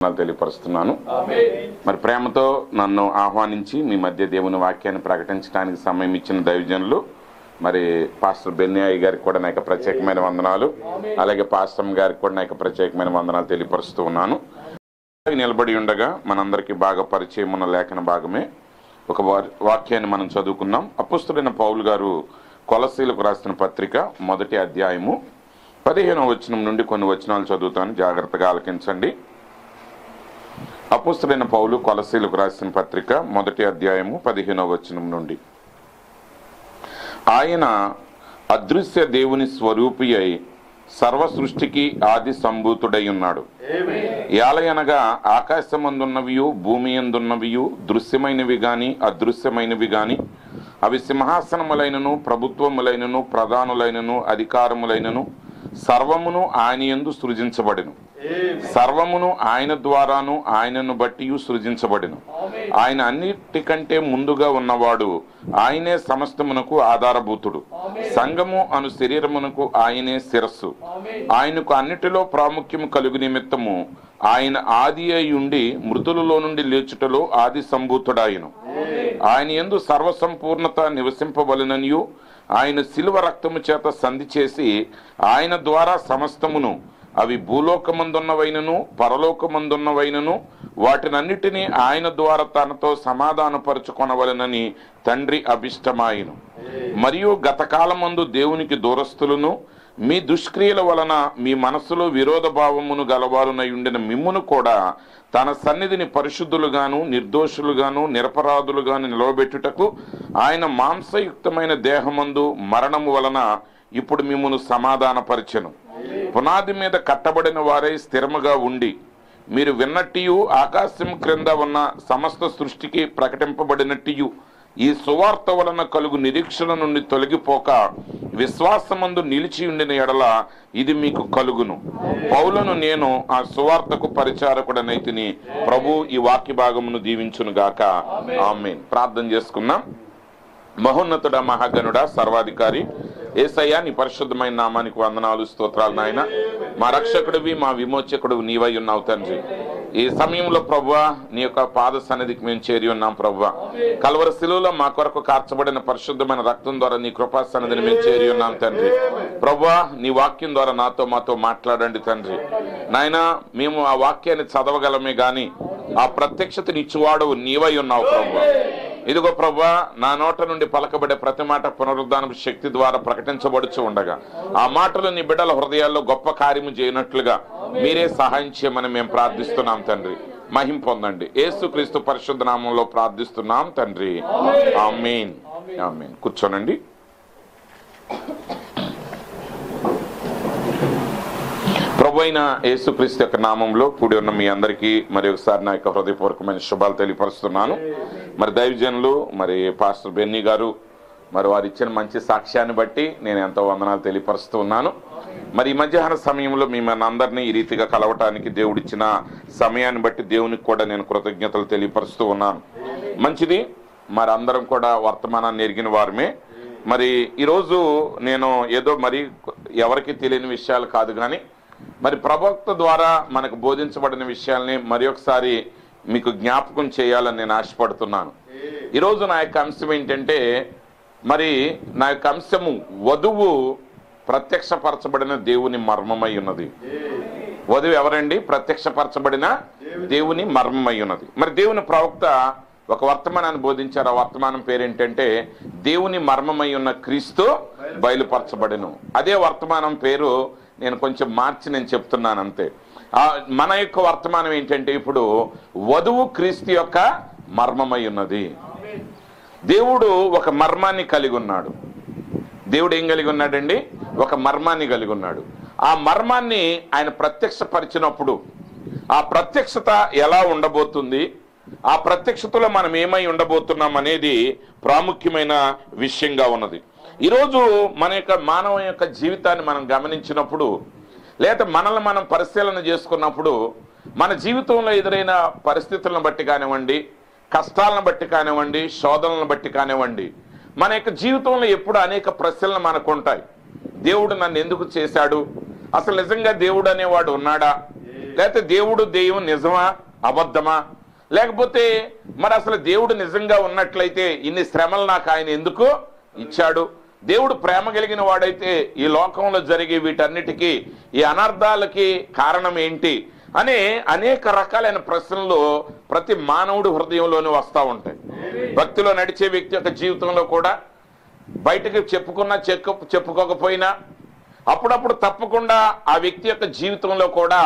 తెలియపరుస్తున్నాను. మరి ప్రేమతో నన్ను ఆహ్వానించి మీ మధ్య దేవుని వాక్యాన్ని ప్రకటించడానికి సమయం ఇచ్చిన దైవజనులు మరి పాస్టర్ బెన్నియాయి గారికి కూడా నా యొక్క ప్రత్యేకమైన వందనాలు, అలాగే పాస్టర్ గారికి కూడా నా యొక్క ప్రత్యేకమైన వందనాలు తెలియపరుస్తూ ఉన్నాను. నిలబడి ఉండగా మనందరికీ బాగా పరిచయం ఉన్న లేఖన భాగమే ఒక వాక్యాన్ని మనం చదువుకున్నాం. అపోస్తలుడైన పౌలు గారు కొలస్సీలకు రాసిన పత్రిక 1వ అధ్యాయము 15వ వచనం నుండి కొన్ని వచనాలు చదువుతాను, జాగ్రత్తగా ఆలకించండి. అపోస్తలుడైన పౌలు కొలస్సీలకు రాసిన పత్రిక 1వ అధ్యాయము 15వ వచనం నుండి, ఆయన అదృశ్య దేవుని స్వరూపి అయి సర్వ సృష్టికి ఆది సంభూతుడై ఉన్నాడు. ఏలయనగా ఆకాశమందున్నవియు భూమి యందున్నవియు దృశ్యమైనవి గాని అదృశ్యమైనవి గాని అవి సింహాసనములైనను ప్రభుత్వములైనను ప్రధానులైనను అధికారములైనను సర్వమును ఆయన యందు సృజించబడెను. సర్వమును ఆయన ద్వారాను ఆయనను బట్టి సృజించబడెను. ఆయన అన్నిటికంటే ముందుగా ఉన్నవాడు, ఆయనే సమస్తమునకు ఆధారభూతుడు. సంఘము అను శరీరమునకు ఆయనే శిరస్సు. ఆయనకు అన్నిటిలో ప్రాముఖ్యము కలుగు నిమిత్తము ఆయన ఆది అయి ఉండి మృతులలో నుండి లేచుటలో ఆది సంభూతుడాయను. ఆయన యందు సర్వసంపూర్ణత నివసింపవలెననియు ఆయన శిలువ రక్తము చేత సంధి చేసి ఆయన ద్వారా సమస్తమును, అవి భూలోకమందున్నవైనను పరలోకమందున్నవైనను వాటినన్నిటినీ ఆయన ద్వారా తనతో సమాధానపరుచుకొనవలెనని తండ్రి అభిష్టమాయను. మరియు గతకాలమందు దేవునికి దూరస్తులను మీ దుష్క్రియల వలన మీ మనస్సులో విరోధ భావమును గలవారునై ఉండిన మిమ్మును కూడా తన సన్నిధిని పరిశుద్ధులుగాను నిర్దోషులుగాను నిరపరాధులుగాను నిలవబెట్టుటకు ఆయన మాంసయుక్తమైన దేహమందు మరణము వలన ఇప్పుడు మిమ్మును సమాధానపరిచెను. పునాది మీద కట్టబడిన వారై స్థిరముగా ఉండి మీరు విన్నట్టియు ఆకాశం క్రింద ఉన్న సమస్త సృష్టికి ప్రకటింపబడినట్టియు ఈ సువార్త వలన కలుగు నిరీక్షణ నుండి తొలగిపోక విశ్వాసమందు నిలిచి ఉండిన ఎడల ఇది మీకు కలుగును. పౌలను నేను ఆ సువార్తకు పరిచారకుడనైతిని. ప్రభు ఈ వాక్య భాగమును దీవించును గాక. ఆమేన్. ప్రార్థన చేసుకుందాం. మహోన్నతుడ మహాగణుడ సర్వాధికారి యేసయ్యా, నీ పరిశుద్ధమైన నామానికి వందనాలు, స్తోత్రాలు నాయన. మా రక్షకుడివి మా విమోచకుడు నీవై ఉన్నావు తండ్రి. ఈ సమయంలో ప్రభువా నీ యొక్క పాద సన్నిధికి మేము చేరి ఉన్నాం ప్రభువా. కల్వరి శిలువలో మా కొరకు కార్చబడిన పరిశుద్ధమైన రక్తం ద్వారా నీ కృపా సన్నిధిని మేము చేరి ఉన్నాం తండ్రి. ప్రభువా నీ వాక్యం ద్వారా మాతో మాట్లాడండి తండ్రి. నాయన మేము ఆ వాక్యాన్ని చదవగలమే గాని ఆ ప్రత్యక్షతనిచ్చువాడు నీవై ఉన్నావు ప్రభువా. ఇదిగో ప్రభువా, నా నోట నుండి పలకబడే ప్రతి మాట పునరుద్ధాన శక్తి ద్వారా ప్రకటించబడుచు ఉండగా ఆ మాటలు నీ బిడ్డల హృదయాల్లో గొప్ప కార్యము చేయనట్లుగా మీరే సహాయం చేయమని మేము ప్రార్థిస్తున్నాం తండ్రి. మహిమ పొందండి. యేసుక్రీస్తు పరిశుద్ధ నామంలో ప్రార్థిస్తున్నాం తండ్రి. ఆమేన్. ఆమేన్. కూర్చోనండి. ప్రభు అయిన యేసుక్రీస్తు యొక్క నామంలో కూడి ఉన్న మీ అందరికీ మరి ఒకసారి నా యొక్క హృదయపూర్వకమైన శుభాలు తెలియపరుస్తున్నాను. మరి దైవజనులు మరి పాస్టర్ బెన్నీ గారు మరి వారు ఇచ్చిన మంచి సాక్ష్యాన్ని బట్టి నేను ఎంతో వందనాలు తెలియపరుస్తూ ఉన్నాను. మరి ఈ మధ్యాహ్న సమయంలో మిమ్మల్ని అందరినీ ఈ రీతిగా కలవటానికి దేవుడిచ్చిన సమయాన్ని బట్టి దేవునికి కూడా నేను కృతజ్ఞతలు తెలియపరుస్తూ ఉన్నాను. మంచిది. మరి అందరం కూడా వర్తమానాన్ని ఎరిగిన వారమే. మరి ఈరోజు నేను ఏదో మరి ఎవరికి తెలియని విషయాలు కాదు కానీ మరి ప్రవక్త ద్వారా మనకు బోధించబడిన విషయాల్ని మరి ఒకసారి మీకు జ్ఞాపకం చేయాలని నేను ఆశపడుతున్నాను. ఈరోజు నా యొక్క అంశం ఏంటంటే, మరి నా యొక్క అంశము వధువు ప్రత్యక్షపరచబడిన దేవుని మర్మమై ఉన్నది. వధువు ఎవరండి? ప్రత్యక్షపరచబడిన దేవుని మర్మమై ఉన్నది. మరి దేవుని ప్రవక్త ఒక వర్తమానాన్ని బోధించారు. ఆ వర్తమానం పేరేంటంటే దేవుని మర్మమై ఉన్న క్రీస్తు బయలుపరచబడెను. అదే వర్తమానం పేరు నేను కొంచెం మార్చి నేను చెప్తున్నాను అంతే. మన యొక్క వర్తమానం ఏంటంటే ఇప్పుడు వధువు క్రీస్తు యొక్క మర్మమై ఉన్నది. దేవుడు ఒక మర్మాన్ని కలిగి ఉన్నాడు. దేవుడు ఏం కలిగి ఉన్నాడండి? ఒక మర్మాన్ని కలిగి ఉన్నాడు. ఆ మర్మాన్ని ఆయన ప్రత్యక్షపరిచినప్పుడు ఆ ప్రత్యక్షత ఎలా ఉండబోతుంది, ఆ ప్రత్యక్షతలో మనం ఏమై ఉండబోతున్నాం అనేది ప్రాముఖ్యమైన విషయంగా ఉన్నది. ఈరోజు మన యొక్క మానవ యొక్క జీవితాన్ని మనం గమనించినప్పుడు, లేదా మనల్ని మనం పరిశీలన చేసుకున్నప్పుడు మన జీవితంలో ఎదురైన పరిస్థితులను బట్టి కానివ్వండి, కష్టాలను బట్టి కానివ్వండి, శోధనలను బట్టి కానివ్వండి, మన యొక్క జీవితంలో ఎప్పుడు అనేక ప్రశ్నలు మనకు ఉంటాయి. దేవుడు నన్ను ఎందుకు చేశాడు? అసలు నిజంగా దేవుడు అనేవాడు ఉన్నాడా? లేకపోతే దేవుడు దెయ్యం నిజమా అబద్ధమా, లేకపోతే మరి అసలు దేవుడు నిజంగా ఉన్నట్లయితే ఇన్ని శ్రమలు నాకు ఆయన ఎందుకు ఇచ్చాడు, దేవుడు ప్రేమ కలిగిన వాడైతే ఈ లోకంలో జరిగే వీటన్నిటికీ ఈ అనర్థాలకి కారణం ఏంటి అనే అనేక రకాలైన ప్రశ్నలు ప్రతి మానవుడి హృదయంలోనే వస్తూ ఉంటాయి. భక్తిలో నడిచే వ్యక్తి యొక్క జీవితంలో కూడా బయటకు చెప్పుకున్నా చెప్పుకోకపోయినా అప్పుడప్పుడు తప్పకుండా ఆ వ్యక్తి యొక్క జీవితంలో కూడా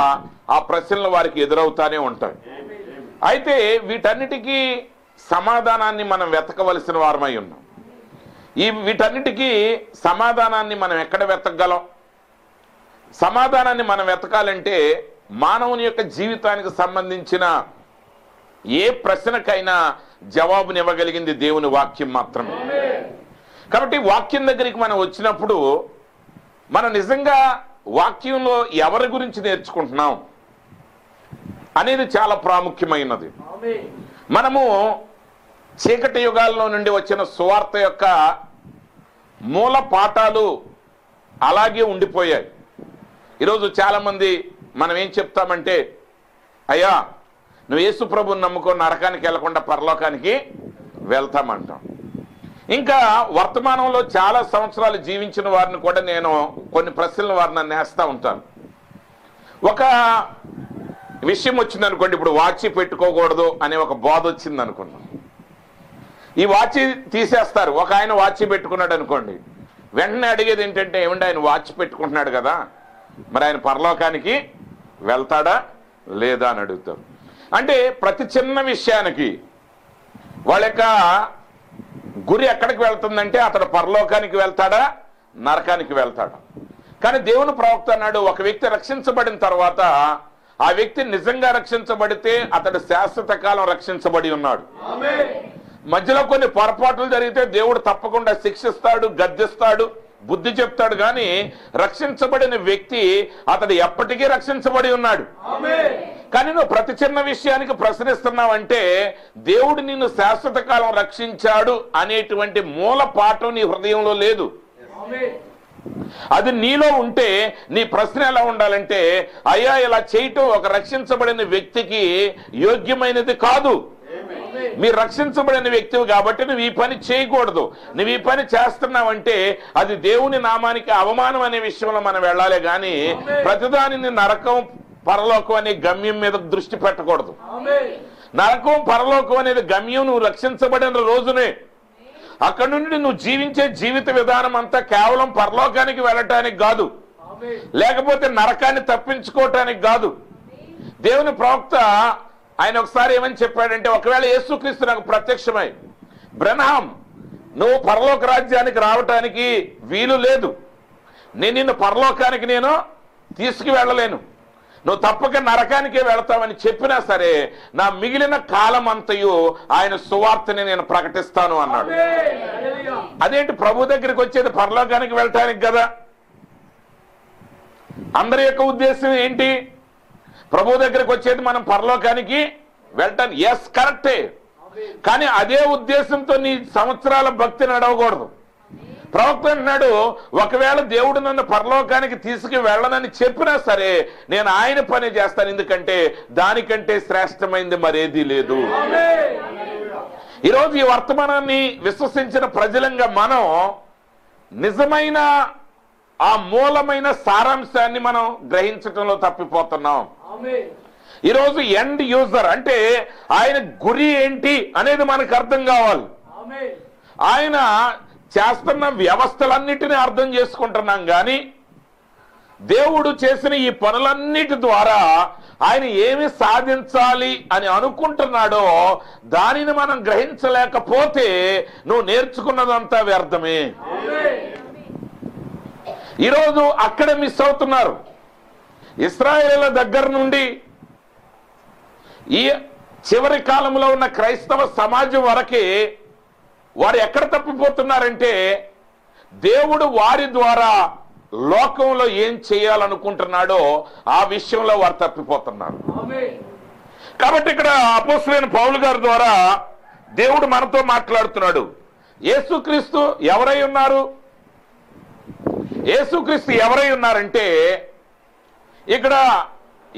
ఆ ప్రశ్నలు వారికి ఎదురవుతానే ఉంటాయి. అయితే వీటన్నిటికీ సమాధానాన్ని మనం వెతకవలసిన వారమై ఉన్నాం. వీటన్నిటికీ సమాధానాన్ని మనం ఎక్కడ వెతకగలం? సమాధానాన్ని మనం వెతకాలంటే మానవుని యొక్క జీవితానికి సంబంధించిన ఏ ప్రశ్నకైనా జవాబునివ్వగలిగింది దేవుని వాక్యం మాత్రమే. కాబట్టి వాక్యం దగ్గరికి మనం వచ్చినప్పుడు మనం నిజంగా వాక్యంలో ఎవరి గురించి నేర్చుకుంటున్నాం అనేది చాలా ప్రాముఖ్యమైనది. మనము చీకటి యుగాల్లో నుండి వచ్చిన సువార్త యొక్క మూల పాఠాలు అలాగే ఉండిపోయాయి. ఈరోజు చాలామంది మనం ఏం చెప్తామంటే, అయ్యా నువ్వు యేసు ప్రభువుని నమ్ముకో, నరకానికి వెళ్లకుండా పరలోకానికి వెళ్తామంటాం. ఇంకా వర్తమానంలో చాలా సంవత్సరాలు జీవించిన వారిని కూడా నేను కొన్ని ప్రశ్నలు వారిని నన్ను వేస్తూ ఉంటాను. ఒక విషయం వచ్చింది అనుకోండి, ఇప్పుడు వాచి పెట్టుకోకూడదు అనే ఒక బోధ వచ్చింది అనుకున్నాం. ఈ వాచి తీసేస్తారు. ఒక ఆయన వాచి పెట్టుకున్నాడు అనుకోండి, వెంటనే అడిగేది ఏంటంటే, ఏమంటే ఆయన వాచ్ పెట్టుకుంటున్నాడు కదా, మరి ఆయన పరలోకానికి వెళ్తాడా లేదా అని అడుగుతారు. అంటే ప్రతి చిన్న విషయానికి వాళ్ళ యొక్క గురి ఎక్కడికి వెళ్తుందంటే అతడు పరలోకానికి వెళ్తాడా నరకానికి వెళ్తాడా. కానీ దేవుని ప్రవక్త అన్నాడు, ఒక వ్యక్తి రక్షించబడిన తర్వాత ఆ వ్యక్తి నిజంగా రక్షించబడితే అతడు శాశ్వత కాలం రక్షించబడి ఉన్నాడు. మధ్యలో కొన్ని పొరపాట్లు జరిగితే దేవుడు తప్పకుండా శిక్షిస్తాడు, గద్దిస్తాడు, బుద్ధి చెప్తాడు. కానీ రక్షించబడిన వ్యక్తి అతడు ఎప్పటికీ రక్షించబడి ఉన్నాడు. కానీ నువ్వు ప్రతి చిన్న విషయానికి ప్రశ్నిస్తున్నావంటే దేవుడు నిన్ను శాశ్వత కాలం రక్షించాడు అనేటువంటి మూల పాఠం నీ హృదయంలో లేదు. అది నీలో ఉంటే నీ ప్రశ్న ఎలా ఉండాలంటే, అయ్యా ఇలా చేయటం ఒక రక్షించబడిన వ్యక్తికి యోగ్యమైనది కాదు. మీరు రక్షించబడిన వ్యక్తివి కాబట్టి నువ్వు ఈ పని చేయకూడదు. నువ్వు ఈ పని చేస్తున్నావంటే అది దేవుని నామానికి అవమానం అనే విషయంలో మనం వెళ్ళాలి. కానీ ప్రతిదానిని నరకం పరలోకం అనే గమ్యం మీద దృష్టి పెట్టకూడదు. నరకం పరలోకం అనేది గమ్యం నువ్వు రక్షించబడిన రోజునే. అక్కడి నుండి నువ్వు జీవించే జీవిత విధానం అంతా కేవలం పరలోకానికి వెళ్ళటానికి కాదు, లేకపోతే నరకాన్ని తప్పించుకోవటానికి కాదు. దేవుని ప్రవక్త ఆయన ఒకసారి ఏమని చెప్పాడంటే, ఒకవేళ యేసుక్రీస్తు నాకు ప్రత్యక్షమై, బ్రహ్నాం నువ్వు పరలోక రాజ్యానికి రావటానికి వీలు లేదు, నేను నిన్ను పరలోకానికి నేను తీసుకువెళ్ళలేను, నువ్వు తప్పక నరకానికే వెళతావని చెప్పినా సరే నా మిగిలిన కాలం అంతయు ఆయన సువార్తని నేను ప్రకటిస్తాను అన్నాడు. అదేంటి, ప్రభు దగ్గరికి వచ్చేది పరలోకానికి వెళ్ళటానికి కదా. అందరి యొక్క ఉద్దేశం ఏంటి? ప్రభు దగ్గరికి వచ్చేది మనం పరలోకానికి వెళ్ళటానికి. ఎస్, కరెక్టే. కానీ అదే ఉద్దేశంతో నీ సంవత్సరాల భక్తి నడవకూడదు. ప్రవక్త అంటున్నాడు, ఒకవేళ దేవుడు నన్ను పరలోకానికి తీసుకు వెళ్ళనని చెప్పినా సరే నేను ఆయన పని చేస్తాను, ఎందుకంటే దానికంటే శ్రేష్టమైంది మరేదీ లేదు. ఈరోజు ఈ వర్తమానాన్ని విశ్వసించిన ప్రజలంగా మనం నిజమైన ఆ మూలమైన సారాంశాన్ని మనం గ్రహించటంలో తప్పిపోతున్నాం. ఈరోజు ఎండ్ యూజర్ అంటే ఆయన గురి ఏంటి అనేది మనకు అర్థం కావాలి. ఆయన చేస్తున్న వ్యవస్థలన్నిటినీ అర్థం చేసుకుంటున్నాం. కానీ దేవుడు చేసిన ఈ పనులన్నిటి ద్వారా ఆయన ఏమి సాధించాలి అని అనుకుంటున్నాడో దానిని మనం గ్రహించలేకపోతే నువ్వు నేర్చుకున్నదంతా వ్యర్థమే. ఈరోజు అక్కడ మిస్ అవుతున్నారు. ఇశ్రాయేలు దగ్గర నుండి ఈ చివరి కాలంలో ఉన్న క్రైస్తవ సమాజం వరకే వారు ఎక్కడ తప్పిపోతున్నారంటే, దేవుడు వారి ద్వారా లోకంలో ఏం చేయాలనుకుంటున్నాడో ఆ విషయంలో వారు తప్పిపోతున్నారు. కాబట్టి ఇక్కడ అపోస్తలుడైన పౌలు గారి ద్వారా దేవుడు మనతో మాట్లాడుతున్నాడు. యేసుక్రీస్తు ఎవరై ఉన్నారు? యేసుక్రీస్తు ఎవరై ఉన్నారంటే ఇక్కడ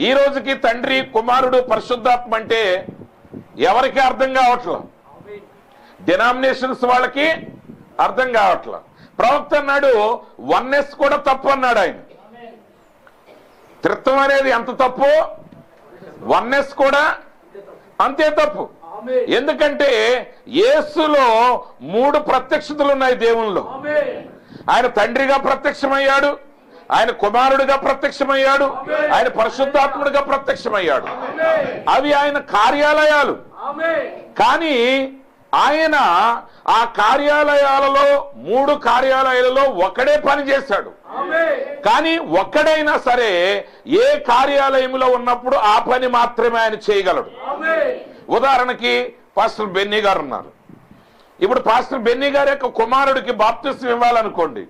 ఈ రోజుకి తండ్రి, కుమారుడు, పరిశుద్ధాత్మ అంటే ఎవరికి అర్థం కావట్లేదు. డినామినేషన్స్ వాళ్ళకి అర్థం కావట్లేదు. ప్రవక్త అన్నాడు వన్నెస్ కూడా తప్పు అన్నాడు ఆయన. త్రిత్వం అనేది ఎంత తప్పు, వన్నెస్ కూడా అంతే తప్పు. ఎందుకంటే యేసులో 3 ప్రత్యక్షతలు ఉన్నాయి దేవునిలో. ఆయన తండ్రిగా ప్రత్యక్షమయ్యాడు, ఆయన కుమారుడిగా ప్రత్యక్షమయ్యాడు, ఆయన పరిశుద్ధాత్ముడిగా ప్రత్యక్షమయ్యాడు. అవి ఆయన కార్యాలయాలు. కానీ ఆయన ఆ కార్యాలయాలలో 3 కార్యాలయాలలో ఒకడే పని చేశాడు. కానీ ఒక్కడైనా సరే ఏ కార్యాలయంలో ఉన్నప్పుడు ఆ పని మాత్రమే ఆయన చేయగలడు. ఉదాహరణకి పాస్టర్ బెన్నీ గారు ఉన్నారు. ఇప్పుడు పాస్టర్ బెన్నీ గారి యొక్క కుమారుడికి బాప్తిస్మం ఇవ్వాలనుకోండి.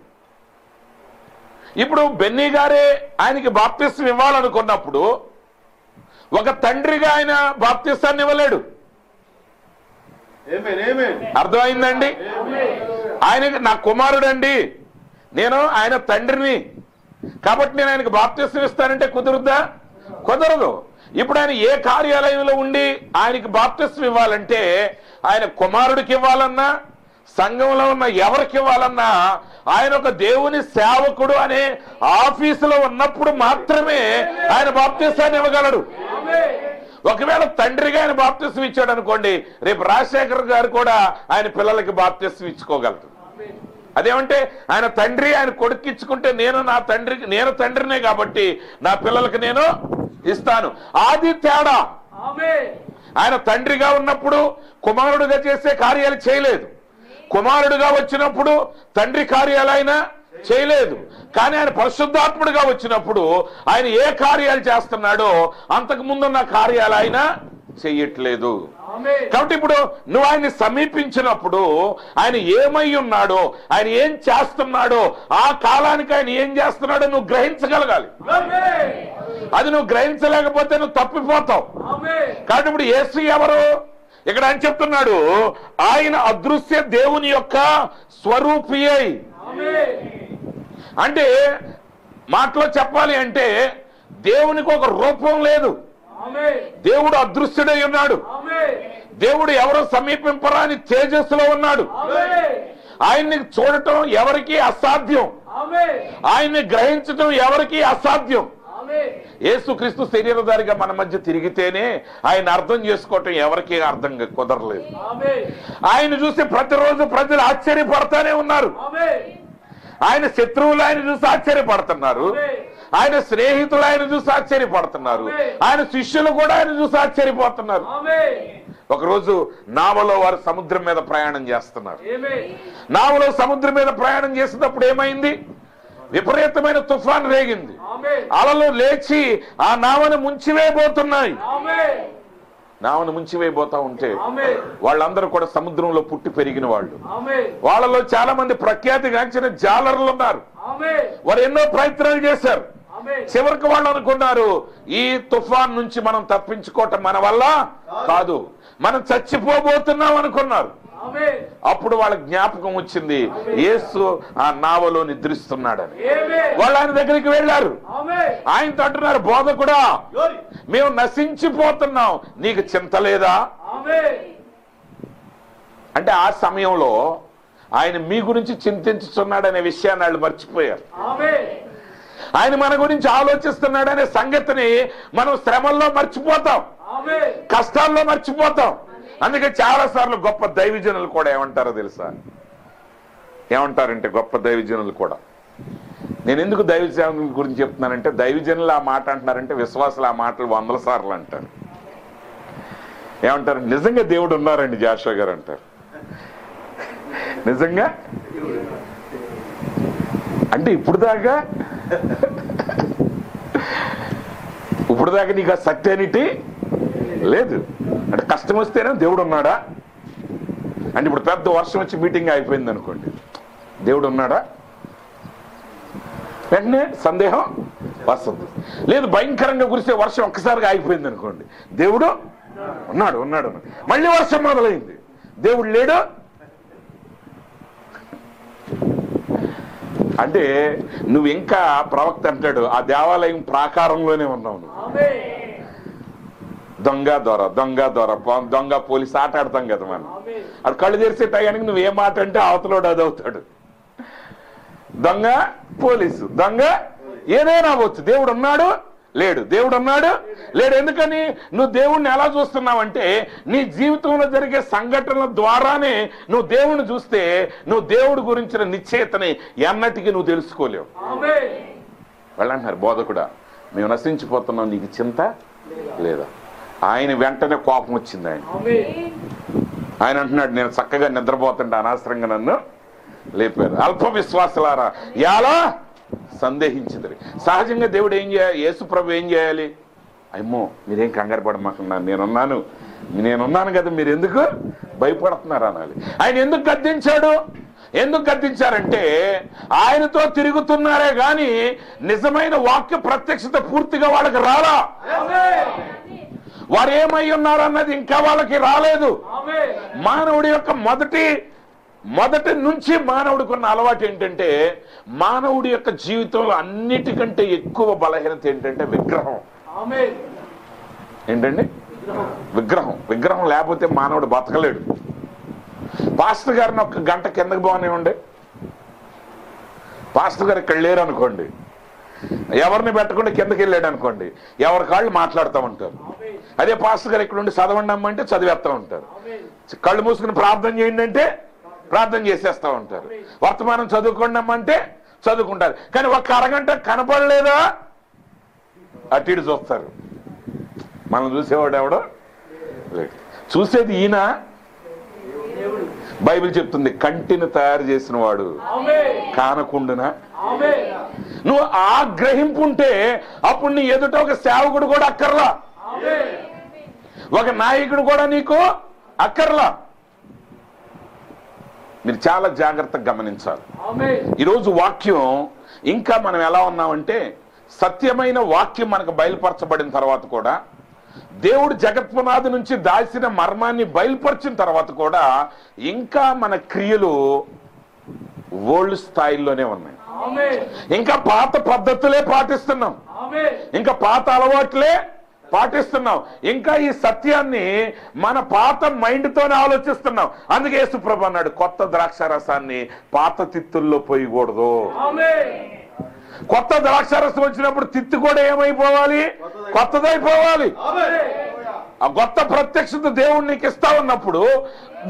ఇప్పుడు బెన్నీ గారే ఆయనకి బాప్తిస్మం ఇవ్వాలనుకున్నప్పుడు ఒక తండ్రిగా ఆయన బాప్తిస్తాన్ని ఇవ్వలేడు. అర్థమైందండి? ఆయనకి నా కుమారుడండి, నేను ఆయన తండ్రిని కాబట్టి నేను ఆయనకు బాప్తిస్మం ఇస్తానంటే కుదురుద్దా? కుదరదు. ఇప్పుడు ఆయన ఏ కార్యాలయంలో ఉండి ఆయనకి బాప్తిస్మం ఇవ్వాలంటే ఆయన కుమారుడికి ఇవ్వాలన్నా, సంఘంలో ఉన్న ఎవరికి ఇవ్వాలన్నా ఆయన ఒక దేవుని సేవకుడు అనే ఆఫీసులో ఉన్నప్పుడు మాత్రమే ఆయన బాప్తిస్మాన్ని ఇవ్వగలడు. ఒకవేళ తండ్రిగా ఆయన బాప్తిస్మం ఇచ్చాడు అనుకోండి, రేపు రాజశేఖర్ గారు కూడా ఆయన పిల్లలకి బాప్తిస్మం ఇచ్చుకోగలరు. అదేమంటే ఆయన తండ్రి ఆయన కొడుకు ఇచ్చుకుంటే నేను తండ్రినే కాబట్టి నా పిల్లలకి నేను ఇస్తాను. అది తేడా. ఆయన తండ్రిగా ఉన్నప్పుడు కుమారుడుగా చేసే కార్యాలు చేయలేదు, కుమారుడుగా వచ్చినప్పుడు తండ్రి కార్యాలు ఆయన చేయలేదు. కానీ ఆయన పరిశుద్ధాత్ముడిగా వచ్చినప్పుడు ఆయన ఏ కార్యాలు చేస్తున్నాడో అంతకు ముందున్న కార్యాలు ఆయన చెయ్యట్లేదు. కాబట్టి ఇప్పుడు నువ్వు ఆయన్ని సమీపించినప్పుడు ఆయన ఏమై ఉన్నాడో, ఆయన ఏం చేస్తున్నాడో, ఆ కాలానికి ఆయన ఏం చేస్తున్నాడో నువ్వు గ్రహించగలగాలి. అది నువ్వు గ్రహించలేకపోతే నువ్వు తప్పిపోతావు. కాబట్టి ఇప్పుడు యేసు ఎవరు? ఇక్కడ ఆయన చెప్తున్నాడు ఆయన అదృశ్య దేవుని యొక్క స్వరూపి అయి. అంటే మాటలో చెప్పాలి అంటే దేవునికి ఒక రూపం లేదు. దేవుడు అదృశ్యుడై ఉన్నాడు. దేవుడు ఎవరో సమీపింపరాని తేజస్సులో ఉన్నాడు. ఆయన్ని చూడటం ఎవరికి అసాధ్యం, ఆయన్ని గ్రహించటం ఎవరికి అసాధ్యం. యేసుక్రీస్తు శరీరధారిగా మన మధ్య తిరిగితేనే ఆయన అర్థం చేసుకోవటం ఎవరికి అర్థం కుదరలేదు. ఆయన చూసి ప్రతిరోజు ప్రజలు ఆశ్చర్యపడతానే ఉన్నారు. ఆయన శత్రువులు ఆయన చూసి ఆశ్చర్యపడుతున్నారు, ఆయన స్నేహితులు ఆయన చూసి ఆశ్చర్యపడుతున్నారు, ఆయన శిష్యులు కూడా ఆయన చూసి ఆశ్చర్యపోతున్నారు. ఒకరోజు నావలో వారు సముద్రం మీద ప్రయాణం చేస్తున్నారు. నావలో సముద్రం మీద ప్రయాణం చేసేటప్పుడు ఏమైంది? విపరీతమైన తుఫాన్ రేగింది. అలలు లేచి ఆ నావను ముంచివేయబోతున్నాయి. నావను ముంచివేయబోతా ఉంటే వాళ్ళందరూ కూడా సముద్రంలో పుట్టి పెరిగిన వాళ్ళు. వాళ్ళలో చాలా మంది ప్రఖ్యాతిగాంచిన జాలర్లు ఉన్నారు. వారు ఎన్నో ప్రయత్నాలు చేశారు. చివరికి వాళ్ళు అనుకున్నారు ఈ తుఫాన్ నుంచి మనం తప్పించుకోవటం మన వల్ల కాదు, మనం చచ్చిపోబోతున్నాం అనుకున్నారు. అప్పుడు వాళ్ళ జ్ఞాపకం వచ్చింది యేసు ఆ నావలో నిద్రిస్తున్నాడని. వాళ్ళు ఆయన దగ్గరికి వెళ్ళారు. ఆయనతో అంటున్నారు, బోధకుడా మేము నశించిపోతున్నాం, నీకు చింత లేదా? అంటే ఆ సమయంలో ఆయన మీ గురించి చింతించుతున్నాడనే విషయాన్ని వాళ్ళు మర్చిపోయారు. ఆయన మన గురించి ఆలోచిస్తున్నాడనే సంగతిని మనం శ్రమల్లో మర్చిపోతాం, కష్టాల్లో మర్చిపోతాం. అందుకే చాలా సార్లు గొప్ప దైవజనులు కూడా ఏమంటారో తెలుసా? ఏమంటారంటే గొప్ప దైవజనులు కూడా, నేను ఎందుకు దైవజనుల గురించి చెప్తున్నానంటే దైవజనులు ఆ మాట అంటున్నారంటే విశ్వాసులు ఆ మాటలు 100 సార్లు అంటారు. ఏమంటారు? నిజంగా దేవుడు ఉన్నారండి జాషువా గారు అంటారు. నిజంగా అంటే ఇప్పుడు దాకా నీకు ఆ సర్టెనిటీ లేదు. అంటే కష్టం వస్తేనే దేవుడు ఉన్నాడా అంటే ఇప్పుడు పెద్ద వర్షం వచ్చి మీటింగ్ అయిపోయింది అనుకోండి, దేవుడు ఉన్నాడా? వెంటనే సందేహం వస్తుంది. లేదు భయంకరంగా కురిసే వర్షం ఒక్కసారిగా అయిపోయింది అనుకోండి, దేవుడు ఉన్నాడు ఉన్నాడు. మళ్ళీ వర్షం మొదలైంది, దేవుడు లేడు. అంటే నువ్వు ఇంకా ప్రవక్త అంటాడు, ఆ దేవాలయం ప్రాకారంలోనే ఉన్నావు నువ్వు. దొంగ దొర దొంగ దొర దొంగ పోలీస్ ఆట ఆడతాం కదా మనం. అది కళ్ళు తెరిసే టయానికి నువ్వు ఏ మాట అంటే అవతలోడు అది అవుతాడు. దొంగ పోలీసు, దొంగ ఏదైనా అవ్వచ్చు. దేవుడు ఉన్నాడు లేడు, దేవుడు ఉన్నాడు లేడు. ఎందుకని నువ్వు దేవుణ్ణి ఎలా చూస్తున్నావంటే నీ జీవితంలో జరిగే సంఘటనల ద్వారానే నువ్వు దేవుణ్ణి చూస్తే నువ్వు దేవుడి గురించిన నిశ్చయతని ఎన్నటికీ నువ్వు తెలుసుకోలేవు. వాళ్ళు అంటున్నారు, బోధకుడా మేము నశించిపోతున్నాం, నీకు చింత లేదా? ఆయన వెంటనే కోపం వచ్చింది. ఆయన అంటున్నాడు, నేను చక్కగా నిద్రపోతుంటే అనవసరంగా నన్ను లేపారు. అల్ప విశ్వాసులారా ఎలా సందేహించింది. సహజంగా దేవుడు ఏం చేయాలి, యేసు ప్రభు ఏం చేయాలి? అమ్మో మీరేం కంగారు పడమాకున్నారు, నేనున్నాను కదా, మీరు ఎందుకు భయపడుతున్నారు అనాలి. ఆయన ఎందుకు గద్దించాడు? ఎందుకు గద్దించారంటే ఆయనతో తిరుగుతున్నారే గాని నిజమైన వాక్య ప్రత్యక్షత పూర్తిగా వాళ్ళకి రాలా. వారు ఏమై ఉన్నారన్నది ఇంకా వాళ్ళకి రాలేదు. మానవుడి యొక్క మొదటి నుంచి మానవుడికి ఉన్న అలవాటు ఏంటంటే, మానవుడి యొక్క జీవితంలో అన్నిటికంటే ఎక్కువ బలహీనత ఏంటంటే విగ్రహం. ఏంటండి? విగ్రహం లేకపోతే మానవుడు బతకలేడు. పాస్టర్ గారిని ఒక గంట కిందకి బాగానే పాస్టర్ గారు ఇక్కడ లేరు అనుకోండి, ఎవరిని పెట్టకుండా కిందకి వెళ్ళాడు అనుకోండి, ఎవరి కాళ్ళు మాట్లాడుతూ ఉంటారు. అదే పాస్టర్ గారు ఇక్కడ ఉండి చదవండి అమ్మంటే చదివేస్తూ ఉంటారు. కళ్ళు మూసుకుని ప్రార్థన చేయండి అంటే ప్రార్థన చేసేస్తూ ఉంటారు. వర్తమానం చదువుకోండి అమ్మంటే చదువుకుంటారు. కానీ ఒక్క అరగంట కనపడలేదా అటు ఇటు చూస్తారు. మనం చూసేవాడు ఎవడో లేదు. చూసేది ఈయన. బైబిల్ చెప్తుంది, కంటిని తయారు చేసిన వాడు కానకుండునా. నువ్వు ఆ గ్రహింపు ఉంటే అప్పుడు నీ ఎదుట ఒక సేవకుడు కూడా అక్కర్లా, ఒక నాయకుడు కూడా నీకు అక్కర్లా. మీరు చాలా జాగ్రత్తగా గమనించాలి. ఈరోజు వాక్యం ఇంకా మనం ఎలా ఉన్నామంటే, సత్యమైన వాక్యం మనకు బయలుపరచబడిన తర్వాత కూడా, దేవుడు జగత్పునాది నుంచి దాచిన మర్మాన్ని బయలుపరిచిన తర్వాత కూడా ఇంకా మన క్రియలు ఓల్డ్ స్థాయిలోనే ఉన్నాయి. ఇంకా పాత పద్ధతులే పాటిస్తున్నాం, ఇంకా పాత అలవాట్లే పాటిస్తున్నాం, ఇంకా ఈ సత్యాన్ని మన పాత మైండ్ తోనే ఆలోచిస్తున్నాం. అందుకే యేసుప్రభు అన్నాడు, కొత్త ద్రాక్ష రసాన్ని పాత తిత్తుల్లో పోయకూడదు. కొత్త ద్రాక్షారసం వచ్చినప్పుడు తిత్తి కూడా ఏమైపోవాలి? కొత్తదైపోవాలి. ఆ కొత్త ప్రత్యక్షత దేవుడు నీకు ఇస్తా ఉన్నప్పుడు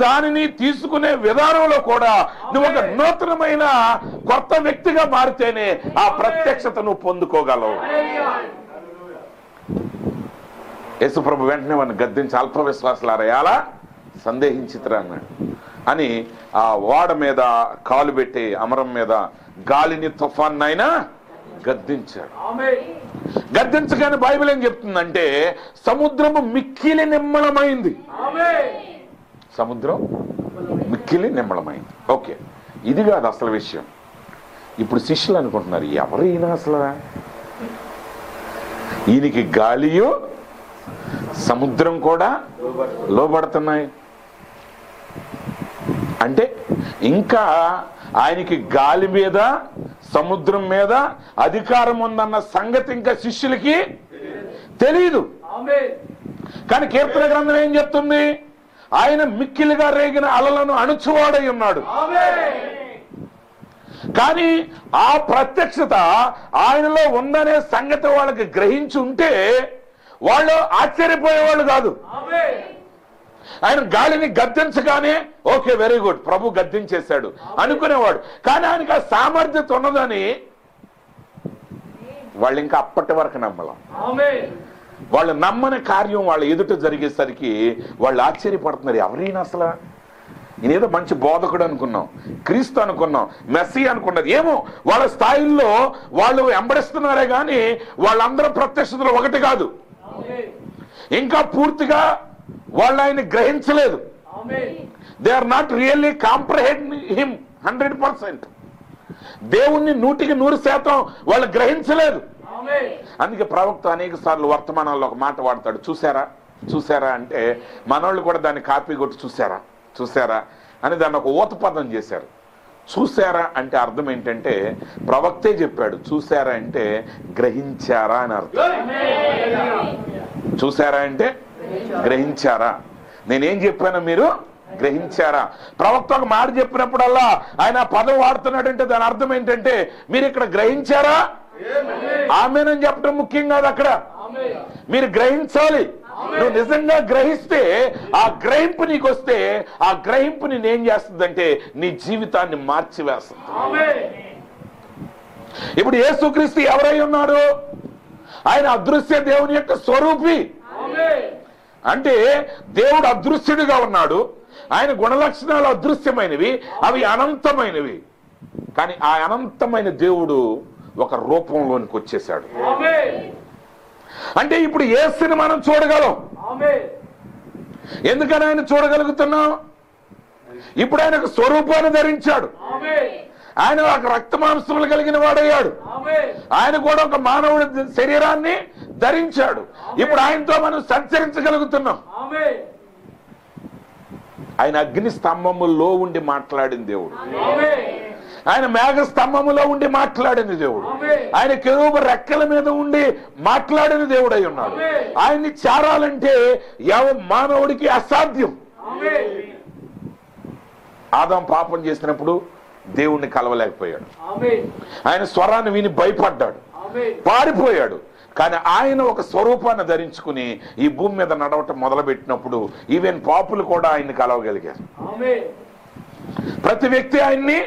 దానిని తీసుకునే విధానంలో కూడా నువ్వు ఒక నూతనమైన కొత్త వ్యక్తిగా మారితేనే ఆ ప్రత్యక్షత నువ్వు పొందుకోగలవు. యేసుప్రభు వెంటనే వాడిని గద్దించి, అల్ప విశ్వాసులారా ఎలా సందేహించితరా అన్నాడు అని ఆ ఓడ మీద కాలు పెట్టి అమరం మీద గాలిని తుఫాన్నైనా గద్దించాడు. గద్దించగానే బైబిల్ ఏం చెప్తుందంటే, సముద్రము మిక్కిలి నిమ్మళమైంది. సముద్రం మిక్కిలి నిమ్మళమైంది. ఓకే, ఇది కాదు అసలు విషయం. ఇప్పుడు శిష్యులు అనుకుంటున్నారు, ఎవరైనా అసలు ఈయనకి గాలియు సముద్రం కూడా లోబడుతున్నాయి అంటే ఇంకా ఆయనకి గాలి మీద సముద్రం మీద అధికారం ఉందన్న సంగతి ఇంకా శిష్యులకి తెలియదు. కానీ కీర్తన గ్రంథం ఏం చెప్తుంది? ఆయన మిక్కిలిగా రేగిన అలలను అణుచువాడై ఉన్నాడు. కానీ ఆ ప్రత్యక్షత ఆయనలో ఉందనే సంగతి వాళ్ళకి గ్రహించి ఉంటే వాళ్ళు ఆశ్చర్యపోయేవాళ్ళు కాదు. ఆయన గాలిని గద్దించగానే ఓకే వెరీ గుడ్, ప్రభు గద్దించేశాడు అనుకునేవాడు. కానీ ఆయనకి ఆ సామర్థ్యత ఉన్నదని వాళ్ళు ఇంకా అప్పటి వరకు నమ్మలం. వాళ్ళు నమ్మని కార్యం వాళ్ళ ఎదుట జరిగేసరికి వాళ్ళు ఆశ్చర్యపడుతున్నారు. ఎవరైనా అసలు నేనేదో మంచి బోధకుడు అనుకున్నాం, క్రీస్తు అనుకున్నాం, మెస్సీ అనుకున్నది ఏమో వాళ్ళ స్థాయిల్లో వాళ్ళు వెంబడిస్తున్నారే గాని వాళ్ళందరూ ప్రత్యక్షతలు ఒకటి కాదు. ఇంకా పూర్తిగా వాళ్ళు ఆయన గ్రహించలేదు. They are not really comprehend him 100%. దేవుణ్ణి 100% వాళ్ళు గ్రహించలేదు. అందుకే ప్రవక్త అనేక సార్లు వర్తమానాల్లో ఒక మాట వాడతాడు, చూసారా అంటే మనోళ్ళు కూడా దాన్ని కాపీ కొట్టి చూసారా అని దాన్ని ఒక ఊత పదం చేశారు. చూసారా అంటే అర్థం ఏంటంటే ప్రవక్తే చెప్పాడు. చూసారా అంటే గ్రహించారా అని అర్థం. చూసారా అంటే గ్రహించారా, నేనేం చెప్పాను మీరు గ్రహించారా. ప్రవక్త ఒక మాట చెప్పినప్పుడల్లా ఆయన పదం వాడుతున్నాడంటే దాని అర్థం ఏంటంటే మీరు ఇక్కడ గ్రహించారా, ఆమేనని చెప్పడం ముఖ్యం కాదు. అక్కడ మీరు గ్రహించాలి. నువ్వు నిజంగా గ్రహిస్తే ఆ గ్రహింపు నీకు వస్తే ఆ గ్రహింపు నేనేం చేస్తుందంటే నీ జీవితాన్ని మార్చివేస్తుంది. ఇప్పుడు యేసుక్రీస్తు ఎవరై ఉన్నాడు? ఆయన అదృశ్య దేవుని యొక్క స్వరూపి. అంటే దేవుడు అదృశ్యుడిగా ఉన్నాడు. ఆయన గుణలక్షణాలు అదృశ్యమైనవి, అవి అనంతమైనవి. కానీ ఆ అనంతమైన దేవుడు ఒక రూపంలోనికి వచ్చేసాడు. అంటే ఇప్పుడు యేసుని మనం చూడగలం. ఎందుకని ఆయన చూడగలుగుతున్నాం? ఇప్పుడు ఆయన ఒక స్వరూపాన్ని ధరించాడు. ఆయన ఒక రక్త మాంసములు కలిగిన వాడయ్యాడు. ఆయన కూడా ఒక మానవుడి శరీరాన్ని ధరించాడు. ఇప్పుడు ఆయనతో మనం సంచరించగలుగుతున్నాం. ఆయన అగ్ని స్తంభములో ఉండి మాట్లాడిన దేవుడు. ఆయన మేఘ స్తంభములో ఉండి మాట్లాడిన దేవుడు. ఆయన కెరూబు రెక్కల మీద ఉండి మాట్లాడిన దేవుడు అయి ఉన్నాడు. ఆయన్ని చేరాలంటే మానవుడికి అసాధ్యం. ఆదాం పాపం చేసినప్పుడు దేవుణ్ణి కలవలేకపోయాడు. ఆయన స్వరాన్ని విని భయపడ్డాడు, పారిపోయాడు. కానీ ఆయన ఒక స్వరూపాన్ని ధరించుకుని ఈ భూమి మీద నడవటం మొదలుపెట్టినప్పుడు ఈవెన్ పాపులు కూడా ఆయన్ని కలవగలిగారు. ప్రతి వ్యక్తి ఆయన్ని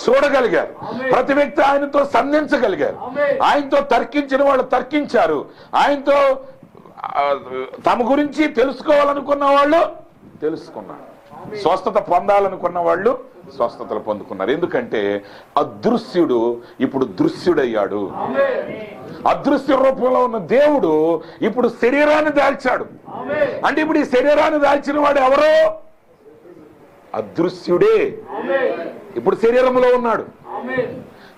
చూడగలిగారు. ప్రతి వ్యక్తి ఆయనతో సంధించగలిగారు. ఆయనతో తర్కించిన వాళ్ళు తర్కించారు. ఆయనతో తమ గురించి తెలుసుకోవాలనుకున్న వాళ్ళు తెలుసుకున్నారు. స్వస్థత పొందాలనుకున్న వాళ్ళు స్వస్థతలు పొందుకున్నారు. ఎందుకంటే అదృశ్యుడు ఇప్పుడు దృశ్యుడయ్యాడు. అదృశ్య రూపంలో ఉన్న దేవుడు ఇప్పుడు శరీరాన్ని దాల్చాడు. అంటే ఇప్పుడు ఈ శరీరాన్ని దాల్చిన వాడు ఎవరో? అదృశ్యుడే ఇప్పుడు శరీరంలో ఉన్నాడు.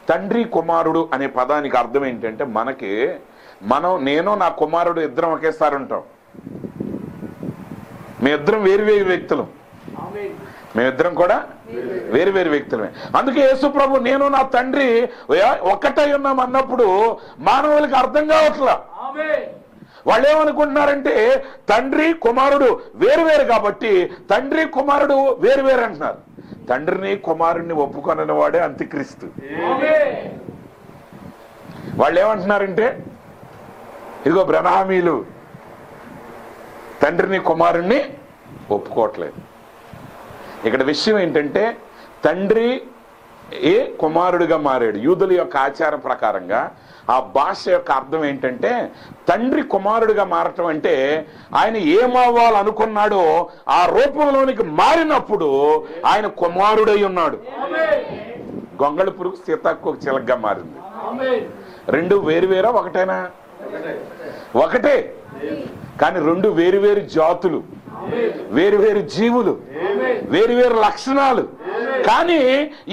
తండ్రి కుమారుడు అనే పదానికి అర్థం ఏంటంటే నేను నా కుమారుడు ఇద్దరం ఒకేసారి ఉంటాం. మేమిద్దరం వేరు వేరు వ్యక్తులం. మేమిద్దరం కూడా వేరు వేరు వ్యక్తులమే. అందుకే యేసు ప్రభు నేను నా తండ్రి ఒక్కటై ఉన్నాం అన్నప్పుడు మానవులకి అర్థం కావట్లా. వాళ్ళు ఏమనుకుంటున్నారంటే తండ్రి కుమారుడు వేరు వేరు కాబట్టి తండ్రి కుమారుడు వేరు వేరు అంటున్నారు. తండ్రిని కుమారుడిని ఒప్పుకొనని వాడే అంత్యక్రీస్తు. వాళ్ళు ఏమంటున్నారంటే ఇదిగో బ్రహ్మీలు తండ్రిని కుమారుణ్ణి ఒప్పుకోవట్లేదు. ఇక్కడ విషయం ఏంటంటే తండ్రి కుమారుడిగా మారాడు. యూదుల యొక్క ఆచార ప్రకారంగా ఆ భాష యొక్క అర్థం ఏంటంటే తండ్రి కుమారుడిగా మారటం అంటే ఆయన ఏమవ్వాలనుకున్నాడో ఆ రూపంలోనికి మారినప్పుడు ఆయన కుమారుడై ఉన్నాడు. గొంగళి పురుగు సీతాకు చిలకగా మారింది. రెండు వేరు వేరా ఒకటేనా? ఒకటే. కానీ రెండు వేరు వేరు జాతులు, వేరు వేరు జీవులు, వేరు వేరు లక్షణాలు. కానీ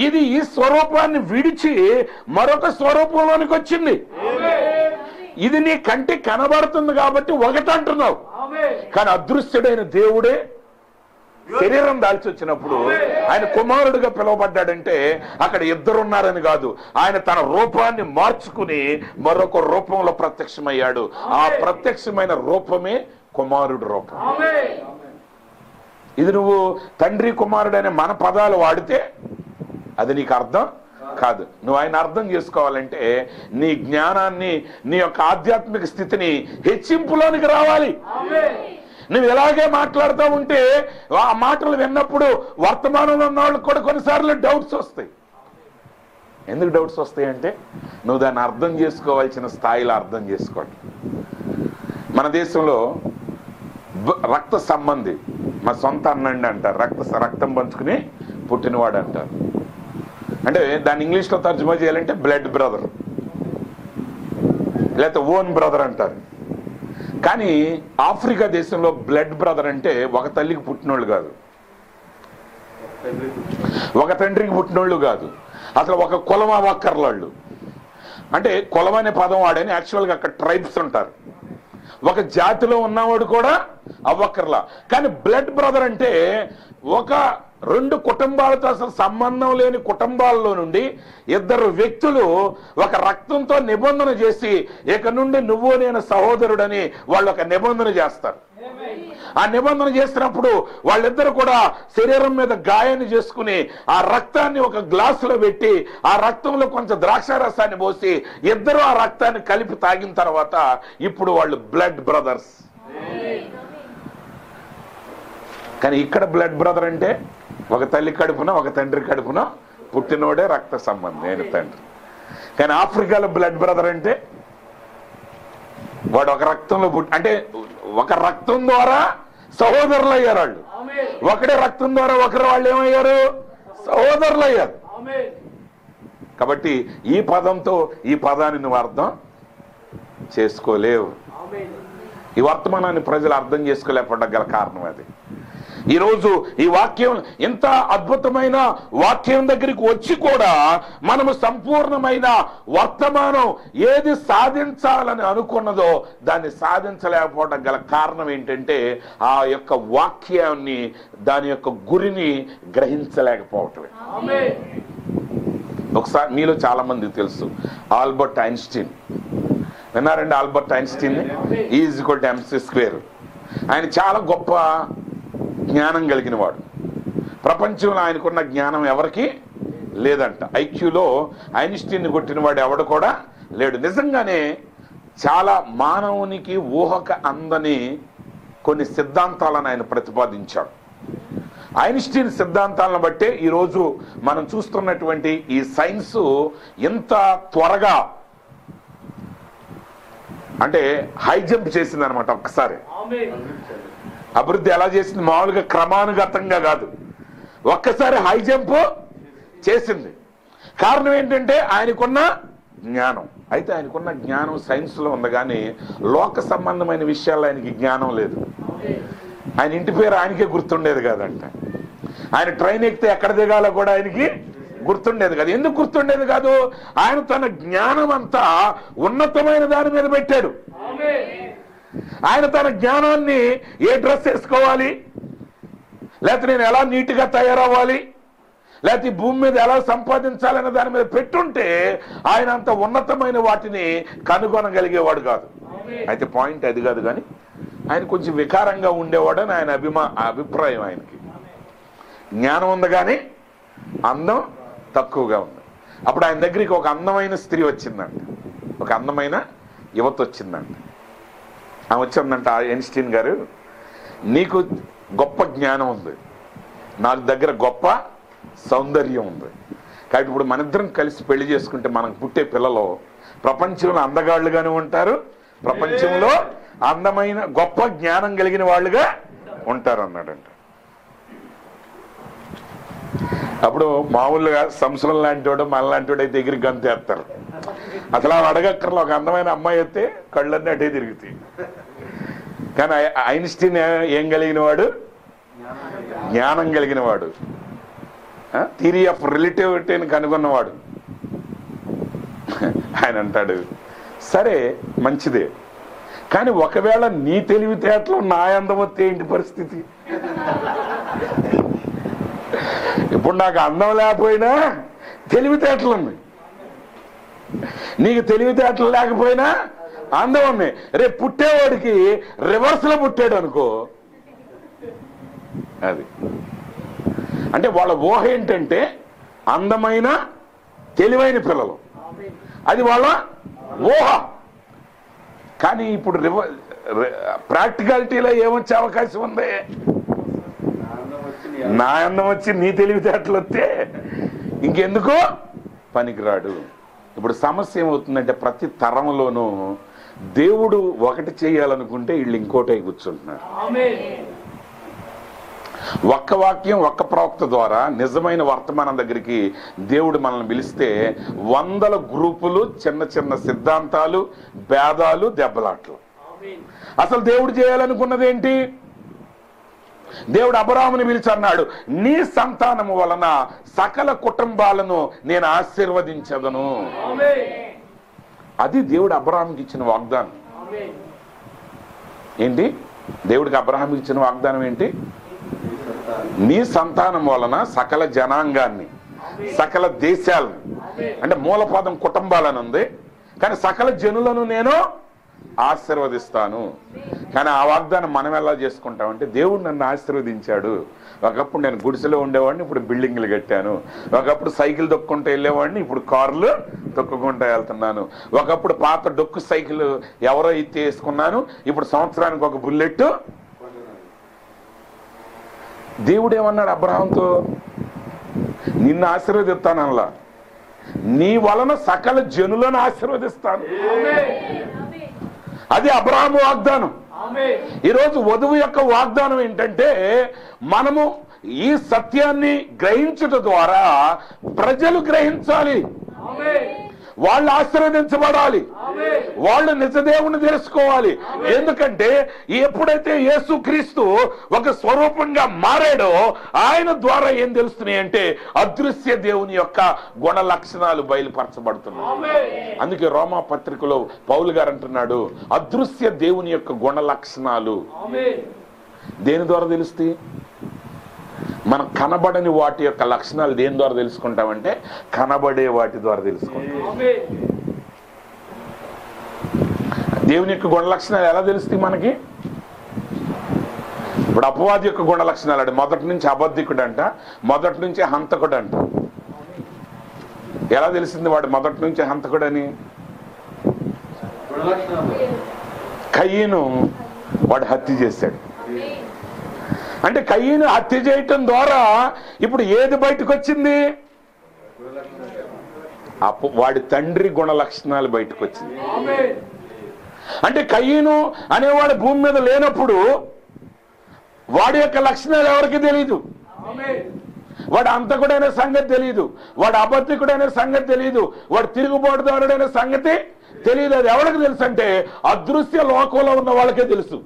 ఇది ఈ స్వరూపాన్ని విడిచి మరొక స్వరూపంలోనికి వచ్చింది. ఇది నీ కంటికి కనబడుతుంది కాబట్టి ఒకటంటున్నావు. కానీ అదృశ్యుడైన దేవుడే శరీరం దాల్చి వచ్చినప్పుడు ఆయన కుమారుడిగా పిలువబడ్డాడంటే అక్కడ ఇద్దరున్నారని కాదు. ఆయన తన రూపాన్ని మార్చుకుని మరొక రూపంలో ప్రత్యక్షమయ్యాడు. ఆ ప్రత్యక్షమైన రూపమే కుమారుడు రూపం. ఇది నువ్వు తండ్రి కుమారుడు అనే మన పదాలు వాడితే అది నీకు అర్థం కాదు. నువ్వు ఆయన అర్థం చేసుకోవాలంటే నీ జ్ఞానాన్ని, నీ యొక్క ఆధ్యాత్మిక స్థితిని హెచ్చింపులోనికి రావాలి. నువ్వు ఇలాగే మాట్లాడుతూ ఉంటే ఆ మాటలు విన్నప్పుడు వర్తమానంలో ఉన్న వాళ్ళకి కూడా కొన్నిసార్లు డౌట్స్ వస్తాయి. ఎందుకు డౌట్స్ వస్తాయి అంటే నువ్వు దాన్ని అర్థం చేసుకోవాల్సిన స్థాయిలో అర్థం చేసుకోవాలి. మన దేశంలో రక్త సంబంధి మా సొంత అన్నండి అంటారు. రక్తం పంచుకుని పుట్టినవాడు అంటారు. అంటే దాన్ని ఇంగ్లీష్లో తర్జుమా చేయాలంటే బ్లడ్ బ్రదర్, లేకపోతే ఓన్ బ్రదర్ అంటారు. కానీ ఆఫ్రికా దేశంలో బ్లడ్ బ్రదర్ అంటే ఒక తల్లికి పుట్టినోళ్ళు కాదు, ఒక తండ్రికి పుట్టినోళ్ళు కాదు, అసలు ఒక కులం అవ్వక్కర్లాళ్ళు. అంటే కులం అనే పదం వాడని యాక్చువల్గా అక్కడ ట్రైబ్స్ ఉంటారు. ఒక జాతిలో ఉన్నవాడు కూడా అవ్వక్కర్లా. కానీ బ్లడ్ బ్రదర్ అంటే ఒక రెండు కుటుంబాలతో అసలు సంబంధం లేని కుటుంబాల్లో నుండి ఇద్దరు వ్యక్తులు ఒక రక్తంతో నిబంధన చేసి ఇక నుండి నువ్వు నేను సహోదరుడని వాళ్ళు ఒక నిబంధన చేస్తారు. ఆ నిబంధన చేసినప్పుడు వాళ్ళిద్దరు కూడా శరీరం మీద గాయాన్ని చేసుకుని ఆ రక్తాన్ని ఒక గ్లాసులో పెట్టి ఆ రక్తంలో కొంచెం ద్రాక్షారసాన్ని పోసి ఇద్దరు ఆ రక్తాన్ని కలిపి తాగిన తర్వాత ఇప్పుడు వాళ్ళు బ్లడ్ బ్రదర్స్. కానీ ఇక్కడ బ్లడ్ బ్రదర్ అంటే ఒక తల్లి కడుపున ఒక తండ్రి కడుపున పుట్టినోడే రక్త సంబంధం నేను తండ్రి. కానీ ఆఫ్రికాలో బ్లడ్ బ్రదర్ అంటే వాడు ఒక రక్తంలో అంటే ఒక రక్తం ద్వారా సహోదరులు అయ్యారు వాళ్ళు. ఒకటే రక్తం ద్వారా ఒకరు వాళ్ళు ఏమయ్యారు? సహోదరులు అయ్యారు. కాబట్టి ఈ పదంతో ఈ పదాన్ని నువ్వు అర్థం చేసుకోలేవు. ఈ వర్తమానాన్ని ప్రజలు అర్థం చేసుకోలేకపోవడం గల కారణం అది. ఈరోజు ఈ వాక్యం ఇంత అద్భుతమైన వాక్యం దగ్గరికి వచ్చి కూడా మనము సంపూర్ణమైన వర్తమానం ఏది సాధించాలని అనుకున్నదో దాన్ని సాధించలేకపోవడం గల కారణం ఏంటంటే ఆ యొక్క వాక్యాన్ని దాని యొక్క గురిని గ్రహించలేకపోవటమే. ఒకసారి మీలో చాలా మందికి తెలుసు ఆల్బర్ట్ ఐన్స్టీన్. విన్నారండి ఆల్బర్ట్ ఐన్స్టీన్? E=mc². ఆయన చాలా గొప్ప జ్ఞానం కలిగిన వాడు. ప్రపంచంలో ఆయనకున్న జ్ఞానం ఎవరికి లేదంట. ఐక్యూలో ఐన్స్టీన్ కొట్టిన వాడు ఎవడు కూడా లేడు. నిజంగానే చాలా మానవునికి ఊహక అందని కొన్ని సిద్ధాంతాలను ఆయన ప్రతిపాదించాడు. ఐన్స్టీన్ సిద్ధాంతాలను బట్టే ఈరోజు మనం చూస్తున్నటువంటి ఈ సైన్స్ ఎంత త్వరగా అంటే హై జంప్ చేసింది అనమాట. ఒక్కసారి అభివృద్ధి ఎలా చేసింది? మామూలుగా క్రమానుగతంగా కాదు, ఒక్కసారి హై జంప్ చేసింది. కారణం ఏంటంటే ఆయనకున్న జ్ఞానం. అయితే ఆయనకున్న జ్ఞానం సైన్స్లో ఉంది, కానీ లోక సంబంధమైన విషయాల్లో ఆయనకి జ్ఞానం లేదు. ఆయన ఇంటి పేరు ఆయనకే గుర్తుండేది కాదంట. ఆయన ట్రైన్ ఎక్కితే ఎక్కడ దిగాలో కూడా ఆయనకి గుర్తుండేది కాదు. ఎందుకు గుర్తుండేది కాదు? ఆయన తన జ్ఞానం అంతా ఉన్నతమైన దాని మీద పెట్టాడు. ఆయన తన జ్ఞానాన్ని ఏ డ్రెస్ వేసుకోవాలి, లేకపోతే నేను ఎలా నీట్గా తయారవ్వాలి, లేకపోతే భూమి మీద ఎలా సంపాదించాలనే దాని మీద పెట్టుంటే ఆయన అంత ఉన్నతమైన వాటిని కనుగొనగలిగేవాడు కాదు. అయితే పాయింట్ అది కాదు, కానీ ఆయన కొంచెం వికారంగా ఉండేవాడని ఆయన అభిప్రాయం. ఆయనకి జ్ఞానం ఉంది కానీ అందం తక్కువగా ఉంది. అప్పుడు ఆయన దగ్గరికి ఒక అందమైన స్త్రీ వచ్చిందంట, ఒక అందమైన యువత వచ్చిందంట. ఆమె వచ్చిందంట, ఐన్స్టీన్ గారు నీకు గొప్ప జ్ఞానం ఉంది, నాకు దగ్గర గొప్ప సౌందర్యం ఉంది, కాబట్టి ఇప్పుడు మన ఇద్దరం కలిసి పెళ్లి చేసుకుంటే మనకు పుట్టే పిల్లలు ప్రపంచంలో అందగాళ్ళుగానే ఉంటారు, ప్రపంచంలో అందమైన గొప్ప జ్ఞానం కలిగిన వాళ్ళుగా ఉంటారు అన్నాడంట. అప్పుడు మామూలుగా సంవత్సరం లాంటి వాడు మనలాంటి వాడు అయితే దగ్గరికి గంతేస్తారు. అసలు ఆ అడగక్కర్లో ఒక అందమైన అమ్మాయి అయితే కళ్ళన్నీ అటే తిరుగుతాయి. కానీ ఐన్స్టీన్ ఏం కలిగిన వాడు? జ్ఞానం కలిగిన వాడు, థియరీ ఆఫ్ రిలేటివిటీని కనుగొన్నవాడు. ఆయన అంటాడు, సరే మంచిదే, కానీ ఒకవేళ నీ తెలివితేటలో నా అందం వస్తే ఏంటి పరిస్థితి? ఇప్పుడు నాకు అందం లేకపోయినా తెలివితేటలు ఉన్నాయి, నీకు తెలివితేటలు లేకపోయినా అందం ఉన్నాయి. రేపు పుట్టేవాడికి రివర్స్ లో పుట్టాడు అనుకో, అది అంటే వాళ్ళ ఊహ ఏంటంటే అందమైన తెలివైన పిల్లలు, అది వాళ్ళ ఊహ. కానీ ఇప్పుడు ప్రాక్టికాలిటీలో ఏమొచ్చే అవకాశం ఉంది? నా అందం వచ్చి నీ తెలివితేటలు వస్తే ఇంకెందుకు పనికిరాడు. ఇప్పుడు సమస్య ఏమవుతుందంటే ప్రతి తరంలోనూ దేవుడు ఒకటి చేయాలనుకుంటే వీళ్ళు ఇంకోటే కూర్చుంటున్నారు. ఒక్క వాక్యం ఒక్క ప్రవక్త ద్వారా నిజమైన వర్తమానం దగ్గరికి దేవుడు మనల్ని పిలిస్తే వందల గ్రూపులు, చిన్న చిన్న సిద్ధాంతాలు, భేదాలు, దెబ్బలాట్లు. అసలు దేవుడు చేయాలనుకున్నది ఏంటి? దేవుడు అబ్రాహాముని పిలిచి అన్నాడు, నీ సంతానము వలన సకల కుటుంబాలను నేను ఆశీర్వదించదను. అది దేవుడు అబ్రాహాముకి ఇచ్చిన వాగ్దానం. ఏంటి దేవుడికి అబ్రాహాముకి ఇచ్చిన వాగ్దానం ఏంటి? నీ సంతానం వలన సకల జనాంగాన్ని, సకల దేశాలను, అంటే మూలపదం కుటుంబాలను ఉంది, కానీ సకల జనులను నేను ఆశీర్వదిస్తాను. కానీ ఆ వాగ్దానం మనం ఎలా చేసుకుంటామంటే, దేవుడు నన్ను ఆశీర్వదించాడు. ఒకప్పుడు నేను గుడిసెలో ఉండేవాడిని, ఇప్పుడు బిల్డింగ్లు కట్టాను. ఒకప్పుడు సైకిల్ దొక్కుంటూ వెళ్ళేవాడిని, ఇప్పుడు కార్లు తొక్కుకుంటూ వెళ్తున్నాను. ఒకప్పుడు పాత డొక్కు సైకిల్ ఎవరో ఇచ్చి వేసుకున్నాను, ఇప్పుడు సంవత్సరానికి ఒక బుల్లెట్. దేవుడు ఏమన్నాడు అబ్రహాంతో? నిన్ను ఆశీర్వదిస్తాను అలా, నీ వలన సకల జనులను ఆశీర్వదిస్తాను. అది అబ్రహాము వాగ్దానం. ఈరోజు వధువు యొక్క వాగ్దానం ఏంటంటే, మనము ఈ సత్యాన్ని గ్రహించుట ద్వారా ప్రజలు గ్రహించాలి, వాళ్ళు ఆశీర్వదించబడాలి, వాళ్ళు నిజదేవుని తెలుసుకోవాలి. ఎందుకంటే ఎప్పుడైతే యేసుక్రీస్తు ఒక స్వరూపంగా మారాడో ఆయన ద్వారా ఏం తెలుస్తున్నాయి అంటే అదృశ్య దేవుని యొక్క గుణ లక్షణాలు బయలుపరచబడుతున్నాయి. అందుకే రోమా పత్రికలో పౌలు గారు అంటున్నాడు, అదృశ్య దేవుని యొక్క గుణ లక్షణాలు దేని ద్వారా తెలుస్తాయి? మనం కనబడని వాటి యొక్క లక్షణాలు దేని ద్వారా తెలుసుకుంటామంటే కనబడే వాటి ద్వారా తెలుసుకుంటాం. దేవుని యొక్క గుణ లక్షణాలు ఎలా తెలుస్తాయి మనకి? ఇప్పుడు అపవాది యొక్క గుణ లక్షణాలు అంటే మొదటి నుంచి అబద్ధికుడు అంట, మొదటి నుంచి హంతకుడు అంట. ఎలా తెలిసింది వాడు మొదటి నుంచి హంతకుడని? కయ్యను వాడు హత్య చేశాడు. అంటే కయ్యను హత్య చేయటం ద్వారా ఇప్పుడు ఏది బయటకు వచ్చింది? వాడి తండ్రి గుణ లక్షణాలు బయటకు వచ్చింది. అంటే కయ్యను అనేవాడు భూమి మీద లేనప్పుడు వాడి యొక్క లక్షణాలు ఎవరికి తెలియదు. వాడు అంతకుడైన సంగతి తెలియదు, వాడు అబద్ధికుడైన సంగతి తెలియదు, వాడు తిరుగుబాటుదారుడైన సంగతి తెలియదు. అది ఎవరికి తెలుసు అంటే అదృశ్య లోకంలో ఉన్న వాళ్ళకే తెలుసు.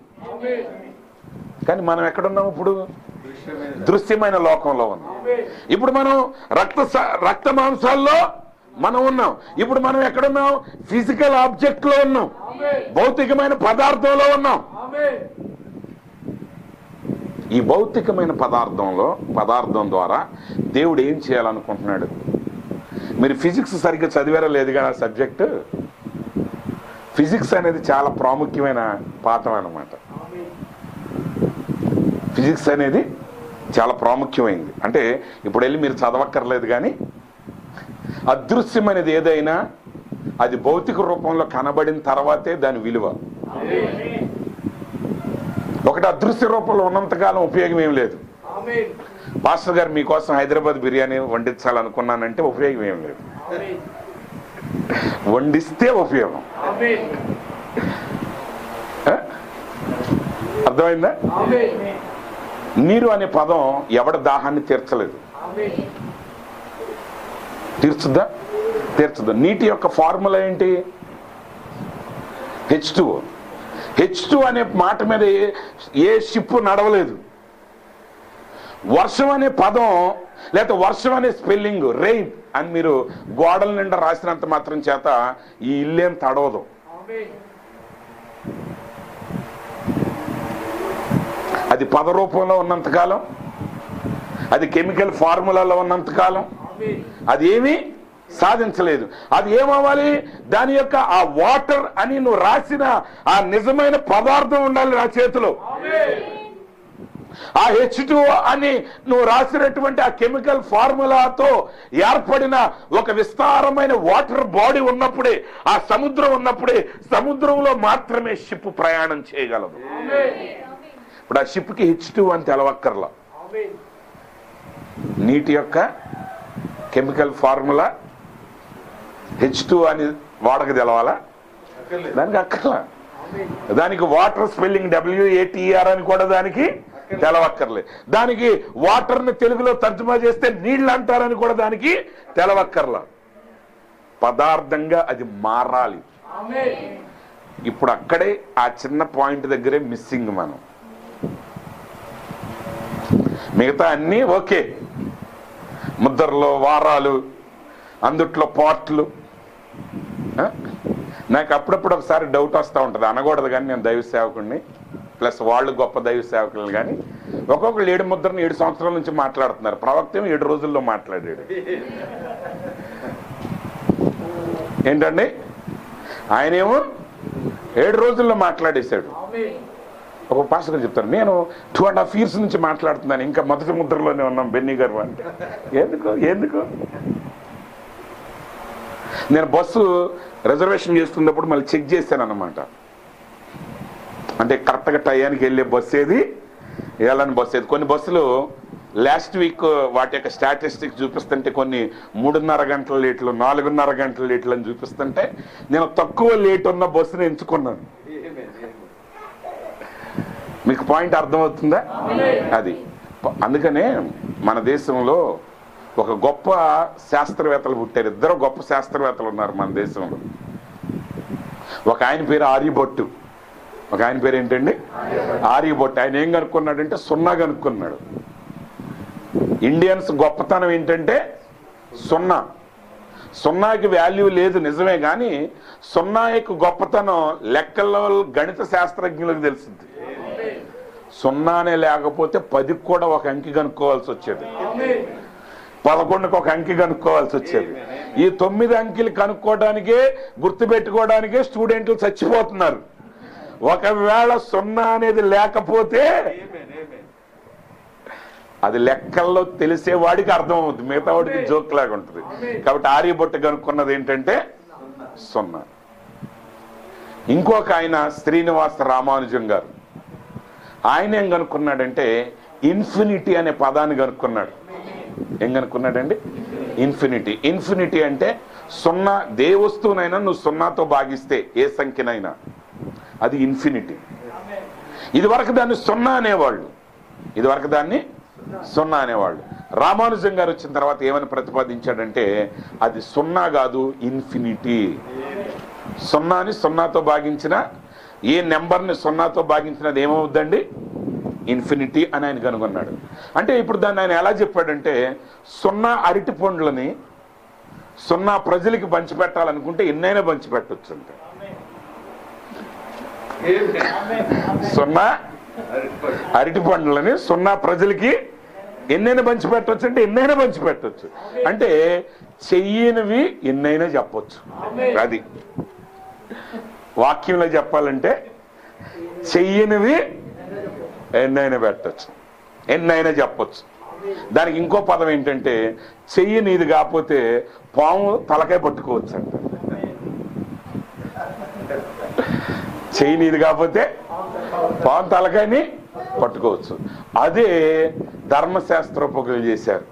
కానీ మనం ఎక్కడున్నాం? ఇప్పుడు దృశ్యమైన లోకంలో ఉన్నాం. ఇప్పుడు మనం రక్త మాంసాల్లో మనం ఉన్నాం. ఇప్పుడు మనం ఎక్కడున్నాం? ఫిజికల్ ఆబ్జెక్ట్ లో ఉన్నాం, భౌతికమైన పదార్థంలో ఉన్నాం. ఈ భౌతికమైన పదార్థం ద్వారా దేవుడు ఏం చేయాలనుకుంటున్నాడు? మీరు ఫిజిక్స్ సరిగ్గా చదివారా లేదు కదా సబ్జెక్టు? ఫిజిక్స్ అనేది చాలా ప్రాముఖ్యమైన పాఠం అన్నమాట. ఫిజిక్స్ అనేది చాలా ప్రాముఖ్యమైంది. అంటే ఇప్పుడు వెళ్ళి మీరు చదవక్కర్లేదు, కానీ అదృశ్యమైనది ఏదైనా అది భౌతిక రూపంలో కనబడిన తర్వాతే దాని విలువ. ఒకటి అదృశ్య రూపంలో ఉన్నంతకాలం ఉపయోగం ఏం లేదు. మాస్టర్ గారు మీకోసం హైదరాబాద్ బిర్యానీ వండించాలనుకున్నానంటే ఉపయోగం ఏం లేదు, వండిస్తే ఉపయోగం. అర్థమైందా? నీరు అనే పదం ఎవడ దాహాన్ని తీర్చలేదు. తీర్చుద్దా? తీర్చుద్దా? నీటి యొక్క ఫార్ములా ఏంటి? H2O. H2 అనే మాట మీద ఏ షిప్ నడవలేదు. వర్షం అనే పదం లేకపోతే వర్షం అనే స్పెల్లింగ్ రెయిన్ అని మీరు గోడల నిండా రాసినంత మాత్రం చేత ఈ ఇల్లేం తడవదు. అది పద రూపంలో ఉన్నంతకాలం, అది కెమికల్ ఫార్ములాలో ఉన్నంతకాలం అది ఏమీ సాధించలేదు. అది ఏమవ్వాలి? దాని యొక్క ఆ వాటర్ అని నువ్వు రాసిన ఆ నిజమైన పదార్థం ఉండాలి నా చేతిలో. ఆ H2O అని నువ్వు రాసినటువంటి ఆ కెమికల్ ఫార్ములాతో ఏర్పడిన ఒక విస్తారమైన వాటర్ బాడీ ఉన్నప్పుడే, ఆ సముద్రం ఉన్నప్పుడే సముద్రంలో మాత్రమే షిప్ ప్రయాణం చేయగలదు. ఇప్పుడు ఆ షిప్కి H2 అని తెలవక్కర్లా. నీటి యొక్క కెమికల్ ఫార్ములా H2 అని వాడక తెలవాలా? దానికి అక్కర్లా. దానికి వాటర్ స్పెల్లింగ్ WATER అని కూడా దానికి తెలవక్కర్లే. దానికి వాటర్ ని తెలుగులో తర్జుమా చేస్తే నీళ్ళు అంటారని కూడా దానికి తెలవక్కర్లా. పదార్థంగా అది మారాలి. ఇప్పుడు అక్కడే ఆ చిన్న పాయింట్ దగ్గరే మిస్సింగ్. మనం మిగతా అన్నీ ఓకే, ముద్రలో వారాలు, అందుట్లో పార్ట్లు. నాకు అప్పుడప్పుడు ఒకసారి డౌట్ వస్తూ ఉంటుంది, అనకూడదు కానీ నేను దైవ సేవకుడిని, ప్లస్ వాళ్ళు గొప్ప దైవ సేవకులు, కానీ ఒక్కొక్కరు 7 ముద్రను 7 సంవత్సరాల నుంచి మాట్లాడుతున్నారు. ప్రవక్త ఏమో 7 రోజుల్లో మాట్లాడాడు. ఏంటండి, ఆయనేమో 7 రోజుల్లో మాట్లాడేశాడు. ఒక పాస్టర్ గారు చెప్తారు, నేను 2.5 years నుంచి మాట్లాడుతున్నాను, ఇంకా మొదటి ముద్రలోనే ఉన్నాం బెన్నీ గారు అంటే. ఎందుకు నేను బస్సు రిజర్వేషన్ చేస్తున్నప్పుడు మళ్ళీ చెక్ చేశాను అన్నమాట. అంటే కరెక్ట్గా టయానికి వెళ్ళే బస్సు ఏది, వెళ్ళని బస్సు ఏది. కొన్ని బస్సులు లాస్ట్ వీక్ వాటి యొక్క స్టాటిస్టిక్స్ చూపిస్తుంటే కొన్ని 3.5 గంటల లేట్లు, 4.5 గంటల లేట్లు అని చూపిస్తుంటే నేను తక్కువ లేట్ ఉన్న బస్సుని ఎంచుకున్నాను. మీకు పాయింట్ అర్థమవుతుందా? అది అందుకనే మన దేశంలో ఒక గొప్ప శాస్త్రవేత్తలు పుట్టారు. 2 గొప్ప శాస్త్రవేత్తలు ఉన్నారు మన దేశంలో. ఒక ఆయన పేరు ఆర్యభట్టు, ఒక ఆయన పేరు ఏంటండి ఆర్యభట్టు. ఆయన ఏం కనుక్కున్నాడంటే సున్నా కనుక్కున్నాడు. ఇండియన్స్ గొప్పతనం ఏంటంటే సున్నాకి వాల్యూ లేదు నిజమే, కానీ సున్నా యొక్క గొప్పతనం లెక్కల్లో గణిత శాస్త్రజ్ఞులకు తెలిసింది. సున్నానే లేకపోతే 10కి కూడా ఒక అంకి కనుక్కోవాల్సి వచ్చేది, 11కి ఒక అంకి కనుక్కోవాల్సి వచ్చేది. ఈ 9 అంకెలు కనుక్కోవడానికే, గుర్తుపెట్టుకోవడానికే స్టూడెంట్లు చచ్చిపోతున్నారు. ఒకవేళ సున్నా అనేది లేకపోతే అది లెక్కల్లో తెలిసేవాడికి అర్థమవుతుంది, మిగతా వాడికి జోక్ లాగా ఉంటుంది. కాబట్టి ఆర్యభట్టు కనుక్కున్నది ఏంటంటే సున్నా. ఇంకొక ఆయన శ్రీనివాస రామానుజం గారు, ఆయన ఏం కనుక్కున్నాడంటే ఇన్ఫినిటీ అనే పదాన్ని కనుక్కున్నాడు. ఏం కనుక్కున్నాడండి? ఇన్ఫినిటీ అంటే సున్నా. ఏ వస్తువునైనా నువ్వు సున్నాతో భాగిస్తే ఏ సంఖ్యనైనా అది ఇన్ఫినిటీ. ఇదివరకు దాన్ని సున్నా అనేవాళ్ళు. రామానుజం గారు వచ్చిన తర్వాత ఏమని ప్రతిపాదించాడంటే అది సున్నా కాదు, ఇన్ఫినిటీ. సున్నాని సున్నాతో భాగించిన, ఏ నెంబర్ని సున్నాతో భాగించినది ఏమవుద్దండి? ఇన్ఫినిటీ అని ఆయన కనుగొన్నాడు. అంటే ఇప్పుడు దాన్ని ఆయన ఎలా చెప్పాడంటే, సున్నా అరటి పండ్లని సున్నా ప్రజలకి పంచిపెట్టాలనుకుంటే ఎన్నైనా పంచిపెట్టచ్చు అంటే. సున్నా అరటి పండ్లని సున్నా ప్రజలకి ఎన్నైనా పంచిపెట్టచ్చు అంటే ఎన్నైనా పంచిపెట్టచ్చు. అంటే చెయ్యనివి ఎన్నైనా చెప్పొచ్చు. అది వాక్యంలో చెప్పాలంటే చెయ్యనివి ఎన్నైనా పెట్టచ్చు, ఎన్నైనా చెప్పొచ్చు. దానికి ఇంకో పదం ఏంటంటే చెయ్యి నీది కాకపోతే పాము తలకాయ పట్టుకోవచ్చు అంట. చెయ్యి నీది కాకపోతే పాము తలకాయని పట్టుకోవచ్చు. అదే ధర్మశాస్త్రోపకులు చేశారు.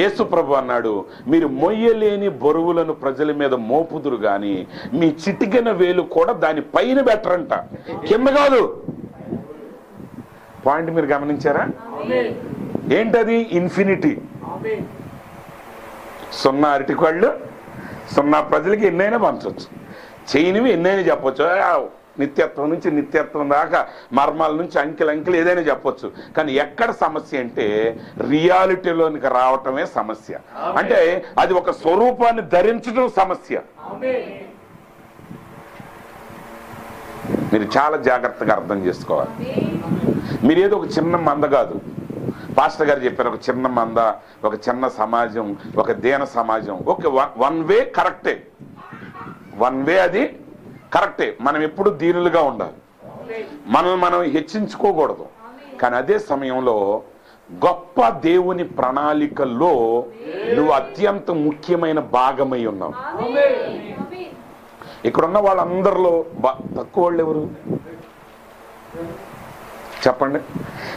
యేసు ప్రభు అన్నాడు, మీరు మొయ్యలేని బరువులను ప్రజల మీద మోపుదురు గాని మీ చిటికెన వేలు కూడా దాని పైన బెటరంట, కింద కాదు. పాయింట్ మీరు గమనించారా? ఏంటది? ఇన్ఫినిటీ. సున్నా అరటికాళ్ళు సున్నా ప్రజలకి ఎన్నైనా పంచవచ్చు, చేయనివి ఎన్నైనా చెప్పొచ్చు. నిత్యత్వం నుంచి నిత్యత్వం దాకా, మర్మాల నుంచి అంకెలు ఏదైనా చెప్పొచ్చు. కానీ ఎక్కడ సమస్య అంటే రియాలిటీలోనికి రావటమే సమస్య. అంటే అది ఒక స్వరూపాన్ని ధరించడం సమస్య. మీరు చాలా జాగ్రత్తగా అర్థం చేసుకోవాలి. మీరు ఏదో ఒక చిన్న మంద కాదు. పాస్టర్ గారు చెప్పారు, ఒక చిన్న మంద, ఒక చిన్న సమాజం, ఒక దీన సమాజం. ఓకే, వన్ వే కరెక్టే, అది కరెక్టే. మనం ఎప్పుడు దీనులుగా ఉండాలి, మనం హెచ్చించుకోకూడదు. కానీ అదే సమయంలో గొప్ప దేవుని ప్రణాళికల్లో నువ్వు అత్యంత ముఖ్యమైన భాగమై ఉన్నావు. ఇక్కడున్న వాళ్ళందరిలో తక్కువ వాళ్ళు ఎవరు చెప్పండి?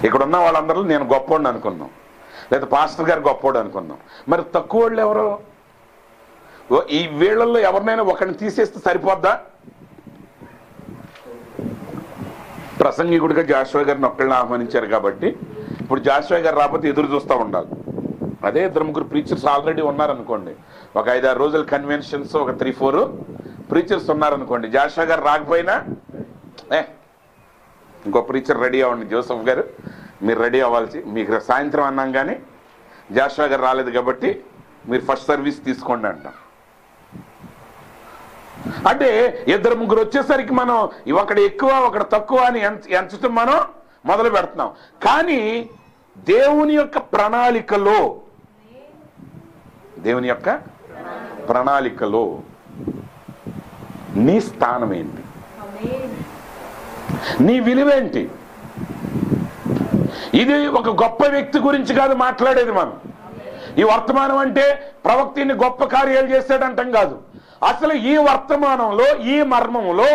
ఇక్కడున్న వాళ్ళందరిలో నేను గొప్పవాడిని అనుకున్నాం, లేదా పాస్టర్ గారు గొప్పవాడు అనుకున్నాం. మరి తక్కువ వాళ్ళు ఎవరు? ఈ వీళ్ళల్లో ఎవరినైనా ఒకరిని తీసేస్తే సరిపోద్దా? ప్రసంగికుడిగా జాషువా గారిని ఒక్కళ్ళని ఆహ్వానించారు కాబట్టి ఇప్పుడు జాషువా గారు రాకపోతే ఎదురు చూస్తూ ఉండాలి. అదే 2-3 ప్రీచర్స్ ఆల్రెడీ ఉన్నారనుకోండి, ఒక 5-6 రోజుల కన్వెన్షన్స్, ఒక 3-4 ప్రీచర్స్ ఉన్నారనుకోండి. జాషువా గారు రాకపోయినా ఇంకో ప్రీచర్ రెడీ అవ్వండి, జోసెఫ్ గారు మీరు రెడీ అవ్వాల్సి, మీకు సాయంత్రం అన్నాం కానీ జాషువా గారు రాలేదు కాబట్టి మీరు ఫస్ట్ సర్వీస్ తీసుకోండి అంటాం. అంటే 2-3 వచ్చేసరికి మనం ఒకటి ఎక్కువ ఒకటి తక్కువ అని ఎంచడం మనం మొదలు పెడుతున్నాం. కానీ దేవుని యొక్క ప్రణాళికలో, దేవుని యొక్క ప్రణాళికలో నీ స్థానం ఏంటి? నీ విలువేంటి? ఇది ఒక గొప్ప వ్యక్తి గురించి కాదు మాట్లాడేది మనం. ఈ వర్తమానం అంటే ప్రవక్తిని గొప్ప కార్యాలు చేశాడంటాం కాదు. అసలు ఈ వర్తమానంలో, ఈ మర్మంలో,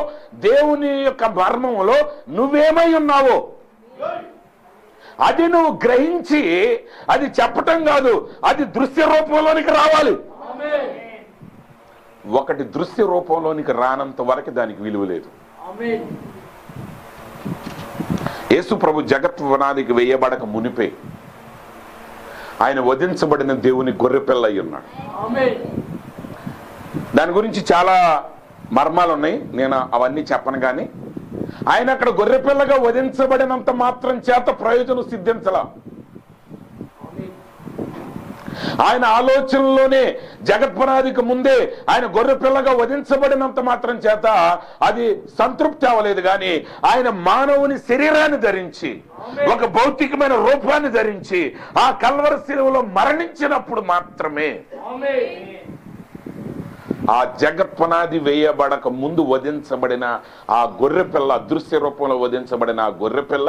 దేవుని యొక్క మర్మంలో నువ్వేమై ఉన్నావో అది నువ్వు గ్రహించి అది చెప్పటం కాదు, అది దృశ్య రూపంలోనికి రావాలి. ఒకటి దృశ్య రూపంలోనికి రానంత వరకు దానికి విలువ లేదు. యేసు ప్రభు జగత్ పునాదికి వేయబడక మునిపే ఆయన వధించబడిన దేవుని గొర్రెపిల్ల అయి ఉన్నాడు. దాని గురించి చాలా మర్మాలు ఉన్నాయి, నేను అవన్నీ చెప్పను. కానీ ఆయన అక్కడ గొర్రెపిల్లగా వధించబడినంత మాత్రం చేత ప్రయోజనం సిద్ధించలా. ఆయన ఆలోచనలోనే జగత్పునాదికి ముందే ఆయన గొర్రెపిల్లగా వధించబడినంత మాత్రం చేత అది సంతృప్తి అవ్వలేదు. కానీ ఆయన మానవుని శరీరాన్ని ధరించి, ఒక భౌతికమైన రూపాన్ని ధరించి ఆ కల్వరి శిలువలో మరణించినప్పుడు మాత్రమే ఆ జగత్పునాది వేయబడక ముందు వధించబడిన ఆ గొర్రెపిల్ల, అదృశ్య రూపంలో వధించబడిన ఆ గొర్రెపిల్ల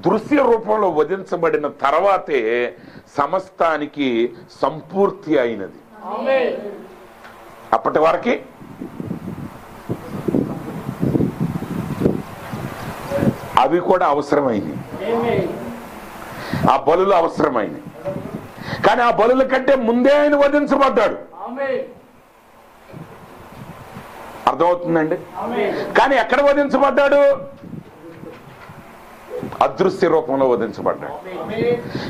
దృశ్య రూపంలో వధించబడిన తర్వాతే సమస్తానికి సంపూర్తి అయినది. అప్పటి వరకు అవి కూడా అవసరమైనవి, ఆ బలులు అవసరమైనవి. కానీ ఆ బలుల కంటే ముందే ఆయన వధించబడ్డాడు. అర్థమవుతుందండి? కానీ ఎక్కడ వధించబడ్డాడు? అదృశ్య రూపంలో వధించబడ్డాడు.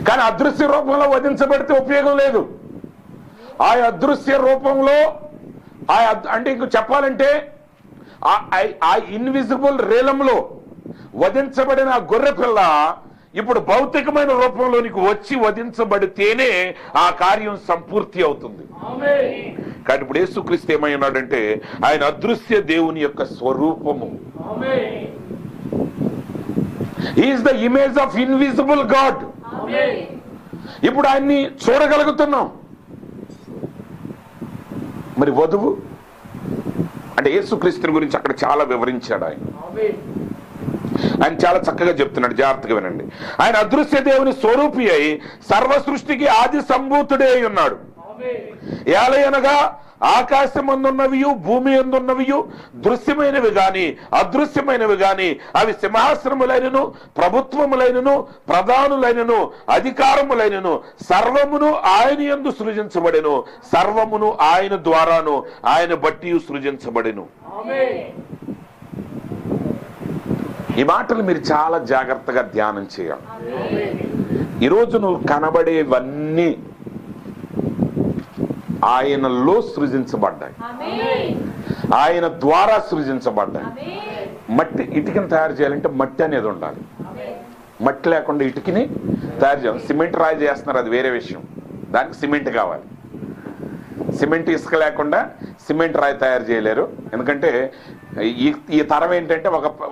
కానీ అదృశ్య రూపంలో వధించబడితే ఉపయోగం లేదు. ఆ అదృశ్య రూపంలో అంటే ఇంక చెప్పాలంటే ఆ ఇన్విజిబుల్ రేలంలో వధించబడిన ఆ గొర్రెపిల్ల ఇప్పుడు భౌతికమైన రూపంలోనికి వచ్చి వధించబడితేనే ఆ కార్యం సంపూర్తి అవుతుంది. కానీ ఇప్పుడు యేసుక్రీస్తు ఏమై ఉన్నాడంటే ఆయన అదృశ్య దేవుని యొక్క స్వరూపము. He is the image of invisible God. ఇప్పుడు ఆయన్ని చూడగలుగుతున్నాం. మరి వధువు అంటే యేసుక్రీస్తుని గురించి అక్కడ చాలా వివరించాడు ఆయన. ఆయన చాలా చక్కగా చెప్తున్నాడు, జాగ్రత్తగా వినండి. ఆయన అదృశ్య దేవుని స్వరూపి అయి సర్వ సృష్టికి ఆది సంభూతుడే అయి ఉన్నాడు. ఏలయనగా ఆకాశమందున్నవియు భూమి అందున్నవియు దృశ్యమైనవి గాని అదృశ్యమైనవి గాని అవి సింహాసనములైనను ప్రభుత్వములైనను ప్రధానులైనను అధికారములైనను సర్వమును ఆయన యందు సృజించబడెను, సర్వమును ఆయన ద్వారాను ఆయన బట్టి సృజించబడెను. ఈ మాటలు మీరు చాలా జాగ్రత్తగా ధ్యానం చేయాలి. ఈరోజు నువ్వు కనబడేవన్నీ ఆయనలో సృజించబడ్డాయి, ఆయన ద్వారా సృజించబడ్డాయి. మట్టి ఇటుకని తయారు చేయాలంటే మట్టి అనేది ఉండాలి. మట్టి లేకుండా ఇటుకని తయారు చేయాలి. సిమెంట్ రాయి చేస్తున్నారు, అది వేరే విషయం, దానికి సిమెంట్ కావాలి. సిమెంట్ ఇసుక లేకుండా సిమెంట్ రాయి తయారు చేయలేరు. ఎందుకంటే ఈ తరం ఏంటంటే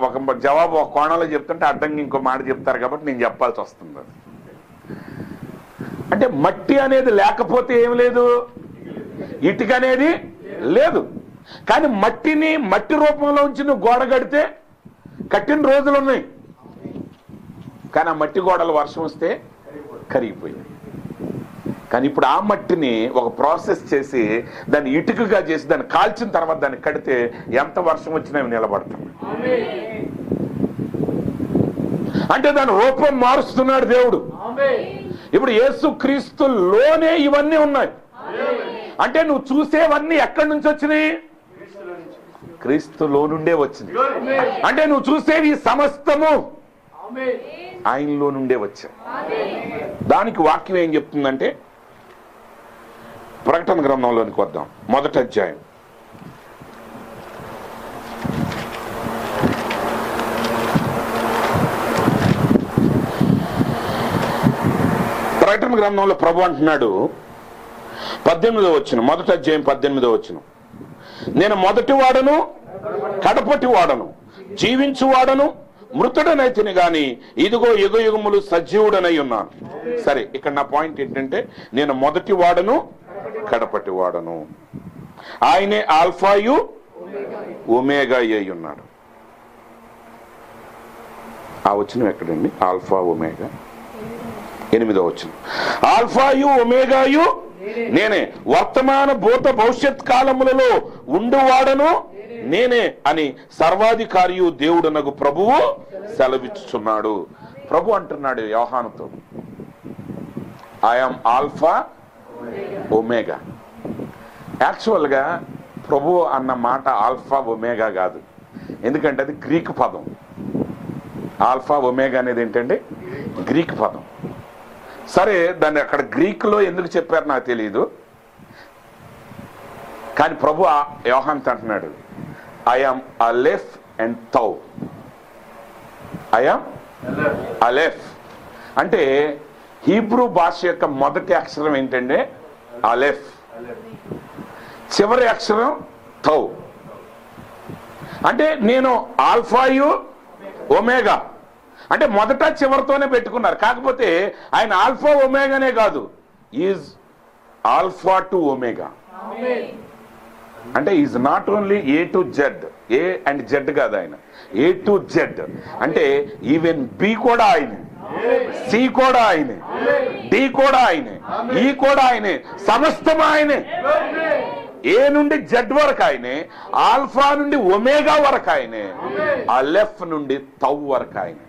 ఒక జవాబు ఒక కోణంలో చెప్తుంటే అడ్డంగా ఇంకో మాట చెప్తారు కాబట్టి నేను చెప్పాల్సి వస్తుంది. అంటే మట్టి అనేది లేకపోతే ఏం లేదు, ఇటుక అనేది లేదు. కానీ మట్టిని మట్టి రూపంలో ఉంచి నువ్వు గోడ కడితే కట్టిన రోజులు ఉన్నాయి. కానీ ఆ మట్టి గోడలు వర్షం వస్తే కరిగిపోయాయి. కానీ ఇప్పుడు ఆ మట్టిని ఒక ప్రాసెస్ చేసి దాన్ని ఇటుకగా చేసి దాన్ని కాల్చిన తర్వాత దాన్ని కడితే ఎంత వర్షం వచ్చినా నిలబడుతుంది. అంటే దాని రూపం మారుస్తున్నాడు దేవుడు. ఇప్పుడు యేసుక్రీస్తులోనే ఇవన్నీ ఉన్నాయి. అంటే నువ్వు చూసేవన్నీ ఎక్కడి నుంచి వచ్చినాయి? క్రీస్తులో నుండే వచ్చింది. అంటే నువ్వు చూసేవి సమస్తము ఆయనలో నుండే వచ్చాయి. దానికి వాక్యం ఏం చెప్తుందంటే ప్రకటన గ్రంథంలోనికి వద్దాం, 1వ అధ్యాయం. ప్రకటన గ్రంథంలో ప్రభు అంటున్నాడు 18వ వచనం, 1వ అధ్యాయం 18వ వచనం, నేను మొదటి వాడను కడపటి వాడను, జీవించువాడను మృతుడనైతిని గాని ఇదిగో యుగ యుగములు సజీవుడనై ఉన్నాను. సరే, ఇక్కడ నా పాయింట్ ఏంటంటే నేను మొదటి వాడను కడపటి వాడను. ఆయనే ఆల్ఫాయు ఒమేగా అయి ఉన్నాడు. ఆ వచనం ఎక్కడండి? ఆల్ఫా ఒమేగా 8వ వచనం. ఆల్ఫాయు ఒమేగాయు నేనే, వర్తమాన భూత భవిష్యత్ కాలములలో ఉండువాడను నేనే అని సర్వాధికారియు దేవుడునగు ప్రభువు సెలవిచ్చుచున్నాడు. ప్రభు అంటున్నాడు యోహానుతో, ఐఎమ్ ఆల్ఫా ఒమేగా. యాక్చువల్గా ప్రభు అన్న మాట ఆల్ఫా ఒమేగా కాదు, ఎందుకంటే అది గ్రీక్ పదం. ఆల్ఫా ఒమేగా అనేది ఏంటంటే గ్రీక్ పదం. సరే, దాన్ని అక్కడ గ్రీక్లో ఎందుకు చెప్పారు నాకు తెలియదు, కానీ ప్రభు యోహానుతో అంటున్నాడు, I'm aleph and thou. I'm aleph అంటే హీబ్రూ భాష యొక్క మొదటి అక్షరం ఏంటంటే అలెఫ్, చివరి అక్షరం తౌ. అంటే నేను ఆల్ఫాయు ఒమేగా అంటే మొదట చివరితోనే పెట్టుకున్నారు. కాకపోతే ఆయన ఆల్ఫా ఒమేగానే కాదు, ఈజ్ ఆల్ఫా టు ఒమేగా. అంటే is not only A to Z, A and Z కాదు, ఆయన ఏ టు జెడ్. అంటే ఈవెన్ బి కూడా ఆయనే, సి కూడా ఆయనే, డి కూడా ఆయనే, ఈ కూడా ఆయనే, సమస్తం ఆయనే. ఏ నుండి జెడ్ వరకు ఆయనే, ఆల్ఫా నుండి ఒమేగా వరకు ఆయనే, అలెఫ్ నుండి తౌ వరకు ఆయనే.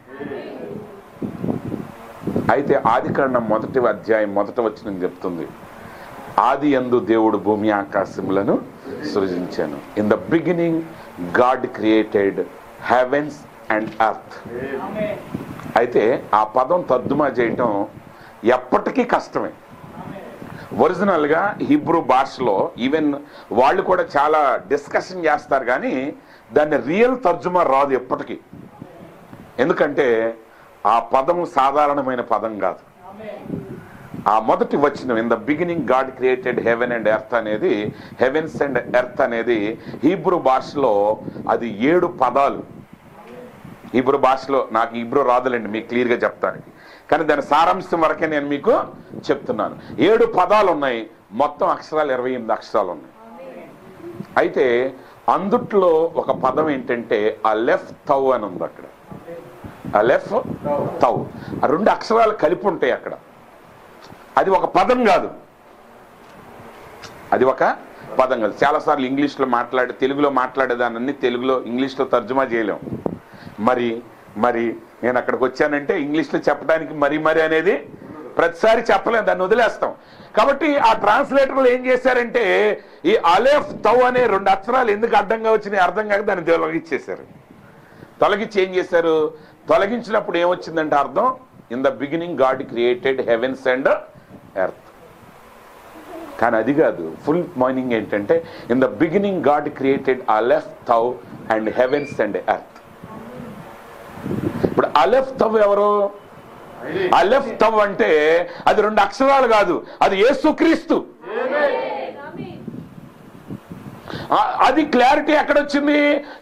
అయితే ఆదికాండం 1వ అధ్యాయం 1వ వచనం చెప్తుంది, ఆది యందు దేవుడు భూమి ఆకాశములను సృజించాను. In the beginning God created heavens and earth. అయితే ఆ పదం తర్జుమా చేయటం ఎప్పటికీ కష్టమే. ఒరిజినల్గా హీబ్రూ భాషలో ఈవెన్ వాళ్ళు కూడా చాలా డిస్కషన్ చేస్తారు, కానీ దాన్ని రియల్ తర్జుమా రాదు ఎప్పటికీ. ఎందుకంటే ఆ పదం సాధారణమైన పదం కాదు. ఆ మొదటి వచనం in the beginning God created heaven and earth అనేది, హెవెన్స్ అండ్ ఎర్త్ అనేది హీబ్రూ భాషలో అది 7 పదాలు. హీబ్రూ భాషలో నాకు హీబ్రూ రాదులేండి, మీకు క్లియర్గా చెప్తానికి, కానీ దాని సారాంశం వరకే నేను మీకు చెప్తున్నాను. 7 పదాలు ఉన్నాయి, మొత్తం అక్షరాలు 28 అక్షరాలు ఉన్నాయి. అయితే అందుట్లో ఒక పదం ఏంటంటే అలెఫ్ తౌ అని ఉంది అక్కడ. అలెఫ్ తౌ, ఆ 2 అక్షరాలు కలిపి ఉంటాయి అక్కడ. అది ఒక పదం కాదు, అది ఒక పదం కాదు. చాలాసార్లు ఇంగ్లీష్లో తెలుగులో మాట్లాడేదాన్ని తెలుగులో ఇంగ్లీష్లో తర్జుమా చేయలేం. మరి నేను అక్కడికి వచ్చానంటే ఇంగ్లీష్లో చెప్పడానికి మరి అనేది ప్రతిసారి చెప్పలేం, దాన్ని వదిలేస్తాం. కాబట్టి ఆ ట్రాన్స్లేటర్లు ఏం చేశారంటే ఈ అలెఫ్ తౌ అనే 2 అక్షరాలు ఎందుకు అడ్డంగా వచ్చినాయి అర్థం కాక దాన్ని తొలగించేశారు. తొలగించి ఏం చేశారు, తొలగించినప్పుడు ఏమొచ్చిందంటే అర్థం in the beginning God created heavens and earth. కానీ అది కాదు, ఫుల్ మీనింగ్ ఏంటంటే in the beginning God created aleph tau and heavens and earth. ఇప్పుడు అలెఫ్ తౌ ఎవరు? అలెఫ్ తౌ అంటే అది 2 అక్షరాలు కాదు, అది యేసుక్రీస్తు. అది క్లారిటీ ఎక్కడొచ్చింది?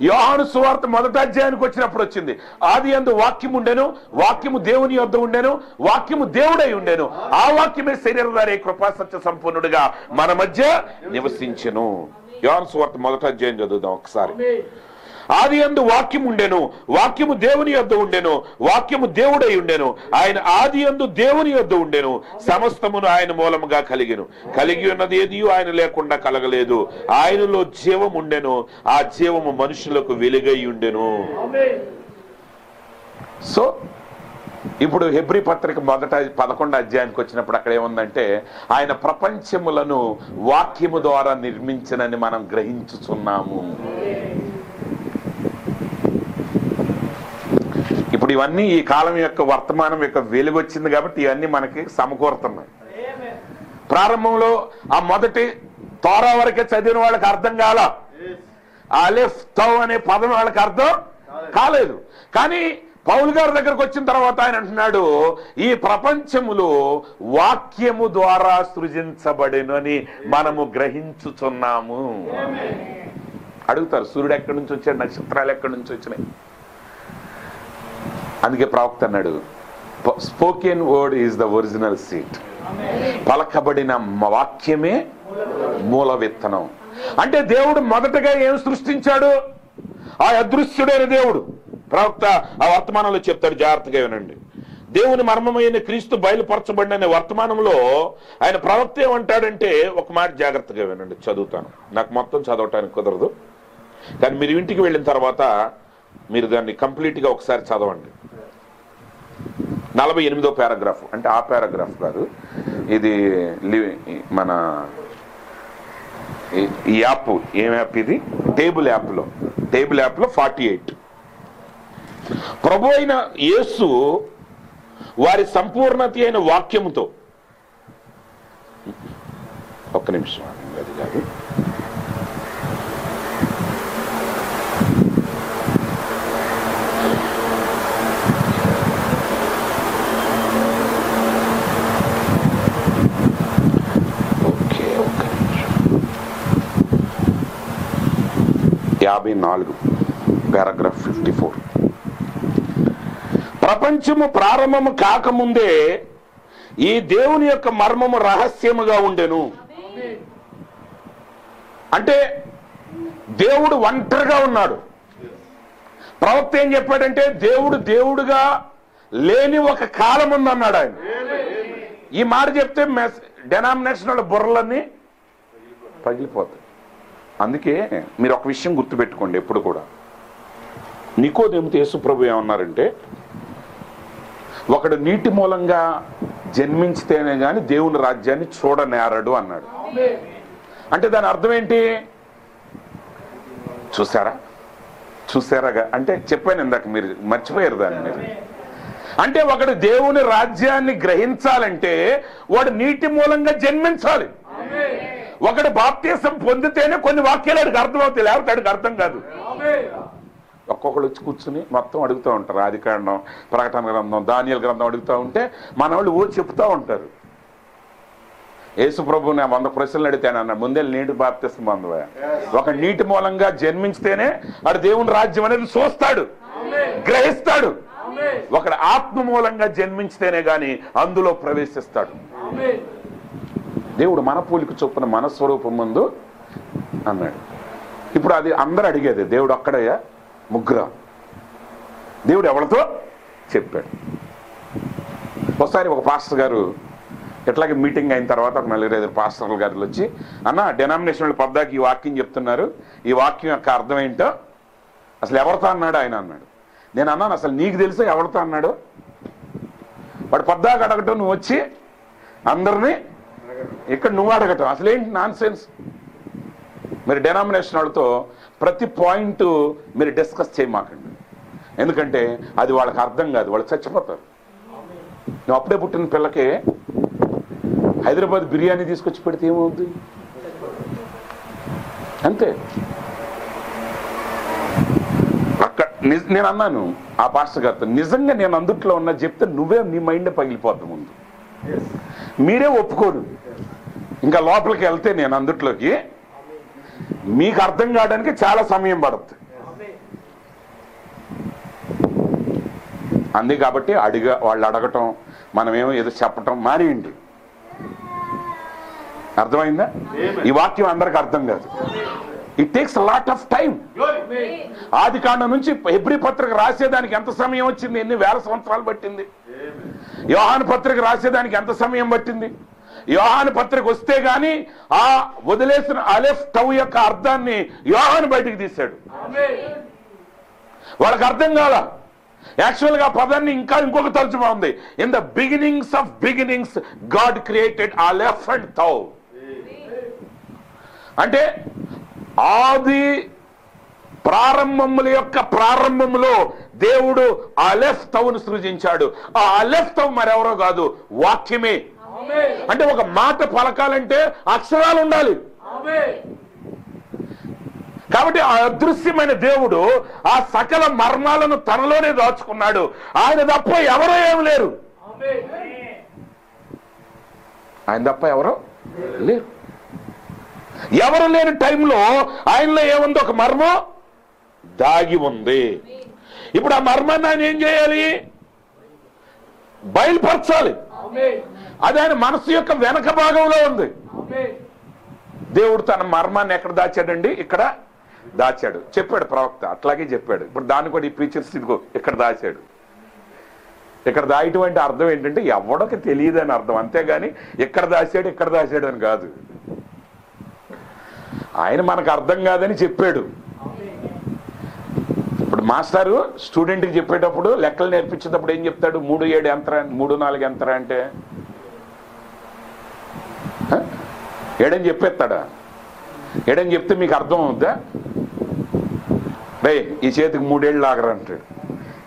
యోహాను సువార్త 1వ అధ్యాయానికి వచ్చినప్పుడు వచ్చింది. ఆది యందు వాక్యము ఉండెను, వాక్యము దేవుని యొద్ద ఉండెను, వాక్యము దేవుడై ఉండెను, ఆ వాక్యమే శరీరధారి కృపా సత్య సంపూర్ణుడిగా మన మధ్య నివసించెను. యోహాను సువార్త 1వ అధ్యాయం చదువుదాం ఒకసారి. ఆది యందు వాక్యము ఉండెను, వాక్యము దేవుని యొద్ద ఉండెను, వాక్యము దేవుడై ఉండెను, ఆయన ఆది యందు దేవుని యొద్ద ఉండెను, సమస్తమును ఆయన మూలముగా కలిగి ఉన్నది ఏది ఆయన లేకుండా కలగలేదు. ఆయనలో జీవం ఉండెను, ఆ జీవము మనుషులకు వెలుగై ఉండెను. సో ఇప్పుడు హెబ్రీ పత్రిక 11వ అధ్యాయానికి వచ్చినప్పుడు అక్కడ ఏముందంటే ఆయన ప్రపంచములను వాక్యము ద్వారా నిర్మించనని మనం గ్రహించుచున్నాము. ఇప్పుడు ఇవన్నీ ఈ కాలం యొక్క వర్తమానం యొక్క వెలుగు వచ్చింది కాబట్టి ఇవన్నీ మనకి సమకూరుతున్నాయి. ప్రారంభంలో ఆ మొదటి తోరా వరకే చదివిన వాళ్ళకి అర్థం కాల, అలెఫ్ తౌ అనే పదం వాళ్ళకి అర్థం కాలేదు. కానీ పౌలు గారి దగ్గరకు వచ్చిన తర్వాత ఆయన అంటున్నాడు ఈ ప్రపంచములో వాక్యము ద్వారా సృజించబడినని మనము గ్రహించుచున్నాము. అడుగుతారు, సూర్యుడు ఎక్కడి నుంచి వచ్చాడు, నక్షత్రాలు ఎక్కడి నుంచి వచ్చినాయి? అందుకే ప్రవక్త అన్నాడు, spoken word is the original seed. పలకబడిన వాక్యమే మూల విత్తనం. అంటే దేవుడు మొదటగా ఏం సృష్టించాడు? ఆ అదృశ్యుడైన దేవుడు. ప్రవక్త ఆ వర్తమానంలో చెప్తాడు, జాగ్రత్తగా వినండి. దేవుని మర్మమైన క్రీస్తు బయలుపరచబడిన అనే వర్తమానంలో ఆయన ప్రవక్త ఏమంటాడంటే, ఒక మాట జాగ్రత్తగా వినండి, చదువుతాను. నాకు మొత్తం చదవటానికి కుదరదు, కానీ మీరు ఇంటికి వెళ్ళిన తర్వాత మీరు దాన్ని కంప్లీట్గా ఒకసారి చదవండి. 48వ పారాగ్రాఫ్, అంటే ఆ పారాగ్రాఫ్ కాదు, ఇది మన ఈ యాప్, ఏం యాప్ ఇది? టేబుల్ యాప్లో 48. ప్రభు అయిన యేసు వారి సంపూర్ణత అయిన వాక్యముతో, ఒక్క నిమిషం అది కాదు, ఓకే, ఒక్క నిమిషం. 54 పారాగ్రాఫ్ 54. ప్రపంచము ప్రారంభము కాకముందే ఈ దేవుని యొక్క మర్మము రహస్యముగా ఉండెను. అంటే దేవుడు ఒంటరిగా ఉన్నాడు. ప్రవక్త ఏం చెప్పాడంటే, దేవుడు దేవుడుగా లేని ఒక కాలం ఉందన్నాడు ఆయన. ఈ మాట చెప్తే డెనామినేషనల్ బుర్రలన్నీ పగిలిపోతాయి. అందుకే మీరు ఒక విషయం గుర్తుపెట్టుకోండి ఎప్పుడు కూడా. నికోదేముతో యేసు ప్రభు ఏమన్నారంటే, ఒకడు నీటి మూలంగా జన్మించితేనే గాని దేవుని రాజ్యాన్ని చూడనేరడు అన్నాడు. అంటే దాని అర్థం ఏంటి? చూసారా అంటే చెప్పాను ఇందాక, మీరు మర్చిపోయారు దాన్ని మీరు. అంటే ఒకడు దేవుని రాజ్యాన్ని గ్రహించాలంటే వాడు నీటి మూలంగా జన్మించాలి. ఒకడు బాప్తీసం పొందితేనే కొన్ని వాక్యాలు అడిగి అర్థమవుతాయి, లేకపోతే అడిగి అర్థం కాదు. ఒక్కొక్కరు వచ్చి కూర్చుని మొత్తం అడుగుతూ ఉంటారు. ఆదికాండం, ప్రకటన గ్రంథం, దానియేలు గ్రంథం అడుగుతూ ఉంటే మన వాళ్ళు చెప్తూ ఉంటారు. యేసు ప్రభు నేను 100 ప్రశ్నలు అడిగాను అన్న, ముందే నీటి బాప్తిసం పొందవా? ఒక నీటి మూలంగా జన్మించితేనే వాడు దేవుని రాజ్యం అనేది చూస్తాడు, గ్రహిస్తాడు. ఒకడు ఆత్మ మూలంగా జన్మించితేనే గాని అందులో ప్రవేశిస్తాడు. దేవుడు మన పోలిక చొప్పున మన స్వరూపం ముందు అన్నాడు. ఇప్పుడు అది అందరూ అడిగేది, దేవుడు అక్కడయ్యా ముగ్గురు, దేవుడు ఎవరితో చెప్పాడు. ఒకసారి ఒక పాస్టర్ గారు ఎట్లాగే మీటింగ్ అయిన తర్వాత ఒక 4-5 పాస్టర్ల గారు వచ్చి, అన్న డెనామినేషనల్ పద్దాకి ఈ వాక్యం చెప్తున్నారు, ఈ వాక్యం యొక్క అర్థం ఏంటో అసలు ఎవరితో అన్నాడు ఆయన అన్నాడు. నేను అన్నాను, అసలు నీకు తెలుసా ఎవరితో అన్నాడు? వాడు పద్దాకి అడగటం, నువ్వు వచ్చి అందరినీ ఇక్కడ నువ్వు అడగటం అసలు ఏంటి? Non sense. మీరు డెనామినేషన్ వాళ్ళతో ప్రతి పాయింట్ మీరు డిస్కస్ చేయమాకండి, ఎందుకంటే అది వాళ్ళకి అర్థం కాదు, వాళ్ళు చచ్చిపోతారు. నువ్వు అప్పుడే పుట్టిన పిల్లకే హైదరాబాద్ బిర్యానీ తీసుకొచ్చి పెడితే ఏమవుద్ది? అంతే. అక్కడ నేను అన్నాను ఆ పాస్టర్ గారితో, నిజంగా నేను అందుట్లో ఉన్నా చెప్తే నువ్వే నీ మైండ్ పగిలిపోద్ది ముందు, మీరే ఒప్పుకోరు. ఇంకా లోపలికి వెళ్తే నేను అందుట్లోకి మీకు అర్థం కావడానికి చాలా సమయం పడుతుంది. అంది కాబట్టి వాళ్ళు అడగటం, మనమేమో ఏదో చెప్పటం మానేయండి. అర్థమైందా? ఈ వాక్యం అందరికి అర్థం కాదు. It takes lot of time. ఆదికాండం నుంచి హెబ్రీ పత్రిక రాసేదానికి ఎంత సమయం వచ్చింది? ఎన్ని వేల సంవత్సరాలు పట్టింది. యోహాను పత్రిక రాసేదానికి ఎంత సమయం పట్టింది? యోహాను పత్రిక వస్తే గాని ఆ వదిలేసిన అలెఫ్ టౌ యొక్క అర్థాన్ని యోహాను బయటికి తీశాడు. వాళ్ళకి అర్థం కాల. యాక్చువల్ గా పదాన్ని ఇంకొక తర్జుమా ఉంది. In the beginnings of beginnings God created aleph and tau. అంటే ఆది ప్రారంభముల యొక్క ప్రారంభములో దేవుడు అలెఫ్ తౌను సృజించాడు. ఆ అలెఫ్ తౌ మరెవరో కాదు, వాక్యమే. అంటే ఒక మాట పలకాలంటే అక్షరాలు ఉండాలి. కాబట్టి ఆ అదృశ్యమైన దేవుడు ఆ సకల మర్మాలను తనలోనే దాచుకున్నాడు. ఆయన తప్ప ఎవరో ఏమి లేరు. ఆయన తప్ప ఎవరో లేరు. ఎవరు లేని టైంలో ఆయనలో ఏముంది? ఒక మర్మం దాగి ఉంది. ఇప్పుడు ఆ మర్మాన్ని ఆయన ఏం చేయాలి? బయలుపరచాలి. అది ఆయన మనసు యొక్క వెనక భాగంలో ఉంది. దేవుడు తన మర్మాన్ని ఎక్కడ దాచాడండి? ఇక్కడ దాచాడు. చెప్పాడు ప్రవక్త, అట్లాగే చెప్పాడు. ఇప్పుడు దాన్ని కూడా ఈ ప్రీచర్స్ ఇదిగో ఇక్కడ దాచాడు. ఇక్కడ దాయటం అంటే అర్థం ఏంటంటే ఎవడకి తెలియదు అని అర్థం, అంతేగాని ఇక్కడ దాచాడు అని కాదు. ఆయన మనకు అర్థం కాదని చెప్పాడు. ఇప్పుడు మాస్టారు స్టూడెంట్కి చెప్పేటప్పుడు లెక్కలు నేర్పించేటప్పుడు ఏం చెప్తాడు? 3, 7 ఎంతరా, 3, 4 ఎంతరా అంటే 7 అని చెప్పేస్తాడా? 7 అని చెప్తే మీకు అర్థం అవుద్దా? రే ఈ చేతికి 3 ఏళ్ళు లాగరా అంటాడు,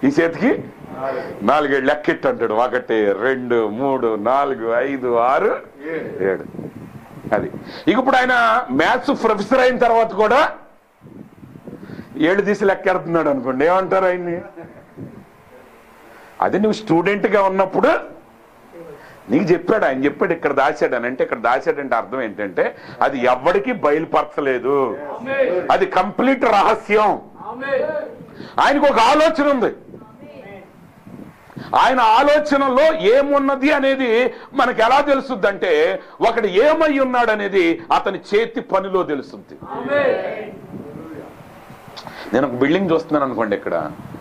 ఈ చేతికి 4 ఏళ్ళు లెక్కెట్టు అంటాడు. 1, 2, 3, 4, 5, 6, 7. అది ఇక ఇప్పుడు ఆయన మ్యాథ్స్ ప్రొఫెసర్ అయిన తర్వాత కూడా 7 తీసి లెక్కెడుతున్నాడు అనుకోండి, ఏమంటారు ఆయన్ని? అది నువ్వు స్టూడెంట్గా ఉన్నప్పుడు నీకు చెప్పాడు, ఆయన చెప్పాడు ఇక్కడ దాచాడని. అంటే ఇక్కడ దాచాడంటే అర్థం ఏంటంటే అది ఎవరికి బయలుపరచలేదు, అది కంప్లీట్ రహస్యం. ఆయనకు ఒక ఆలోచన ఉంది, ఆయన ఆలోచనలో ఏమున్నది అనేది మనకు ఎలా తెలుస్తుంది అంటే ఒకడు ఏమై ఉన్నాడు అనేది అతని చేతి పనిలో తెలుస్తుంది. నేను ఒక బిల్డింగ్ చూస్తున్నాను అనుకోండి, ఇక్కడ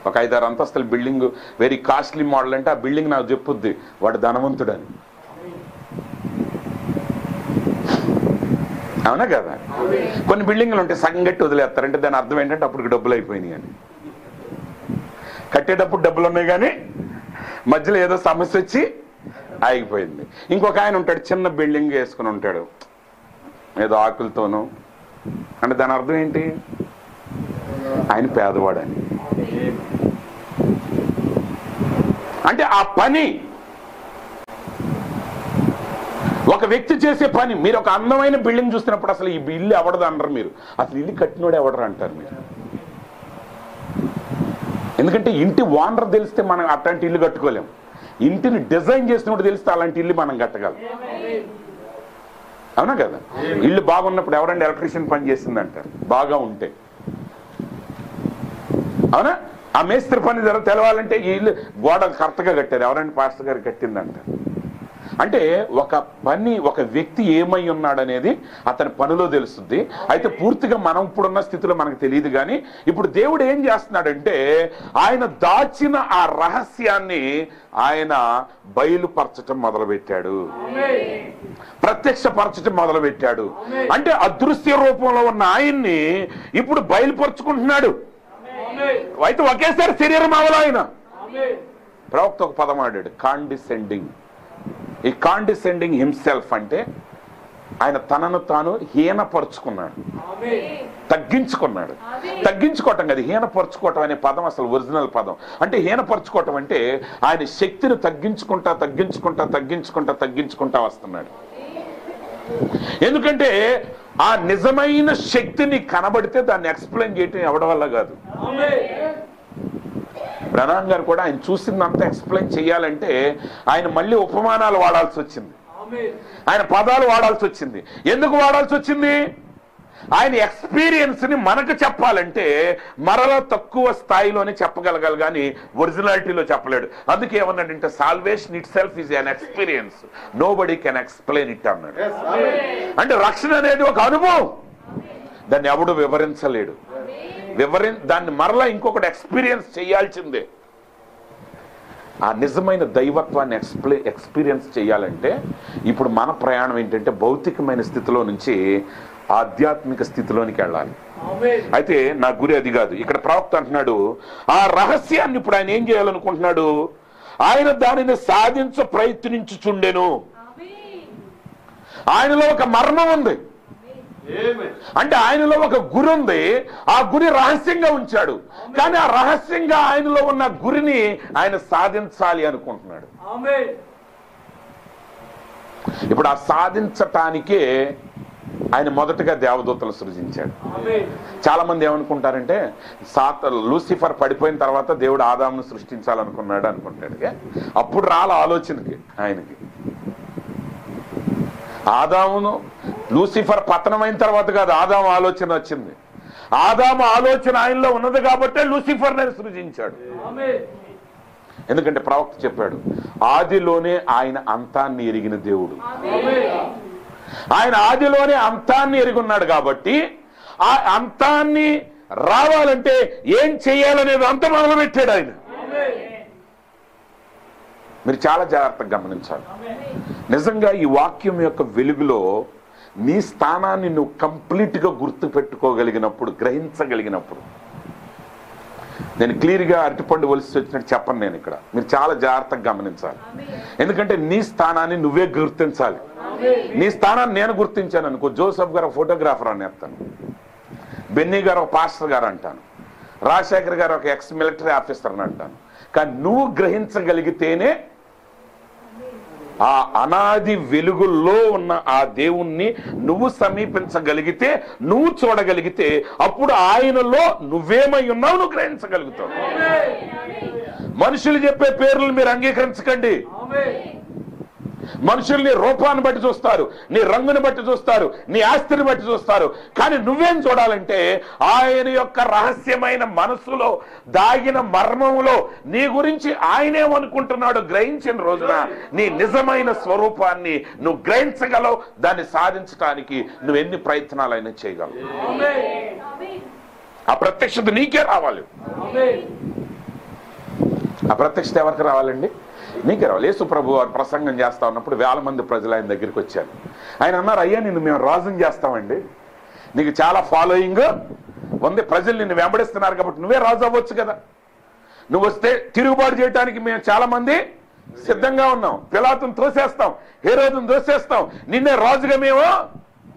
ఒక 5-6 అంతస్తుల బిల్డింగ్, వెరీ కాస్ట్లీ మోడల్ అంటే ఆ బిల్డింగ్ నాకు చెప్పుద్ది వాడు ధనవంతుడని. అవునా కదా? కొన్ని బిల్డింగ్లు ఉంటాయి సగం కట్టి వదిలేస్తారంటే దాని అర్థం ఏంటంటే అప్పుడు డబ్బులు అయిపోయినాయి అని. కట్టేటప్పుడు డబ్బులు ఉన్నాయి కానీ మధ్యలో ఏదో సమస్య వచ్చి ఆగిపోయింది. ఇంకొక ఆయన ఉంటాడు చిన్న బిల్డింగ్ వేసుకుని ఉంటాడు ఏదో ఆకులతోనూ, అంటే దాని అర్థం ఏంటి? ఆయన పేదవాడని. అంటే ఆ పని ఒక వ్యక్తి చేసే పని. మీరు ఒక అందమైన బిల్డింగ్ చూస్తున్నప్పుడు అసలు ఈ ఇల్లు ఎవడదు అనరు మీరు, అసలు ఇల్లు కట్టినోడు ఎవడరు అంటారు మీరు. ఎందుకంటే ఇంటి ఓనర్ తెలిస్తే మనం అట్లాంటి ఇల్లు కట్టుకోలేము. ఇంటిని డిజైన్ చేసినప్పుడు తెలిస్తే అలాంటి ఇల్లు మనం కట్టగలం. అవునా కదా? ఇల్లు బాగున్నప్పుడు ఎవరండి ఎలక్ట్రీషియన్ పని చేసింది అంటారు బాగా ఉంటే. అవునా? ఆ మేస్త్రి పని తెలవాలంటే ఈ ఇల్లు గోడ కరెక్ట్గా కట్టారు, ఎవరండి పాస్టర్ గారు కట్టిందంటారు. అంటే ఒక పని, ఒక వ్యక్తి ఏమై ఉన్నాడనేది అతని పనిలో తెలుస్తుంది. అయితే పూర్తిగా మనం ఇప్పుడున్న స్థితిలో మనకు తెలియదు. కానీ ఇప్పుడు దేవుడు ఏం చేస్తున్నాడంటే ఆయన దాచిన ఆ రహస్యాన్ని ఆయన బయలుపరచటం మొదలుపెట్టాడు, ప్రత్యక్షపరచటం మొదలుపెట్టాడు. అంటే అదృశ్య రూపంలో ఉన్న ఆయన్ని ఇప్పుడు బయలుపరుచుకుంటున్నాడు. అయితే ఒకేసారి శరీరం అవలా ఆయన. ప్రవక్త ఒక పదం ఆడాడు, కాండిసెండింగ్. ఈ కాండిసెండింగ్ హిమ్సెల్ఫ్ అంటే ఆయన తనను తాను హీనపరుచుకున్నాడు, తగ్గించుకున్నాడు. తగ్గించుకోవటం కదా, హీనపరుచుకోవటం అనే పదం అసలు ఒరిజినల్ పదం. అంటే హీనపరుచుకోవటం అంటే ఆయన శక్తిని తగ్గించుకుంటా తగ్గించుకుంటా తగ్గించుకుంటా తగ్గించుకుంటా వస్తున్నాడు. ఎందుకంటే ఆ నిజమైన శక్తిని కనబడితే దాన్ని ఎక్స్ప్లెయిన్ చేయటం ఎవడి వల్ల కాదు. బ్రహ్నాం గారు కూడా ఆయన చూసిందంతా ఎక్స్ప్లెయిన్ చేయాలంటే ఆయన మళ్ళీ ఉపమానాలు వాడాల్సి వచ్చింది, ఆయన పదాలు వాడాల్సి వచ్చింది. ఎందుకు వాడాల్సి వచ్చింది? ఆయన ఎక్స్పీరియన్స్ ని మనకు చెప్పాలంటే మరలా తక్కువ స్థాయిలోనే చెప్పగలగాలి కానీ ఒరిజినాలిటీలో చెప్పలేడు. అందుకే ఏమన్నాడంటే salvation itself is an experience, nobody can explain it అన్నాడు. అంటే రక్షణ అనేది ఒక అనుభవం, దాన్ని ఎవడు వివరించలేడు. దాన్ని మరలా ఇంకొకటి ఎక్స్పీరియన్స్ చేయాల్సిందే. ఆ నిజమైన దైవత్వాన్ని ఎక్స్పీరియన్స్ చేయాలంటే ఇప్పుడు మన ప్రయాణం ఏంటంటే భౌతికమైన స్థితిలో నుంచి ఆధ్యాత్మిక స్థితిలోనికి వెళ్ళాలి. అయితే నా గురి అది కాదు. ఇక్కడ ప్రవక్త అంటున్నాడు ఆ రహస్యాన్ని ఇప్పుడు ఆయన ఏం చేయాలనుకుంటున్నాడు? ఆయన దానిని సాధించ ప్రయత్నించుచుండెను. ఆయనలో ఒక మర్మం ఉంది, అంటే ఆయనలో ఒక గురి ఉంది. ఆ గురి రహస్యంగా ఉంచాడు, కానీ ఆ రహస్యంగా ఆయనలో ఉన్న గురిని ఆయన సాధించాలి అనుకుంటున్నాడు. ఇప్పుడు ఆ సాధించటానికే ఆయన మొదటగా దేవదూతలు సృజించాడు. చాలా మంది ఏమనుకుంటారంటే లూసిఫర్ పడిపోయిన తర్వాత దేవుడు ఆదామును సృష్టించాలనుకున్నాడు అనుకుంటాడు. అప్పుడు రాల ఆలోచనకి ఆయనకి. ఆదామును లూసిఫర్ పతనమైన తర్వాత కాదు ఆదాము ఆలోచన వచ్చింది. ఆదాము ఆలోచన ఆయనలో ఉన్నది కాబట్టే లూసిఫర్ నేను సృజించాడు. ఎందుకంటే ప్రవక్త చెప్పాడు, ఆదిలోనే ఆయన అంతాన్ని ఎరిగిన దేవుడు. ఆయన ఆదిలోనే అంతాన్ని ఎరుగున్నాడు కాబట్టి ఆ అంతాన్ని రావాలంటే ఏం చెయ్యాలనేది అంత మొదలుపెట్టాడు ఆయన. మీరు చాలా జాగ్రత్తగా గమనించాలి. నిజంగా ఈ వాక్యం యొక్క వెలుగులో నీ స్థానాన్ని నువ్వు కంప్లీట్గా గుర్తు పెట్టుకోగలిగినప్పుడు, గ్రహించగలిగినప్పుడు, నేను క్లియర్గా అరటిపండు వలిసి వచ్చినట్టు చెప్పను నేను ఇక్కడ, మీరు చాలా జాగ్రత్తగా గమనించాలి. ఎందుకంటే నీ స్థానాన్ని నువ్వే గుర్తించాలి. నీ స్థానాన్ని నేను గుర్తించాను అనుకో, జోసెఫ్ గారు ఫోటోగ్రాఫర్ అని చెప్తాను, బెన్నీ గారు ఒక పాస్టర్ గారు అంటాను, రాజశేఖర్ గారు ఒక ఎక్స్ మిలిటరీ ఆఫీసర్ అని అంటాను. కానీ నువ్వు గ్రహించగలిగితేనే ఆ అనాది వెలుగుల్లో ఉన్న ఆ దేవుణ్ణి నువ్వు సమీపించగలిగితే, నువ్వు చూడగలిగితే, అప్పుడు ఆయనలో నువ్వేమై ఉన్నావు నువ్వు గ్రహించగలుగుతావు. మనుషులు చెప్పే పేర్లను మీరు అంగీకరించకండి. మనుషులు నీ రూపాన్ని బట్టి చూస్తారు, నీ రంగుని బట్టి చూస్తారు, నీ ఆస్తిని బట్టి చూస్తారు. కానీ నువ్వేం చూడాలంటే ఆయన యొక్క రహస్యమైన మనసులో దాగిన మర్మములో నీ గురించి ఆయనేమనుకుంటున్నాడు గ్రహించిన రోజున నీ నిజమైన స్వరూపాన్ని నువ్వు గ్రహించగలవు. దాన్ని సాధించడానికి నువ్వు ఎన్ని ప్రయత్నాలైనా చేయగలవు. ఆ ప్రత్యక్షత నీకే రావాలి. ఆ ప్రత్యక్షత ఎవరికి రావాలండి? నీకే రావాలి. యేసు ప్రభు వారు ప్రసంగం చేస్తా ఉన్నప్పుడు 1000 మంది ప్రజలు ఆయన దగ్గరికి వచ్చారు. ఆయన అన్నారు, అయ్యా నిన్ను మేము రాజుని చేస్తామండి, నీకు చాలా ఫాలోయింగ్ ఉంది, ప్రజలు నిన్ను వెంబడిస్తున్నారు కాబట్టి నువ్వే రాజు అవ్వచ్చు కదా, నువ్వు వస్తే తిరుగుబాటు చేయడానికి మేము చాలా మంది సిద్ధంగా ఉన్నాం, పిలాతును తోసేస్తాం, హేరోదును తోసేస్తాం, నిన్నే రాజుగా మేము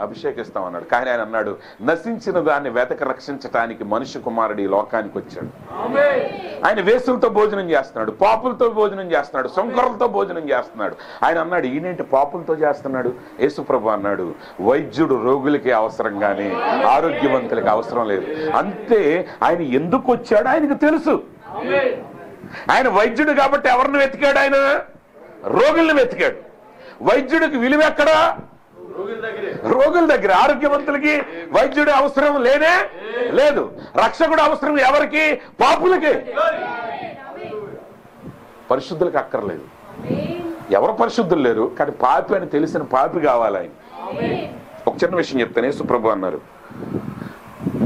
అభిషేకిస్తాం అన్నాడు. కానీ ఆయన అన్నాడు, నశించిన దాన్ని వెతక రక్షించటానికి మనుష్య కుమారుడు ఈ లోకానికి వచ్చాడు. ఆయన వేసులతో భోజనం చేస్తున్నాడు, పాపులతో భోజనం చేస్తున్నాడు, శంకరులతో భోజనం చేస్తున్నాడు. ఆయన అన్నాడు, ఈయనేంటి పాపులతో చేస్తున్నాడు? యేసుప్రభు అన్నాడు, వైద్యుడు రోగులకి అవసరం కానీ ఆరోగ్యవంతులకి అవసరం లేదు. అంతే. ఆయన ఎందుకు వచ్చాడు ఆయనకు తెలుసు. ఆయన వైద్యుడు కాబట్టి ఎవరిని వెతికాడు? ఆయన రోగుల్ని వెతికాడు. వైద్యుడికి విలువ ఎక్కడా? రోగుల దగ్గర. ఆరోగ్యవంతులకి వైద్యుడు అవసరం లేనే లేదు. రక్షకుడు అవసరం ఎవరికి? పాపులకి. పరిశుద్ధులకు అక్కర్లేదు. ఎవరు పరిశుద్ధులు లేరు, కానీ పాపి అని తెలిసిన పాపి కావాలి ఆయన. ఒక చిన్న విషయం చెప్తాను. యేసు ప్రభు అన్నారు,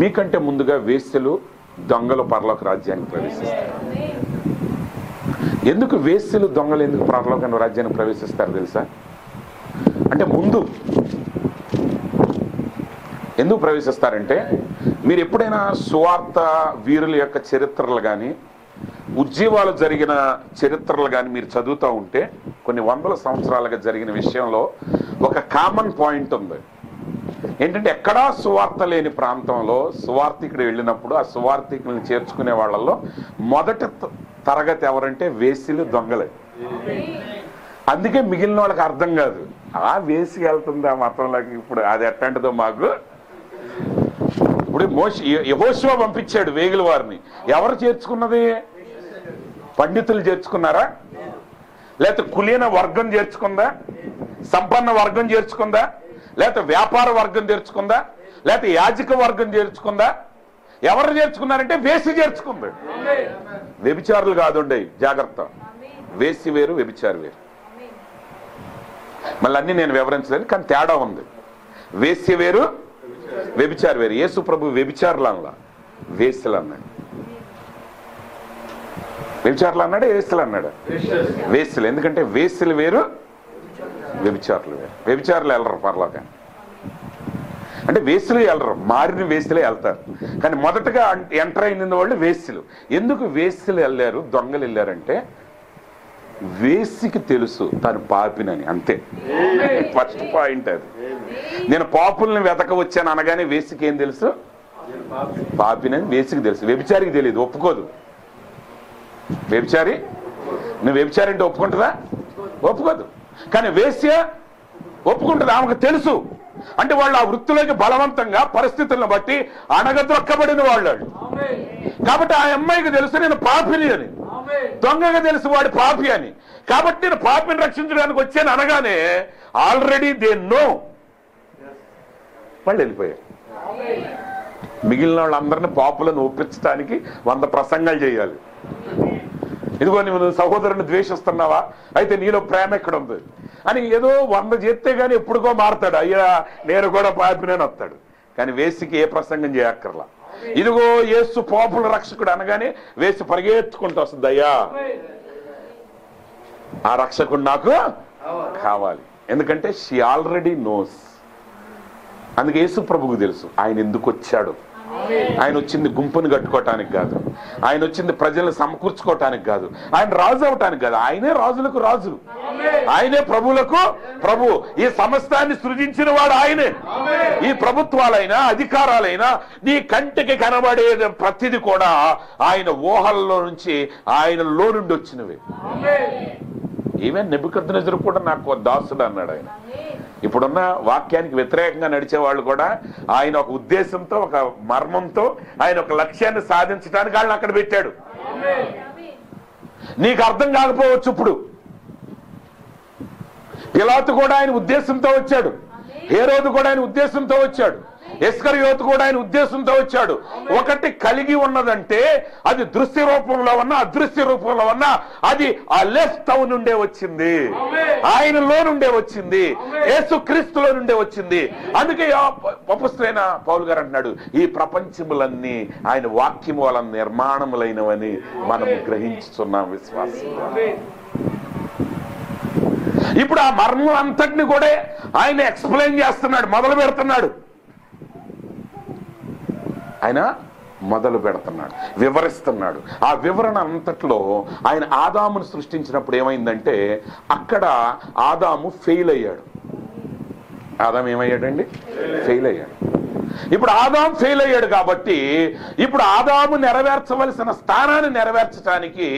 మీకంటే ముందుగా వేశ్యలు దొంగలు పరలోక రాజ్యానికి ప్రవేశిస్తారు. ఎందుకు వేశ్యలు దొంగలు ఎందుకు పరలోక రాజ్యానికి ప్రవేశిస్తారు తెలుసా? అంటే ముందు ఎందుకు ప్రవేశిస్తారంటే, మీరు ఎప్పుడైనా సువార్త వీరుల యొక్క చరిత్రలు కానీ ఉద్యమాలు జరిగిన చరిత్రలు కానీ మీరు చదువుతూ ఉంటే, కొన్ని వందల సంవత్సరాలుగా జరిగిన విషయంలో ఒక కామన్ పాయింట్ ఉంది. ఏంటంటే, ఎక్కడా సువార్త లేని ప్రాంతంలో సువార్థికుడు వెళ్ళినప్పుడు ఆ సువార్థికులను చేర్చుకునే వాళ్ళల్లో మొదటి తరగతి ఎవరంటే వేశ్యలు, దొంగలే. అందుకే మిగిలిన వాళ్ళకి అర్థం కాదు, ఆ వేసి వెళ్తుంది ఆ మతంలోకి, ఇప్పుడు అది ఎట్టంటిదో మాకు. ఇప్పుడు యెహోషువ పంపించాడు వేగుల వారిని. ఎవరు చేర్చుకున్నది? పండితులు చేర్చుకున్నారా? లేకపోతే కులీన వర్గం చేర్చుకుందా? సంపన్న వర్గం చేర్చుకుందా? లేకపోతే వ్యాపార వర్గం చేర్చుకుందా? లేకపోతే యాజక వర్గం చేర్చుకుందా? ఎవరు చేర్చుకున్నారంటే వేసి చేర్చుకుంది. వ్యభిచారులు కాదుండే, జాగ్రత్త. వేసి వేరు, వ్యభిచారు వేరు. మళ్ళీ అన్ని నేను వివరించలేదు, కానీ తేడా ఉంది. వేశ్య వేరు, వ్యభిచారు వేరు. యేసు ప్రభు వ్యభిచారులు అన్నా, వేశ్యలు అన్నాడు. వ్యభిచారులు అన్నాడు, వేశ్యలు అన్నాడు? వేశ్యలు. ఎందుకంటే వేశ్యలు వేరు, వ్యభిచారులు వేరు. వ్యభిచారులు వెళ్ళరు పరలోకాన్ని. అంటే వేశ్యలు వెళ్ళరు, మారిన వేశ్యలే వెళ్తారు. కానీ మొదటగా ఎంటర్ అయిన వాళ్ళు వేశ్యలు. ఎందుకు వేశ్యలు వెళ్ళారు, దొంగలు వెళ్ళారంటే, వేసికి తెలుసు తను పాపినని, అంతే. ఫస్ట్ పాయింట్ అది. నేను పాపుల్ని వెతక వచ్చాను అనగానే వేసికి ఏం తెలుసు? పాపినని వేసికి తెలుసు. వ్యభిచారికి తెలియదు, ఒప్పుకోదు. వ్యభిచారి, నువ్వు వ్యభిచారి అంటే ఒప్పుకుంటుందా? ఒప్పుకోదు. కానీ వేశ్య ఒప్పుకుంటుంది, ఆమెకు తెలుసు. అంటే వాళ్ళు ఆ వృత్తిలోకి బలవంతంగా పరిస్థితులను బట్టి అణగదొక్కబడిన వాళ్ళు. కాబట్టి ఆ అమ్మాయికి తెలుసు నేను పాపిని అని, దొంగగా తెలుసు వాడు పాపి అని. కాబట్టి నేను పాపిని రక్షించడానికి వచ్చాను అనగానే ఆల్రెడీ దే నో, వాళ్ళు వెళ్ళిపోయారు. మిగిలిన వాళ్ళందరినీ పాపులను ఒప్పించడానికి 100 ప్రసంగాలు చేయాలి. ఇదిగో నువ్వు సహోదరుని ద్వేషిస్తున్నావా, అయితే నీలో ప్రేమ ఎక్కడ ఉంది అని ఏదో 100 చేస్తే గానీ ఎప్పుడుకో మారతాడు. అయ్యా నేను కూడా పాపినని వస్తాడు. కానీ వేసికి ఏ ప్రసంగం చేయక్కర్లా. ఇదిగో యేసు పాపుల రక్షకుడు అనగానే వేసి పరిగెత్తుకుంటూ వస్తుంది, అయ్యా ఆ రక్షకుడు నాకు కావాలి. ఎందుకంటే షీ ఆల్రెడీ నోస్. అందుకే యేసు ప్రభువుకు తెలుసు ఆయన ఎందుకు వచ్చాడు. ఆయన వచ్చింది గుంపును కట్టుకోవటానికి కాదు, ఆయన వచ్చింది ప్రజలను సమకూర్చుకోవటానికి కాదు, ఆయన రాజు అవటానికి కాదు. ఆయనే రాజులకు రాజు, ఆయనే ప్రభువులకు ప్రభు. ఈ సమస్తాన్ని సృజించిన వాడు ఆయనే. ఈ ప్రభుత్వాలైనా అధికారాలైనా నీ కంటికి కనబడే ప్రతిది కూడా ఆయన ఊహల్లో నుంచి ఆయనలో నుండి వచ్చినవి. ఈవెన్ నెబుకద్నెజరు కూడా నాకు దాసుడు అన్నాడు ఆయన. ఇప్పుడున్న వాక్యానికి వ్యతిరేకంగా నడిచే వాళ్ళు కూడా ఆయన ఒక ఉద్దేశంతో, ఒక మర్మంతో, ఆయన ఒక లక్ష్యాన్ని సాధించడానికి వాళ్ళని అక్కడ పెట్టాడు. నీకు అర్థం కాకపోవచ్చు. ఇప్పుడు పిలాతు కూడా ఆయన ఉద్దేశంతో వచ్చాడు, హేరోదు కూడా ఆయన ఉద్దేశంతో వచ్చాడు, ఇస్కరియోతు కూడా ఆయన ఉద్దేశంతో వచ్చాడు. ఒకటి కలిగి ఉన్నదంటే అది దృశ్య రూపంలో ఉన్నా అదృశ్య రూపంలో ఉన్నా అది ఆ లెఫ్ట్ నుండే వచ్చింది, ఆయనలో నుండే వచ్చింది, యేసు క్రీస్తులో నుండే వచ్చింది. అందుకే అపొస్తలుడైన పౌలు గారు అంటున్నాడు, ఈ ప్రపంచములన్నీ ఆయన వాక్యము వలన నిర్మాణములైనవని మనం గ్రహించుతున్నాం విశ్వాసంలో. ఇప్పుడు ఆ మర్మం అంతటిని కూడా ఆయన ఎక్స్ప్లెయిన్ చేస్తున్నాడు, మొదలు పెడుతున్నాడు. ఆయన మొదలు పెడుతున్నాడు, వివరిస్తున్నాడు. ఆ వివరణ అంతట్లో ఆయన ఆదామును సృష్టించినప్పుడు ఏమైందంటే అక్కడ ఆదాము ఫెయిల్ అయ్యాడు. ఆదాము ఏమయ్యాడండి? ఫెయిల్ అయ్యాడు. ఇప్పుడు ఆదాము ఫెయిల్ అయ్యాడు కాబట్టి ఇప్పుడు ఆదాము నెరవేర్చవలసిన స్థానాన్ని నెరవేర్చడానికి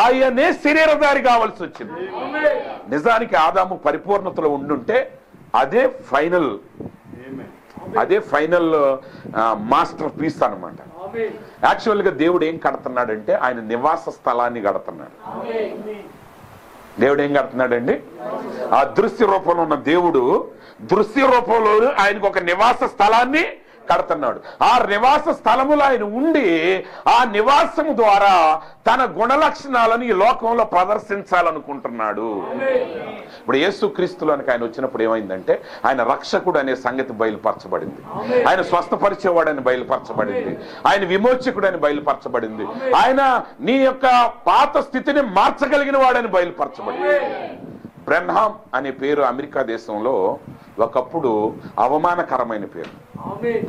ఆయనే శరీరధారి కావాల్సి వచ్చింది. నిజానికి ఆదాము పరిపూర్ణతలో ఉండుంటే అదే ఫైనల్ మాస్టర్ పీస్ అన్నమాట. యాక్చువల్ గా దేవుడు ఏం కడుతున్నాడంటే ఆయన నివాస స్థలాన్ని కడుతున్నాడు. దేవుడు ఏం కడుతున్నాడండి? ఆ దృశ్య రూపంలో ఉన్న దేవుడు దృశ్య రూపంలో ఆయనకు ఒక నివాస స్థలాన్ని కడుతున్నాడు. ఆ నివాస స్థలములో ఆయన ఉండి ఆ నివాసము ద్వారా తన గుణ లక్షణాలను ఈ లోకంలో ప్రదర్శించాలనుకుంటున్నాడు. ఇప్పుడు యేసుక్రీస్తులోనికి ఆయన వచ్చినప్పుడు ఏమైందంటే ఆయన రక్షకుడు అనే సంగతి బయలుపరచబడింది, ఆయన స్వస్థపరిచేవాడని బయలుపరచబడింది, ఆయన విమోచకుడని బయలుపరచబడింది, ఆయన నీ యొక్క పాత స్థితిని మార్చగలిగిన వాడని బయలుపరచబడింది. బ్రెన్హామ్ అనే పేరు అమెరికా దేశంలో ఒకప్పుడు అవమానకరమైన పేరు.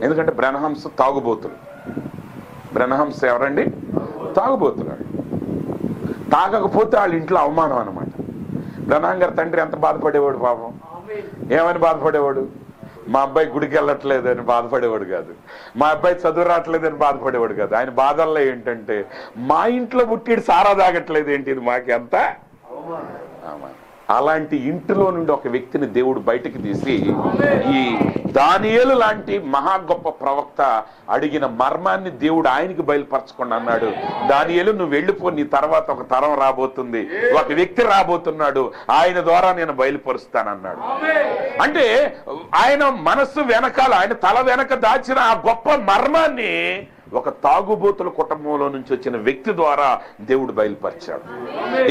ఎందుకంటే బ్రెన్హామ్స్ తాగుబోతులు. బ్రెన్హామ్స్ ఎవరండి? తాగుబోతున్నాడు. తాగకపోతే వాళ్ళ ఇంట్లో అవమానం అనమాట. బ్రెన్హామ్ గారి తండ్రి ఎంత బాధపడేవాడు పాపం. ఏమని బాధపడేవాడు? మా అబ్బాయి గుడికి వెళ్ళట్లేదు అని బాధపడేవాడు కాదు, మా అబ్బాయి చదువు రావట్లేదని బాధపడేవాడు కాదు. ఆయన బాధల్లో ఏంటంటే మా ఇంట్లో పుట్టిడు సారా తాగట్లేదు ఏంటి, ఇది మాకెంత అవమానం. అలాంటి ఇంటిలో నుండి ఒక వ్యక్తిని దేవుడు బయటికి తీసి ఈ దానియేలు లాంటి మహా గొప్ప ప్రవక్త అడిగిన మర్మాన్ని దేవుడు ఆయనకి బయలుపరచకుండా అన్నాడు, దానియేలు నువ్వు వెళ్ళిపో, నీ తర్వాత ఒక తరం రాబోతుంది, ఒక వ్యక్తి రాబోతున్నాడు, ఆయన ద్వారా నేను బయలుపరుస్తానన్నాడు. అంటే ఆయన మనస్సు వెనకాల, ఆయన తల వెనక దాచిన ఆ గొప్ప మర్మాన్ని ఒక తాగుబోతుల కుటుంబంలో నుంచి వచ్చిన వ్యక్తి ద్వారా దేవుడు బయలుపరిచాడు.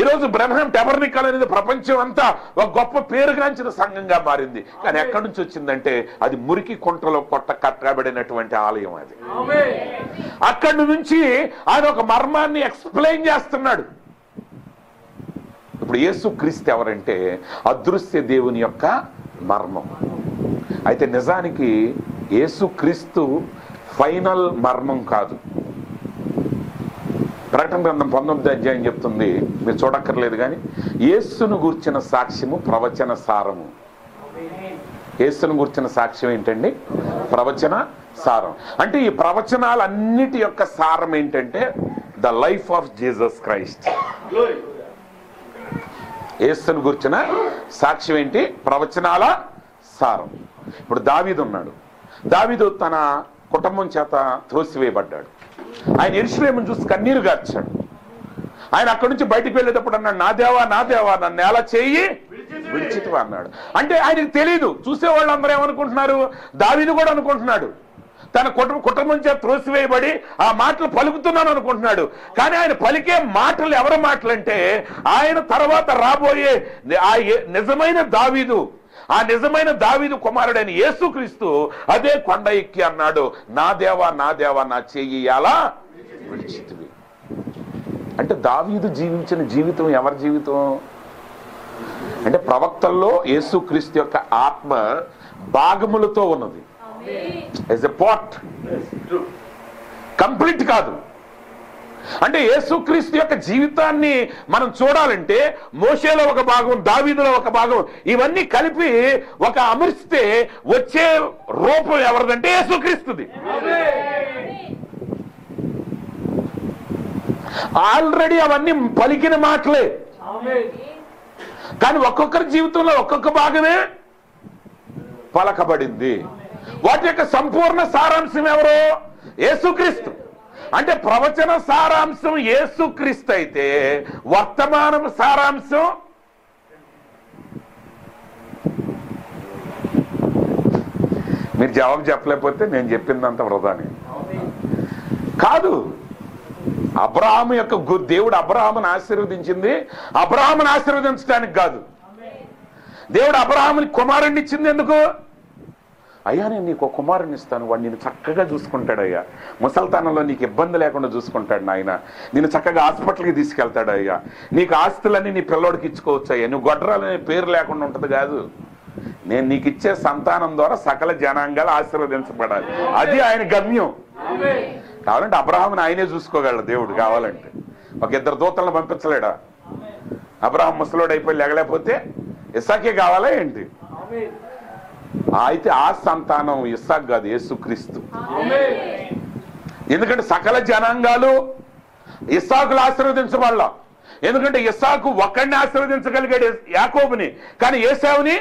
ఈరోజు బ్రెన్హామ్ టెబర్నికల్ అనేది ప్రపంచం అంతా ఒక గొప్ప పేరుగాంచిన సంఘంగా మారింది. కానీ ఎక్కడి నుంచి వచ్చిందంటే అది మురికి కుంటలో కట్టబడినటువంటి ఆలయం. అది అక్కడి నుంచి ఆయన ఒక మర్మాన్ని ఎక్స్ప్లెయిన్ చేస్తున్నాడు. ఇప్పుడు యేసుక్రీస్తు ఎవరంటే అదృశ్య దేవుని యొక్క మర్మం. అయితే నిజానికి యేసుక్రీస్తు ఫైనల్ మర్మం కాదు. ప్రకటన గ్రంథం 19వ అధ్యాయం చెప్తుంది, మీరు చూడక్కర్లేదు కానీ, యేసును గూర్చిన సాక్ష్యము ప్రవచన సారము. యేసును గూర్చిన సాక్ష్యం ఏంటండి? ప్రవచన సారం. అంటే ఈ ప్రవచనాలన్నిటి యొక్క సారం ఏంటంటే the life of Jesus Christ. యేసును గూర్చిన సాక్ష్యం ఏంటి? ప్రవచనాల సారం. ఇప్పుడు దావీదు ఉన్నాడు. దావీదు తన కుటుంబం చేత త్రోసివేయబడ్డాడు. ఆయన యెరూషలేమును చూసి కన్నీరు గార్చాడు. ఆయన అక్కడి నుంచి బయటికి వెళ్ళేటప్పుడు అన్నాడు, నా దేవా నా దేవా నన్ను ఎలా చేయి విడిచితివా అన్నాడు. అంటే ఆయనకు తెలియదు. చూసేవాళ్ళు అందరూ ఏమనుకుంటున్నారు? దావీదు కూడా అనుకుంటున్నాడు తన కుటుంబం చేత త్రోసివేయబడి ఆ మాటలు పలుకుతున్నాను అనుకుంటున్నాడు. కానీ ఆయన పలికే మాటలు ఎవరి మాటలంటే ఆయన తర్వాత రాబోయే ఆ నిజమైన దావీదు, ఆ నిజమైన దావీదు కుమారుడైన యేసుక్రీస్తు అదే కొండ ఎక్కి అన్నాడు, నా దేవా నా దేవా నా చెయ్యి ఎలా విడిచితివి. అంటే దావీదు జీవించిన జీవితం ఎవరి జీవితం అంటే ప్రవక్తల్లో యేసుక్రీస్తు యొక్క ఆత్మ భాగములతో ఉన్నది. యాజ్ ఎ పార్ట్, కంప్లీట్ కాదు. అంటే యేసుక్రీస్తు యొక్క జీవితాన్ని మనం చూడాలంటే మోషేలో ఒక భాగం, దావీదులో ఒక భాగం, ఇవన్నీ కలిపి ఒక అమర్చితే వచ్చే రూపం ఎవరిదంటే యేసుక్రీస్తుది. ఆల్రెడీ అవన్నీ పలికిన మాటలే, కానీ ఒక్కొక్కరి జీవితంలో ఒక్కొక్క భాగమే పలకబడింది. వాటి యొక్క సంపూర్ణ సారాంశం ఎవరు? యేసుక్రీస్తు. అంటే ప్రవచన సారాంశం యేసుక్రీస్తు అయితే వర్తమానం సారాంశం మీరు జవాబు చెప్పలేకపోతే నేను చెప్పిందంత వృధానే కాదు. అబ్రహాము యొక్క దేవుడు అబ్రహామును ఆశీర్వదించింది అబ్రహామును ఆశీర్వదించడానికి కాదు. దేవుడు అబ్రహాముని కుమారుణ్ణి ఇచ్చింది ఎందుకు? అయ్యా నేను నీకు కుమారుని ఇస్తాను, వాడు నేను చక్కగా చూసుకుంటాడు అయ్యా, ముసల్తనంలో నీకు ఇబ్బంది లేకుండా చూసుకుంటాడు నాయన, నేను చక్కగా హాస్పిటల్కి తీసుకెళ్తాడు అయ్యా, నీకు ఆస్తులన్నీ నీ పిల్లోడికి ఇచ్చుకోవచ్చు అయ్యా, నువ్వు గొడ్రాలనే పేరు లేకుండా ఉంటుంది కాదు, నేను నీకు ఇచ్చే సంతానం ద్వారా సకల జనాంగాలు ఆశీర్వదించబడాలి. అది ఆయన గమ్యం. కావాలంటే అబ్రహాముని ఆయనే చూసుకోగలడు దేవుడు. కావాలంటే ఒక ఇద్దరు దూతలను పంపించలేడా? అబ్రహాం ముసలోడు అయిపోయి లేగలేకపోతే ఇస్సాకే కావాలా ఏంటి? అయితే ఆ సంతానం ఇస్సాకు కాదు, యేసుక్రీస్తు. ఎందుకంటే సకల జనాంగాలు ఇస్సాకులు ఆశీర్వదించబడలా. ఎందుకంటే ఇస్సాకు ఒక్కడిని ఆశీర్వదించగలిగాడు యాకోబుని, కానీ ఏశావుని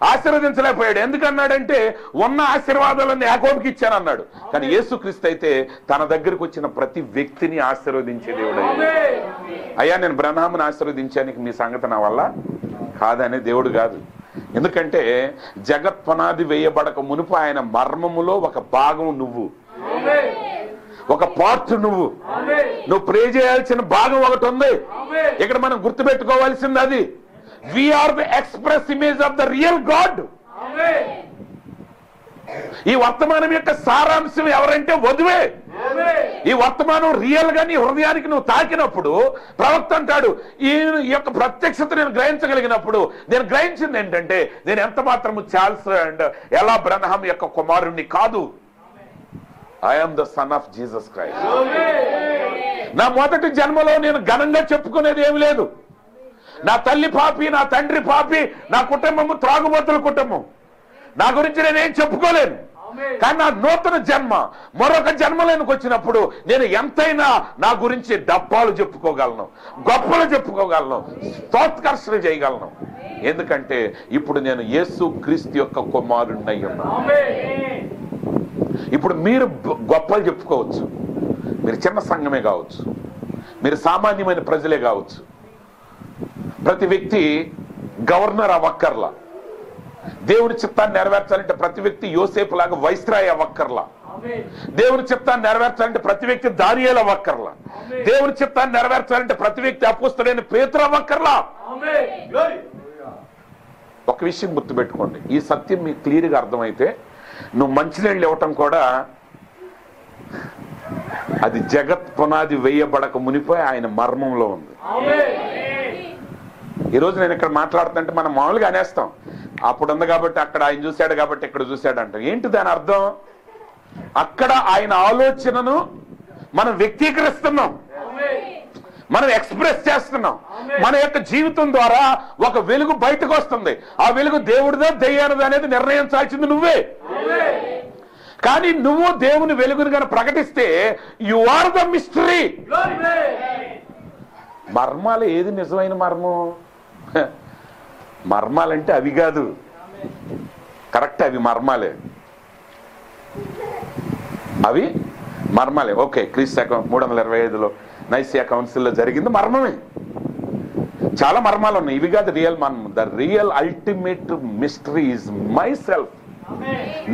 ఆశీర్వదించలేకపోయాడు. ఎందుకన్నాడంటే ఉన్న ఆశీర్వాదాలన్నీ యాకోబుకి ఇచ్చానన్నాడు. కానీ యేసుక్రీస్తు అయితే తన దగ్గరకు వచ్చిన ప్రతి వ్యక్తిని ఆశీర్వదించే దేవుడు. అయ్యా నేను బ్రహ్మాముని ఆశీర్వదించానికి మీ సంగతి నా వల్ల కాదనే దేవుడు కాదు. ఎందుకంటే జగత్ పునాది వేయబడక మునుపు ఆయన మర్మములో ఒక భాగం నువ్వు, ఒక పార్ట్ నువ్వు ప్రే చేయాల్సిన భాగం ఒకటి ఉంది. ఇక్కడ మనం గుర్తుపెట్టుకోవాల్సింది అది. We are the express image of the real God. ఈ వర్తమానం యొక్క సారాంశం ఎవరంటే వధువే. ఈ వర్తమానం రియల్ గా నీ హృదయానికి నువ్వు తాకినప్పుడు ప్రవక్త అంటాడు, ఈ యొక్క ప్రత్యక్షత నేను గ్రహించగలిగినప్పుడు నేను గ్రహించింది ఏంటంటే నేను ఎంత మాత్రము చార్ల్స్ అండ్ ఎలా బ్రహ్మం యొక్క కుమారుణ్ణి కాదు, I'm the son of Jesus Christ. నా మొదటి జన్మలో నేను ఘనంగా చెప్పుకునేది ఏమి లేదు. నా తల్లి పాపి, నా తండ్రి పాపి, నా కుటుంబము త్రాగుబోతుల కుటుంబం, నా గురించి నేనేం చెప్పుకోలేను. కానీ నా నూతన జన్మ మరొక జన్మలోనికి వచ్చినప్పుడు నేను ఎంతైనా నా గురించి డబ్బాలు చెప్పుకోగలను, గొప్పలు చెప్పుకోగలను, స్తోత్కర్షణ చేయగలను. ఎందుకంటే ఇప్పుడు నేను యేసు క్రీస్తు యొక్క కుమారుణ్ణి ఉన్నాను. ఇప్పుడు మీరు గొప్పలు చెప్పుకోవచ్చు. మీరు చిన్న సంఘమే కావచ్చు, మీరు సామాన్యమైన ప్రజలే కావచ్చు. ప్రతి వ్యక్తి గవర్నర్ అవ్వక్కర్లా. దేవుని చిత్తాన్ని నెరవేర్చాలంటే ప్రతి వ్యక్తి యోసేపు లాగా వైస్రాయ్ అవ్వక్కర్లా. దేవుని చిత్తాన్ని నెరవేర్చాలంటే ప్రతి వ్యక్తి దానియేలు అవ్వక్కర్లా. దేవుని చిత్తాన్ని నెరవేర్చాలంటే ప్రతి వ్యక్తి అపోస్తలుడైన పేతురు అవ్వక్కర్లా. ఒక విషయం గుర్తుపెట్టుకోండి, ఈ సత్యం మీకు క్లియర్గా అర్థమైతే నువ్వు మంచినీళ్ళు ఇవ్వటం కూడా అది జగత్ పునాది వేయబడక మునిపోయి ఆయన మర్మంలో ఉంది. ఈరోజు నేను ఇక్కడ మాట్లాడుతుంటే మనం మామూలుగా అనేస్తాం, అప్పుడు ఉంది కాబట్టి అక్కడ ఆయన చూశాడు కాబట్టి ఇక్కడ చూశాడు అంటాం. ఏంటి దాని అర్థం? అక్కడ ఆయన ఆలోచనను మనం వ్యక్తీకరిస్తున్నాం, మనం ఎక్స్ప్రెస్ చేస్తున్నాం. మన యొక్క జీవితం ద్వారా ఒక వెలుగు బయటకు వస్తుంది. ఆ వెలుగు దేవుడిదా దెయ్యానిదా అనేది నిర్ణయించాల్సింది నువ్వే. కానీ నువ్వు దేవుని వెలుగుని కనుక ప్రకటిస్తే యు ఆర్ ద మిస్టరీ. మర్మాలు ఏది నిజమైన మర్మం? మర్మాలంటే అవి కాదు, కరెక్ట్, అవి మర్మాలే, అవి మర్మాలే. ఓకే, క్రీస్తు 325లో నైసియా కౌన్సిల్లో జరిగింది మర్మమే. చాలా మర్మాలు ఉన్నాయి, ఇవి కాదు రియల్ మర్మం. The real ultimate mystery is my self.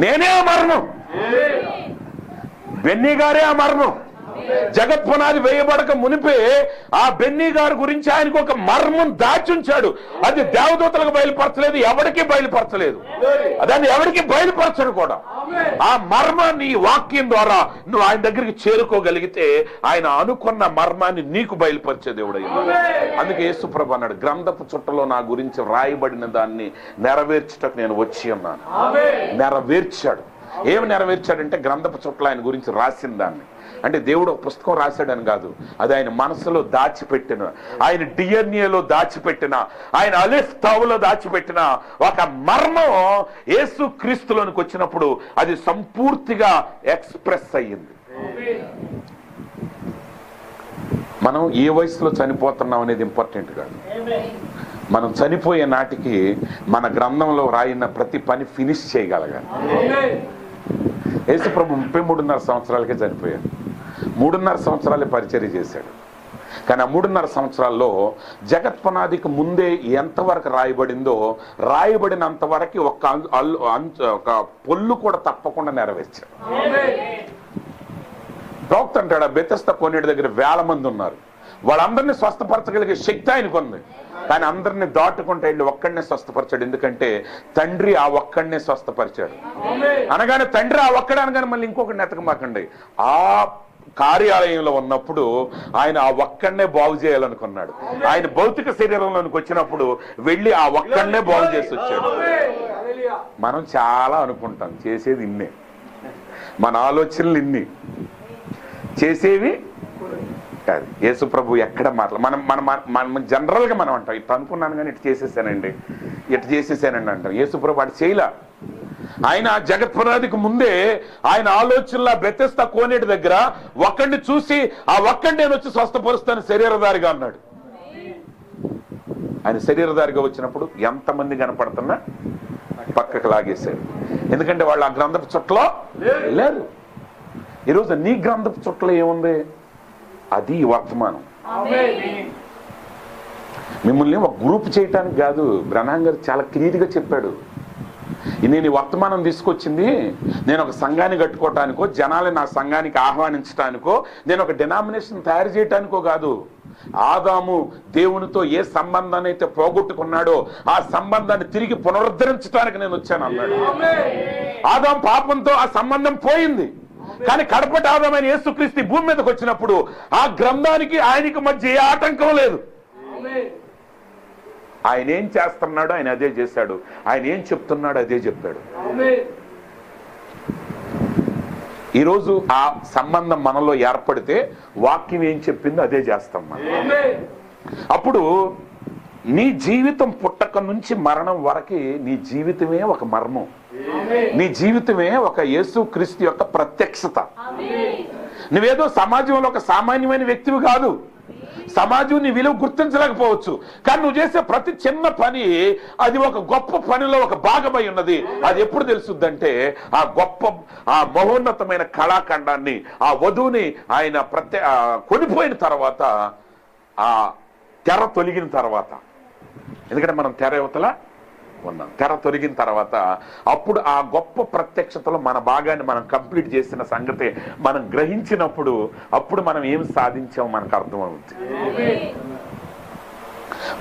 నేనే ఆ మరణం, బెన్నీ గారే ఆ మరణం. జగత్ పునాది వేయబడక మునిపే ఆ బెన్నీ గారి గురించి ఆయనకు ఒక మర్మం దాచుంచాడు. అది దేవదూతలకు బయలుపరచలేదు, ఎవరికి బయలుపరచలేదు, దాన్ని ఎవరికి బయలుపరచడు కూడా. ఆ మర్మాన్ని ఈ వాక్యం ద్వారా నువ్వు ఆయన దగ్గరికి చేరుకోగలిగితే ఆయన అనుకున్న మర్మాన్ని నీకు బయలుపరిచే దేవుడు. అందుకే యేసుప్రభు అన్నాడు, గ్రంథపు చుట్టలో నా గురించి రాయబడిన దాన్ని నెరవేర్చుటకు నేను వచ్చి ఉన్నాను. నెరవేర్చాడు. ఏమి నెరవేర్చాడంటే గ్రంథపు చుట్టలో ఆయన గురించి రాసిన దాన్ని. అంటే దేవుడు ఒక పుస్తకం రాశాడని కాదు, అది ఆయన మనసులో దాచిపెట్టిన, ఆయన డిఎన్ఏలో దాచిపెట్టిన, ఆయన అలిఫ్ తావులో దాచిపెట్టిన ఒక మర్మం యేసు క్రీస్తులోనికి వచ్చినప్పుడు అది సంపూర్తిగా ఎక్స్ప్రెస్ అయ్యింది. మనం ఏ వయసులో చనిపోతున్నాం అనేది ఇంపార్టెంట్ కాదు. మనం చనిపోయే నాటికి మన గ్రంథంలో రాయిన ప్రతి పని ఫినిష్ చేయగలగాలి. యేసుప్రభు 33.5 సంవత్సరాలకే చనిపోయాడు. 3.5 సంవత్సరాలే పరిచర్య చేశాడు. కానీ ఆ 3.5 సంవత్సరాల్లో జగత్ పునాదికి ముందే ఎంతవరకు రాయబడిందో రాయబడినంత వరకు ఒక పొల్లు కూడా తప్పకుండా నెరవేర్చాడు. ప్రవక్త అంటాడు, బెతెస్దా కోనేటి దగ్గర 1000 మంది ఉన్నారు, వాళ్ళందరినీ స్వస్థపరచగలిగే శక్తి ఆయనకు ఉంది. కానీ అందరినీ దాటుకుంటూ వెళ్ళి ఒక్కడినే స్వస్థపరిచాడు. ఎందుకంటే తండ్రి ఆ ఒక్కడినే స్వస్థపరిచాడు. అనగానే తండ్రి ఆ ఒక్కడే అనగానే మళ్ళీ ఇంకొకటి ఎతకమాకండి. ఆ కార్యాలయంలో ఉన్నప్పుడు ఆయన ఆ ఒక్కడినే బాగు చేయాలనుకున్నాడు. ఆయన భౌతిక శరీరంలోనికి వచ్చినప్పుడు వెళ్ళి ఆ ఒక్కడినే బాగు చేసి వచ్చాడు. మనం చాలా అనుకుంటాం, చేసేది ఇన్నే, మన ఆలోచనలు ఇన్ని, చేసేవి కాదు. యేసు ప్రభు ఎక్కడ మనం జనరల్గా మనం అంటాం, ఇట్లా అనుకున్నాను కానీ ఇటు చేసేసానండి, ఇటు చేసేసానండి అంటాం. యేసు ప్రభు అటు చేయలా. ఆయన జగత్ పునాదికి ముందే ఆయన ఆలోచనల బెతెస్దా కోనేటి దగ్గర ఒక్కడిని చూసి ఆ ఒక్కడిని నేను వచ్చి స్వస్థపరుస్తాను శరీరధారిగా అన్నాడు. ఆయన శరీరధారిగా వచ్చినప్పుడు ఎంతమంది కనపడుతున్నా పక్కకు లాగేశాడు. ఎందుకంటే వాళ్ళు ఆ గ్రంథపు చుట్టలో లేరు. ఈరోజు నీ గ్రంథపు చుట్టలో ఏముంది? అది వర్తమానం. మిమ్మల్ని ఒక గ్రూప్ చేయటానికి కాదు, బ్రహ్నాం గారు చాలా క్లియర్గా చెప్పాడు. నేను ఈ వర్తమానం తీసుకొచ్చింది నేను ఒక సంఘాన్ని కట్టుకోవటానికో, జనాలు నా సంఘానికి ఆహ్వానించడానికో, నేను ఒక డినామినేషన్ తయారు చేయటానికో కాదు. ఆదాము దేవునితో ఏ సంబంధాన్ని అయితే పోగొట్టుకున్నాడో ఆ సంబంధాన్ని తిరిగి పునరుద్ధరించడానికి నేను వచ్చాను అన్నాడు. ఆదాము పాపంతో ఆ సంబంధం పోయింది. కానీ కడపటి ఆదామైన యేసుక్రీస్తు భూమి మీదకి వచ్చినప్పుడు ఆ గ్రంథానికి ఆయనకి మధ్య ఏ ఆటంకం లేదు. ఆయన ఏం చేస్తున్నాడో ఆయన అదే చేశాడు, ఆయన ఏం చెప్తున్నాడో అదే చెప్పాడు. ఈరోజు ఆ సంబంధం మనలో ఏర్పడితే వాక్యం ఏం చెప్పిందో అదే చేస్తాం మనం. అప్పుడు నీ జీవితం పుట్టక నుంచి మరణం వరకు నీ జీవితమే ఒక మర్మం, నీ జీవితమే ఒక యేసు క్రీస్తు యొక్క ప్రత్యక్షత. నువ్వేదో సమాజంలో ఒక సామాన్యమైన వ్యక్తివి కాదు. సమాజం నీ విలువ గుర్తించలేకపోవచ్చు, కానీ నువ్వు చేసే ప్రతి చిన్న పని అది ఒక గొప్ప పనిలో ఒక భాగమై ఉన్నది. అది ఎప్పుడు తెలుసుద్దంటే ఆ గొప్ప ఆ మహోన్నతమైన కళాఖండాన్ని, ఆ వధువుని ఆయన కొనిపోయిన తర్వాత, ఆ తెర తొలగిన తర్వాత. ఎందుకంటే మనం తెర యువతల ఉన్నాం. తెర తొలగిన తర్వాత అప్పుడు ఆ గొప్ప ప్రత్యక్షతలో మన భాగాన్ని మనం కంప్లీట్ చేసిన సంగతి మనం గ్రహించినప్పుడు అప్పుడు మనం ఏం సాధించామో మనకు అర్థమవుతుంది.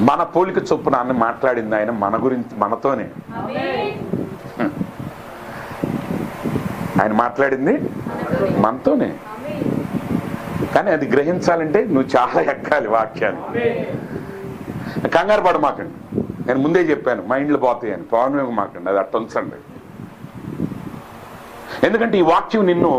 మన పోలిక చొప్పున అన్న మాట్లాడింది ఆయన మన గురించి, మనతోనే. ఆయన మాట్లాడింది మనతోనే. కానీ అది గ్రహించాలంటే నువ్వు చాలా ఎక్కాలి వాక్యాన్ని. కంగారు పడమాకండి, నేను ముందే చెప్పాను మైండ్లు పోతాయని. పవన్ మాకండి, అది అట్టొంచండి. ఎందుకంటే ఈ వాక్యం నిన్ను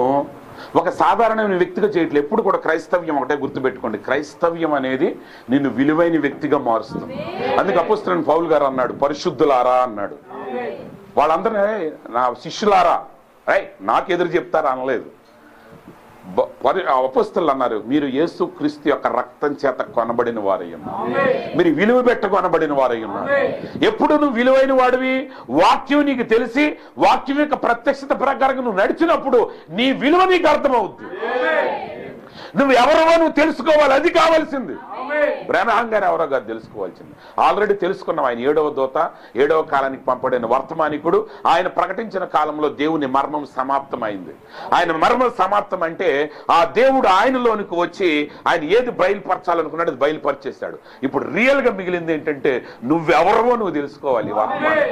ఒక సాధారణమైన వ్యక్తిగా చేయట్లేదు. ఎప్పుడు కూడా క్రైస్తవ్యం ఒకటే గుర్తుపెట్టుకోండి, క్రైస్తవ్యం అనేది నిన్ను విలువైన వ్యక్తిగా మారుస్తుంది. అందుకే అపోస్తలుడైన పౌలు గారు అన్నాడు, పరిశుద్ధులారా అన్నాడు. వాళ్ళందరూ నా శిష్యులారా, నాకు ఎదురు చెప్తారా అనలేదు. అపోస్తలులు అన్నారు, మీరు యేసు క్రీస్తు యొక్క రక్తం చేత కొనబడిన వారై ఉన్నారు, మీరు విలువ పెట్ట కొనబడిన వారై ఉన్నారు. ఎప్పుడు నువ్వు విలువైన వాడివి, వాక్యం నీకు తెలిసి వాక్యం యొక్క ప్రత్యక్షత ప్రకారంగా నువ్వు నడిచినప్పుడు నీ విలువ నీకు అర్థమవుద్ది. నువ్వు ఎవరో నువ్వు తెలుసుకోవాలి, అది కావాల్సింది. బ్రహ్మాం గారు ఎవరో గారు తెలుసుకోవాల్సింది. ఆల్రెడీ తెలుసుకున్నాం. ఆయన 7వ దూత, 7వ కాలానికి పంపబడిన వర్తమానికుడు. ఆయన ప్రకటించిన కాలంలో దేవుని మర్మం సమాప్తమైంది. ఆయన మర్మం సమాప్తం అంటే ఆ దేవుడు ఆయనలోనికి వచ్చి ఆయన ఏది బయలుపరచాలనుకున్నాడు అది బయలుపరిచేశాడు. ఇప్పుడు రియల్ గా మిగిలింది ఏంటంటే నువ్వెవరవో నువ్వు తెలుసుకోవాలి. వర్తమానం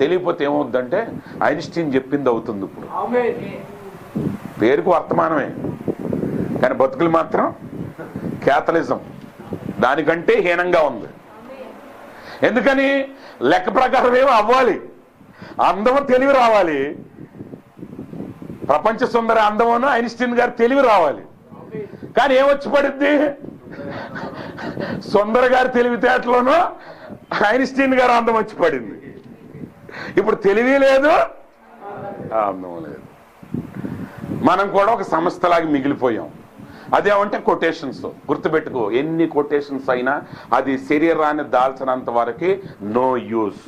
తెలియకపోతే ఏమవుద్దంటే ఐన్స్టీన్ చెప్పింది అవుతుంది. ఇప్పుడు పేరుకు వర్తమానమే, కానీ బతుకులు మాత్రం క్యాథలిజం దానికంటే హీనంగా ఉంది. ఎందుకని? లెక్క ప్రకారం ఏమో అవ్వాలి, అందము తెలివి రావాలి. ప్రపంచ సుందర అందమును ఐన్స్టీన్ గారు తెలివి రావాలి. కానీ ఏమొచ్చి పడుద్ది? సుందర గారి తెలివితేటలోనూ ఐన్స్టీన్ గారు అందం వచ్చి పడింది. ఇప్పుడు తెలివి లేదు, అందం లేదు. మనం కూడా ఒక సంస్థలాగా మిగిలిపోయాం. అదేమంటే కొటేషన్స్. గుర్తుపెట్టుకో, ఎన్ని కొటేషన్స్ అయినా అది శరీరాన్ని దాల్చినంత వరకు నో యూస్.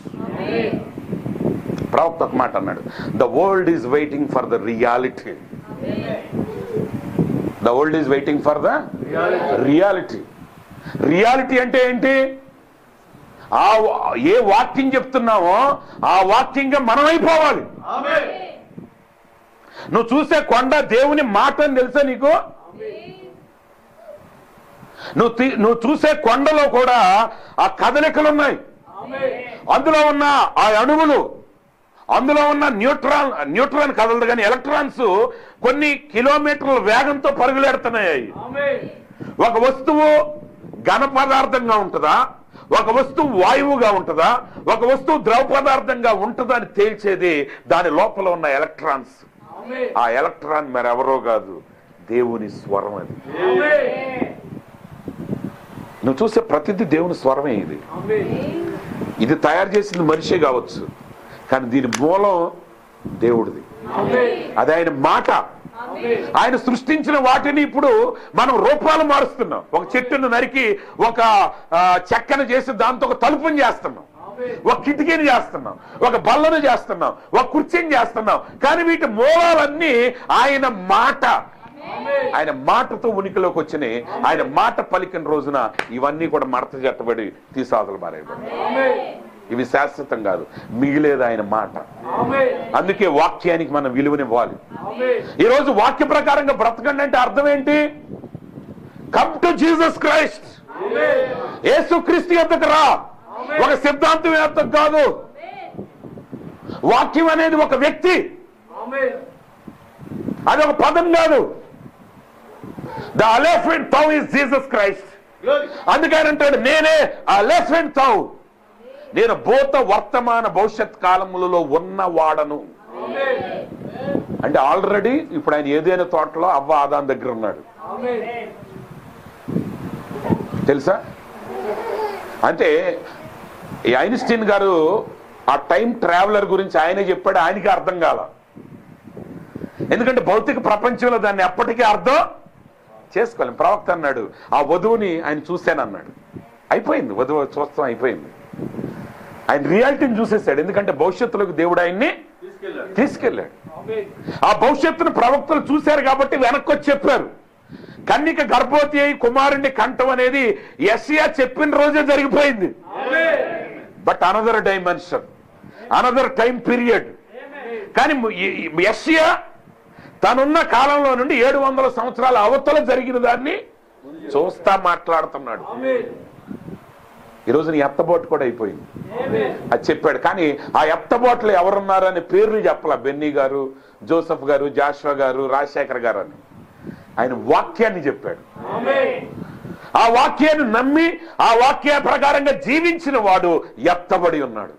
ప్రవక్త ఒక మాట అన్నాడు, the world is waiting for the reality. The world is waiting for the reality. Reality అంటే ఏంటి? ఏ వాక్యం చెప్తున్నావో ఆ వాక్యంగా మనం అయిపోవాలి. నువ్వు చూసే కొండ దేవుని మాట అని తెలుసా నీకు? నువ్వు చూసే కొండలో కూడా ఆ కదలికలు ఉన్నాయి. అందులో ఉన్న ఆ అణువులు, అందులో ఉన్న న్యూట్రాన్ కదలదు, కానీ ఎలక్ట్రాన్స్ కొన్ని కిలోమీటర్ల వేగంతో పరుగులెడుతున్నాయి. ఒక వస్తువు ఘన పదార్థంగా ఉంటుందా, ఒక వస్తువు వాయువుగా ఉంటుందా, ఒక వస్తువు ద్రవ పదార్థంగా ఉంటుందా అని తేల్చేది దాని లోపల ఉన్న ఎలక్ట్రాన్స్. ఆ ఎలక్ట్రాన్ మరెవరో కాదు, దేవుని స్వరం. అది నువ్వు చూసే ప్రతిదీ దేవుని స్వరమే. ఇది తయారు చేసింది మనిషే కావచ్చు, కానీ దీని మూలం దేవుడిది. అది ఆయన మాట. ఆయన సృష్టించిన వాటిని ఇప్పుడు మనం రూపాలు మారుస్తున్నాం. ఒక చెట్టును నరికి ఒక చెక్కను చేసి దాంతో ఒక తలుపుని చేస్తున్నాం, ఒక కిటికీని చేస్తున్నాం, ఒక బల్లను చేస్తున్నాం, ఒక కుర్చీని చేస్తున్నాం. కానీ వీటి మూలాలన్నీ ఆయన మాట. ఆయన మాటతో ఉనికిలోకి వచ్చినాయి. ఆయన మాట పలికిన రోజున ఇవన్నీ కూడా మడత చెట్టబడి తీసాదులు మారేయబడి. ఇవి శాశ్వతం కాదు, మిగిలేదు ఆయన మాట. అందుకే వాక్యానికి మనం విలువనివ్వాలి. ఈరోజు వాక్య ప్రకారంగా బ్రతకండి అంటే అర్థం ఏంటి? Come to Jesus Christ. యేసుక్రీస్తు యొద్దకు రా. ఒక సిద్ధాంతం యొద్దకు కాదు. వాక్యం అనేది ఒక వ్యక్తి, అది ఒక పదం కాదు. The aleph and thou is Jesus Christ. అందుకని అంటాడు, నేనే అలెఫ్ అండ్ థౌ. నేను భూత వర్తమాన భవిష్యత్ కాలములలో ఉన్నవాడను. అంటే ఆల్రెడీ ఇప్పుడు ఆయన ఏదైనా తోటలో అవ్వ ఆదాం దగ్గర ఉన్నాడు, తెలుసా? అంటే ఈ ఐన్స్టీన్ గారు ఆ టైం ట్రావెలర్ గురించి ఆయనే చెప్పాడు, ఆయనకి అర్థం కాల. ఎందుకంటే భౌతిక ప్రపంచంలో దాన్ని ఎప్పటికీ అర్థం చేసుకోలేం. ప్రవక్త అన్నాడు, ఆ వధువుని ఆయన చూశానన్నాడు. అయిపోయింది, వధువు చూస్తాం అయిపోయింది. ఆయన రియాలిటీని చూసేశాడు. ఎందుకంటే భవిష్యత్తులోకి దేవుడు ఆయన్ని తీసుకెళ్ళాడు. ఆ భవిష్యత్తును ప్రవక్తలు చూశారు కాబట్టి వెనక్కి వచ్చి చెప్పారు. కన్యక గర్భవతి అయి కుమారుణ్ణి కంఠం అనేది యెషయా చెప్పిన రోజే జరిగిపోయింది. But another dimension, another time period. కానీ యెషయా తనున్న కాలంలో నుండి 700 సంవత్సరాల అవతల జరిగిన దాన్ని చూస్తా మాట్లాడుతున్నాడు. ఈరోజు నీ ఎత్తబోటు కూడా అయిపోయింది, అది చెప్పాడు. కానీ ఆ ఎత్తబోట్లు ఎవరున్నారు అనే పేర్లు చెప్పాల. బెన్నీ గారు, జోసెఫ్ గారు, జాషువా గారు, రాజశేఖర్ గారు అని. ఆయన వాక్యాన్ని చెప్పాడు. ఆ వాక్యాన్ని నమ్మి ఆ వాక్య ప్రకారంగా జీవించిన వాడు ఎత్తబడి ఉన్నాడు.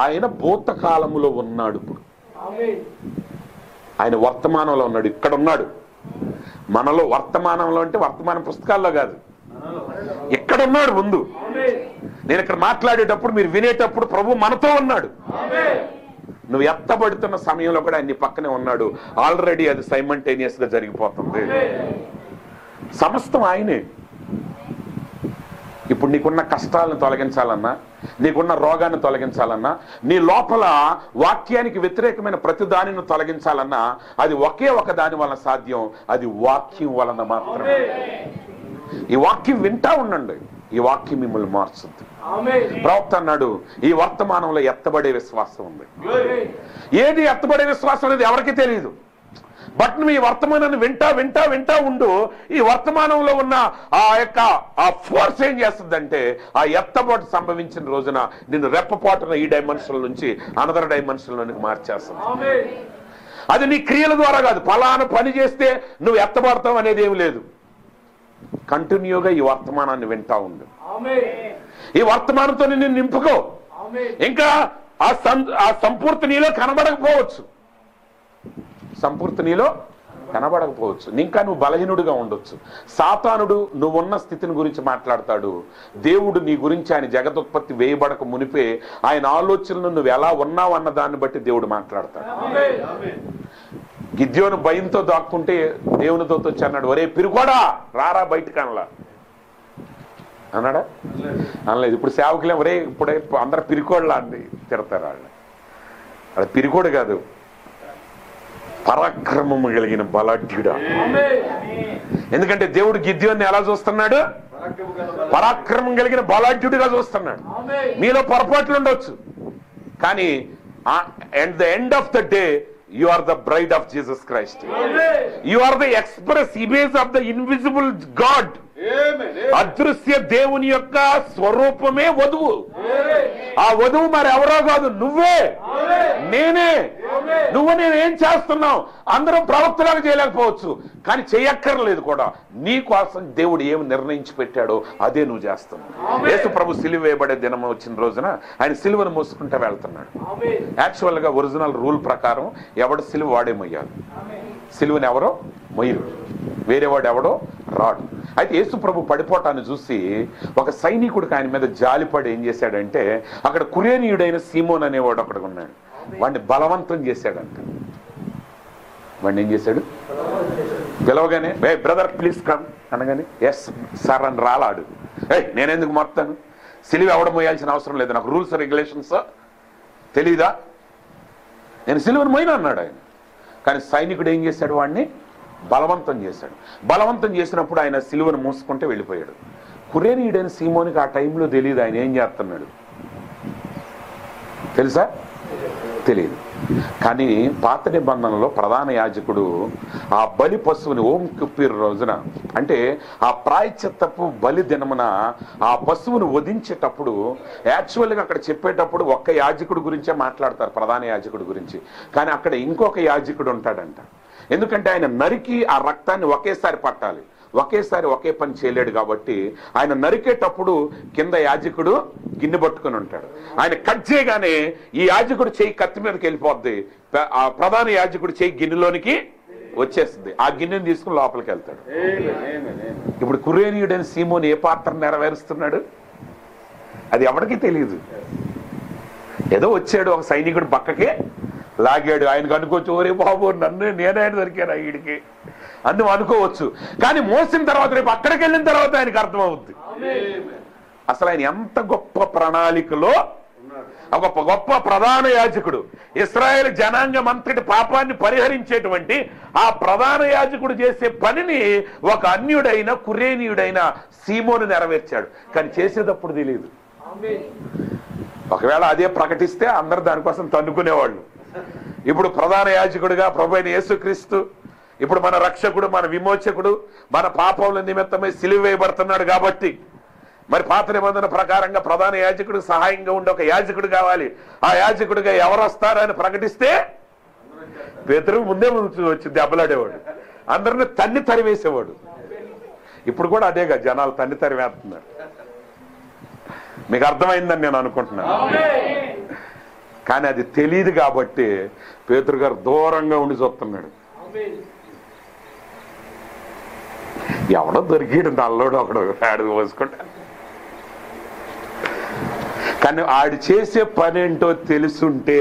ఆయన భూతకాలములో ఉన్నాడు. ఇప్పుడు ఆయన వర్తమానంలో ఉన్నాడు. ఇక్కడ ఉన్నాడు మనలో. వర్తమానంలో అంటే వర్తమాన పుస్తకాల్లో కాదు, ఇక్కడ ఉన్నాడు ముందు. నేను ఇక్కడ మాట్లాడేటప్పుడు మీరు వినేటప్పుడు ప్రభు మనతో ఉన్నాడు. నువ్వు ఎత్తబడుతున్న సమయంలో కూడా ఆయన పక్కనే ఉన్నాడు. ఆల్రెడీ అది సైమల్టేనియస్ గా జరిగిపోతుంది. సమస్తం ఆయనే. ఇప్పుడు నీకున్న కష్టాలను తొలగించాలన్నా, నీకున్న రోగాన్ని తొలగించాలన్నా, నీ లోపల వాక్యానికి వ్యతిరేకమైన ప్రతి దానిని తొలగించాలన్నా అది ఒకే ఒక దాని వలన సాధ్యం, అది వాక్యం వలన మాత్రమే. ఈ వాక్యం వింటా ఉండండి, ఈ వాక్యం మిమ్మల్ని మారుస్తుంది. ప్రవక్త అన్నాడు, ఈ వర్తమానంలో ఎత్తబడే విశ్వాసం ఉంది. ఏది ఎత్తబడే విశ్వాసం అనేది ఎవరికి తెలియదు. బట్ నువ్వు ఈ వర్తమానాన్ని వింటా వింటా వింటా ఉండు. ఈ వర్తమానంలో ఉన్న ఆ ఫోర్స్ ఏం చేస్తుందంటే, ఆ ఎత్తబాటు సంభవించిన రోజున నిన్ను రెప్పపాటున ఈ డైమెన్షన్ నుంచి అనదర్ డైమెన్షన్ లోనికి మార్చేస్తుంది. అది నీ క్రియల ద్వారా కాదు, ఫలానా పని చేస్తే నువ్వు ఎత్తబడతావు అనేది ఏమి లేదు. కంటిన్యూగా ఈ వర్తమానాన్ని వింటా ఉండు. ఈ వర్తమానంతో నిన్ను నింపుకో. ఇంకా ఆ సంపూర్తి నీలో కనబడకపోవచ్చు, సంపూర్తి నీలో కనబడకపోవచ్చు, ఇంకా నువ్వు బలహీనుడిగా ఉండొచ్చు. సాతానుడు నువ్వున్న స్థితిని గురించి మాట్లాడతాడు. దేవుడు నీ గురించి ఆయన జగదుత్పత్తి వేయబడక మునిపే ఆయన ఆలోచనలు నువ్వు ఎలా ఉన్నావు అన్న దాన్ని బట్టి దేవుడు మాట్లాడతాడు. గిద్యోను భయంతో దాక్కుంటే దేవునితో వచ్చి అన్నాడు, ఒరే పిరుకోడా రారా బయటకు అనలా అన్నాడా? అనలేదు. ఇప్పుడు సేవకులే ఒరే ఇప్పుడే అందరు పిరికోడ్లా అండి తిడతారు. అది పిరికోడు కాదు, పరాక్రమము కలిగిన బలాఢ్యుడా. ఎందుకంటే దేవుడు గిద్యోన్ని ఎలా చూస్తున్నాడు? పరాక్రమం కలిగిన బలాఢ్యుడిగా చూస్తున్నాడు. మీలో పొరపాట్లు ఉండొచ్చు, కానీ at the end of the day you are the bride of Jesus Christ. You are the express image of the invisible God. అదృశ్య దేవుని యొక్క స్వరూపమే వధువు. ఆ వధువు మరి ఎవరో కాదు, నువ్వే, నేనే. నువ్వు నేనేం చేస్తున్నావు? అందరం ప్రవక్తలాగా చేయలేకపోవచ్చు, కానీ చేయక్కర్లేదు కూడా. నీ కోసం దేవుడు ఏమి నిర్ణయించి పెట్టాడో అదే నువ్వు చేస్తున్నావు. యేసు ప్రభు సిలువ వేయబడే దినం వచ్చిన రోజున ఆయన సిలువను మోసుకుంటూ వెళ్తున్నాడు. యాక్చువల్ గా ఒరిజినల్ రూల్ ప్రకారం ఎవడు సిలువ వాడే మొయ్యాలి, సిలువని ఎవరో మొయ్యరు, వేరేవాడు ఎవడో రాడు. అయితే యేసు ప్రభు పడిపోవటాన్ని చూసి ఒక సైనికుడికి ఆయన మీద జాలిపడి ఏం చేశాడంటే, అక్కడ కురేనీయుడైన సీమోన్ అనేవాడు అక్కడ ఉన్నాడు, వాడిని బలవంతం చేశాడంట. వాడిని ఏం చేశాడు? పిలవగానే ఏ బ్రదర్ ప్లీజ్ కమ్ అనగానే ఎస్ సార్ అని రాలాడు. నేనెందుకు మొత్తాను, సిలువ ఎవడ మోయాల్సిన అవసరం లేదు, నాకు రూల్స్ రెగ్యులేషన్స్ తెలీదా, నేను సిలువను మోయినా అన్నాడు ఆయన. కానీ సైనికుడు ఏం చేశాడు? వాడిని బలవంతం చేశాడు. బలవంతం చేసినప్పుడు ఆయన సిలువను మూసుకుంటే వెళ్ళిపోయాడు. కురేనీయుడైన సీమోనికి ఆ టైంలో తెలియదు ఆయన ఏం చేస్తున్నాడు, తెలుసా? తెలియదు. కానీ పాత నిబంధనలో ప్రధాన యాజకుడు ఆ బలి పశువుని ఓం కిప్పీర్ రోజున, అంటే ఆ ప్రాయశ్చిత్తపు బలి దినమున ఆ పశువును వధించేటప్పుడు యాక్చువల్గా అక్కడ చెప్పేటప్పుడు ఒక్క యాజకుడు గురించే మాట్లాడతారు, ప్రధాన యాజకుడి గురించి. కానీ అక్కడ ఇంకొక యాజకుడు ఉంటాడంట. ఎందుకంటే ఆయన నరికి ఆ రక్తాన్ని ఒకేసారి పట్టాలి, ఒకేసారి ఒకే పని చేయలేడు కాబట్టి ఆయన నరికేటప్పుడు కింద యాజకుడు గిన్నె పట్టుకుని ఉంటాడు. ఆయన కట్ చేయగానే ఈ యాజకుడు చెయ్యి కత్తి మీదకి వెళ్ళిపోద్ది, ఆ ప్రధాన యాజకుడు చెయ్యి గిన్నెలోనికి వచ్చేస్తుంది. ఆ గిన్నెని తీసుకుని లోపలికి వెళ్తాడు. ఇప్పుడు కురేనీయుడైన సీమోని ఏ పాత్ర నెరవేరుస్తున్నాడు అది ఎవరికి తెలియదు. ఏదో వచ్చాడు, ఒక సైనికుడు పక్కకి లాగాడు. ఆయనకు అనుకోవచ్చు, ఓరే బాబు నేనే దొరికాను వీడికి అని అనుకోవచ్చు. కానీ మోసిన తర్వాత రేపు అక్కడికి వెళ్ళిన తర్వాత ఆయనకు అర్థమవుద్ది అసలు ఆయన ఎంత గొప్ప ప్రణాళికలో ఒక గొప్ప ప్రధాన యాజకుడు. ఇశ్రాయేలు జనాంగం అంతటి పాపాన్ని పరిహరించేటువంటి ఆ ప్రధాన యాజకుడు చేసే పనిని ఒక అన్యుడైన కురేనీయుడైన సీమోను నెరవేర్చాడు. కానీ చేసేటప్పుడు తెలియదు. ఒకవేళ అదే ప్రకటిస్తే అందరు దానికోసం తన్నుకునేవాళ్ళు. ఇప్పుడు ప్రధాన యాజకుడిగా ప్రభువైన యేసుక్రీస్తు, ఇప్పుడు మన రక్షకుడు, మన విమోచకుడు, మన పాపముల నిమిత్తమై సిలువ వేయబడుతున్నాడు కాబట్టి మరి పాత నిబంధన ప్రకారంగా ప్రధాన యాజకుడికి సహాయంగా ఉండే ఒక యాజకుడు కావాలి. ఆ యాజకుడిగా ఎవరు వస్తారని ప్రకటిస్తే పేతురు ముందే వచ్చి దెబ్బలాడేవాడు, అందరిని తన్ని తరివేసేవాడు. ఇప్పుడు కూడా అదేగా జనాలు తన్ని తరివేస్తున్నారు. మీకు అర్థమైందని నేను అనుకుంటున్నాను. కానీ అది తెలియదు కాబట్టి పేతురు గారు దూరంగా ఉండి చూస్తున్నాడు. ఎవడో దొరికాడు నల్లోడు ఒకడు ఆడు పోసుకుంటా. కానీ ఆడు చేసే పని ఏంటో తెలుసుంటే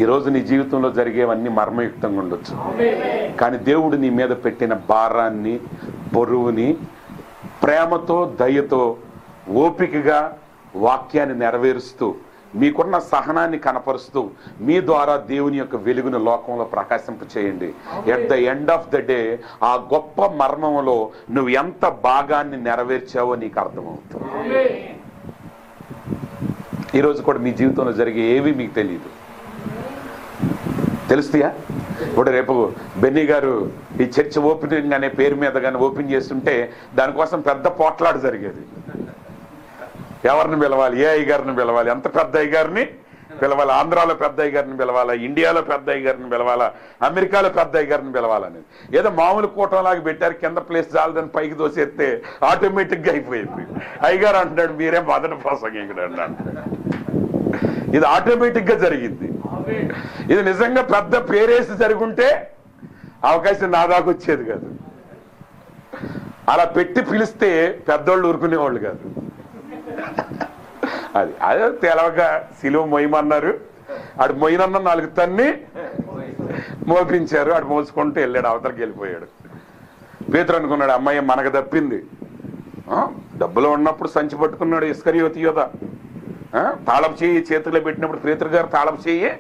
ఈరోజు నీ జీవితంలో జరిగేవన్నీ మర్మయుక్తంగా ఉండొచ్చు. కానీ దేవుడు నీ మీద పెట్టిన భారాన్ని, బరువుని ప్రేమతో దయతో ఓపికగా వాక్యాన్ని నెరవేరుస్తూ మీకున్న సహనాన్ని కనపరుస్తూ మీ ద్వారా దేవుని యొక్క వెలుగును లోకంలో ప్రకాశింప చేయండి. At the end of the day ఆ గొప్ప మర్మంలో నువ్వు ఎంత భాగాన్ని నెరవేర్చావో నీకు అర్థమవుతుంది. ఈరోజు కూడా మీ జీవితంలో జరిగే ఏవి మీకు తెలియదు, తెలుస్తాయా? ఇప్పుడు రేపు బెన్నీ గారు ఈ చర్చ్ ఓపెనింగ్ అనే పేరు మీద కానీ ఓపెన్ చేస్తుంటే దానికోసం పెద్ద పోట్లాడు జరిగేది. ఎవరిని పిలవాలి, ఏ అయ్యగారిని పిలవాలి, ఎంత పెద్ద అయ్యగారిని పిలవాలి, ఆంధ్రాలో పెద్ద అయ్యగారిని పిలవాలా, ఇండియాలో పెద్ద అయ్యగారిని పిలవాలా, అమెరికాలో పెద్ద అయ్యగారిని పిలవాలని. ఏదో మామూలు కూటంలాగా పెట్టారు, కింద ప్లేస్ చాలదని పైకి దోసేస్తే ఆటోమేటిక్గా అయిపోయింది. అయ్యగారు అంటున్నాడు మీరేం మొదటి ప్రసంగికుడు అన్నాడు. ఇది ఆటోమేటిక్గా జరిగింది. ఇది నిజంగా పెద్ద పేరేసి జరుగుంటే అవకాశం నా దాకా వచ్చేది కాదు. అలా పెట్టి పిలిస్తే పెద్దోళ్ళు ఊరుకునేవాళ్ళు కాదు. అది అదే తెలవక సిలువ మొయ్యమన్నారు, ఆడు మొయ్యనన్న 4 తన్ని మోపించారు, ఆడు మోసుకుంటూ వెళ్ళాడు, అవతలకి వెళ్ళిపోయాడు. పేతురు అనుకున్నాడు అమ్మాయి మనకు తప్పింది. డబ్బులో ఉన్నప్పుడు సంచి పట్టుకున్నాడు ఇస్కరియోతు యోధ, తాళపు చేయి చేతిలో పెట్టినప్పుడు పేతురు గారు తాళపు చేయి.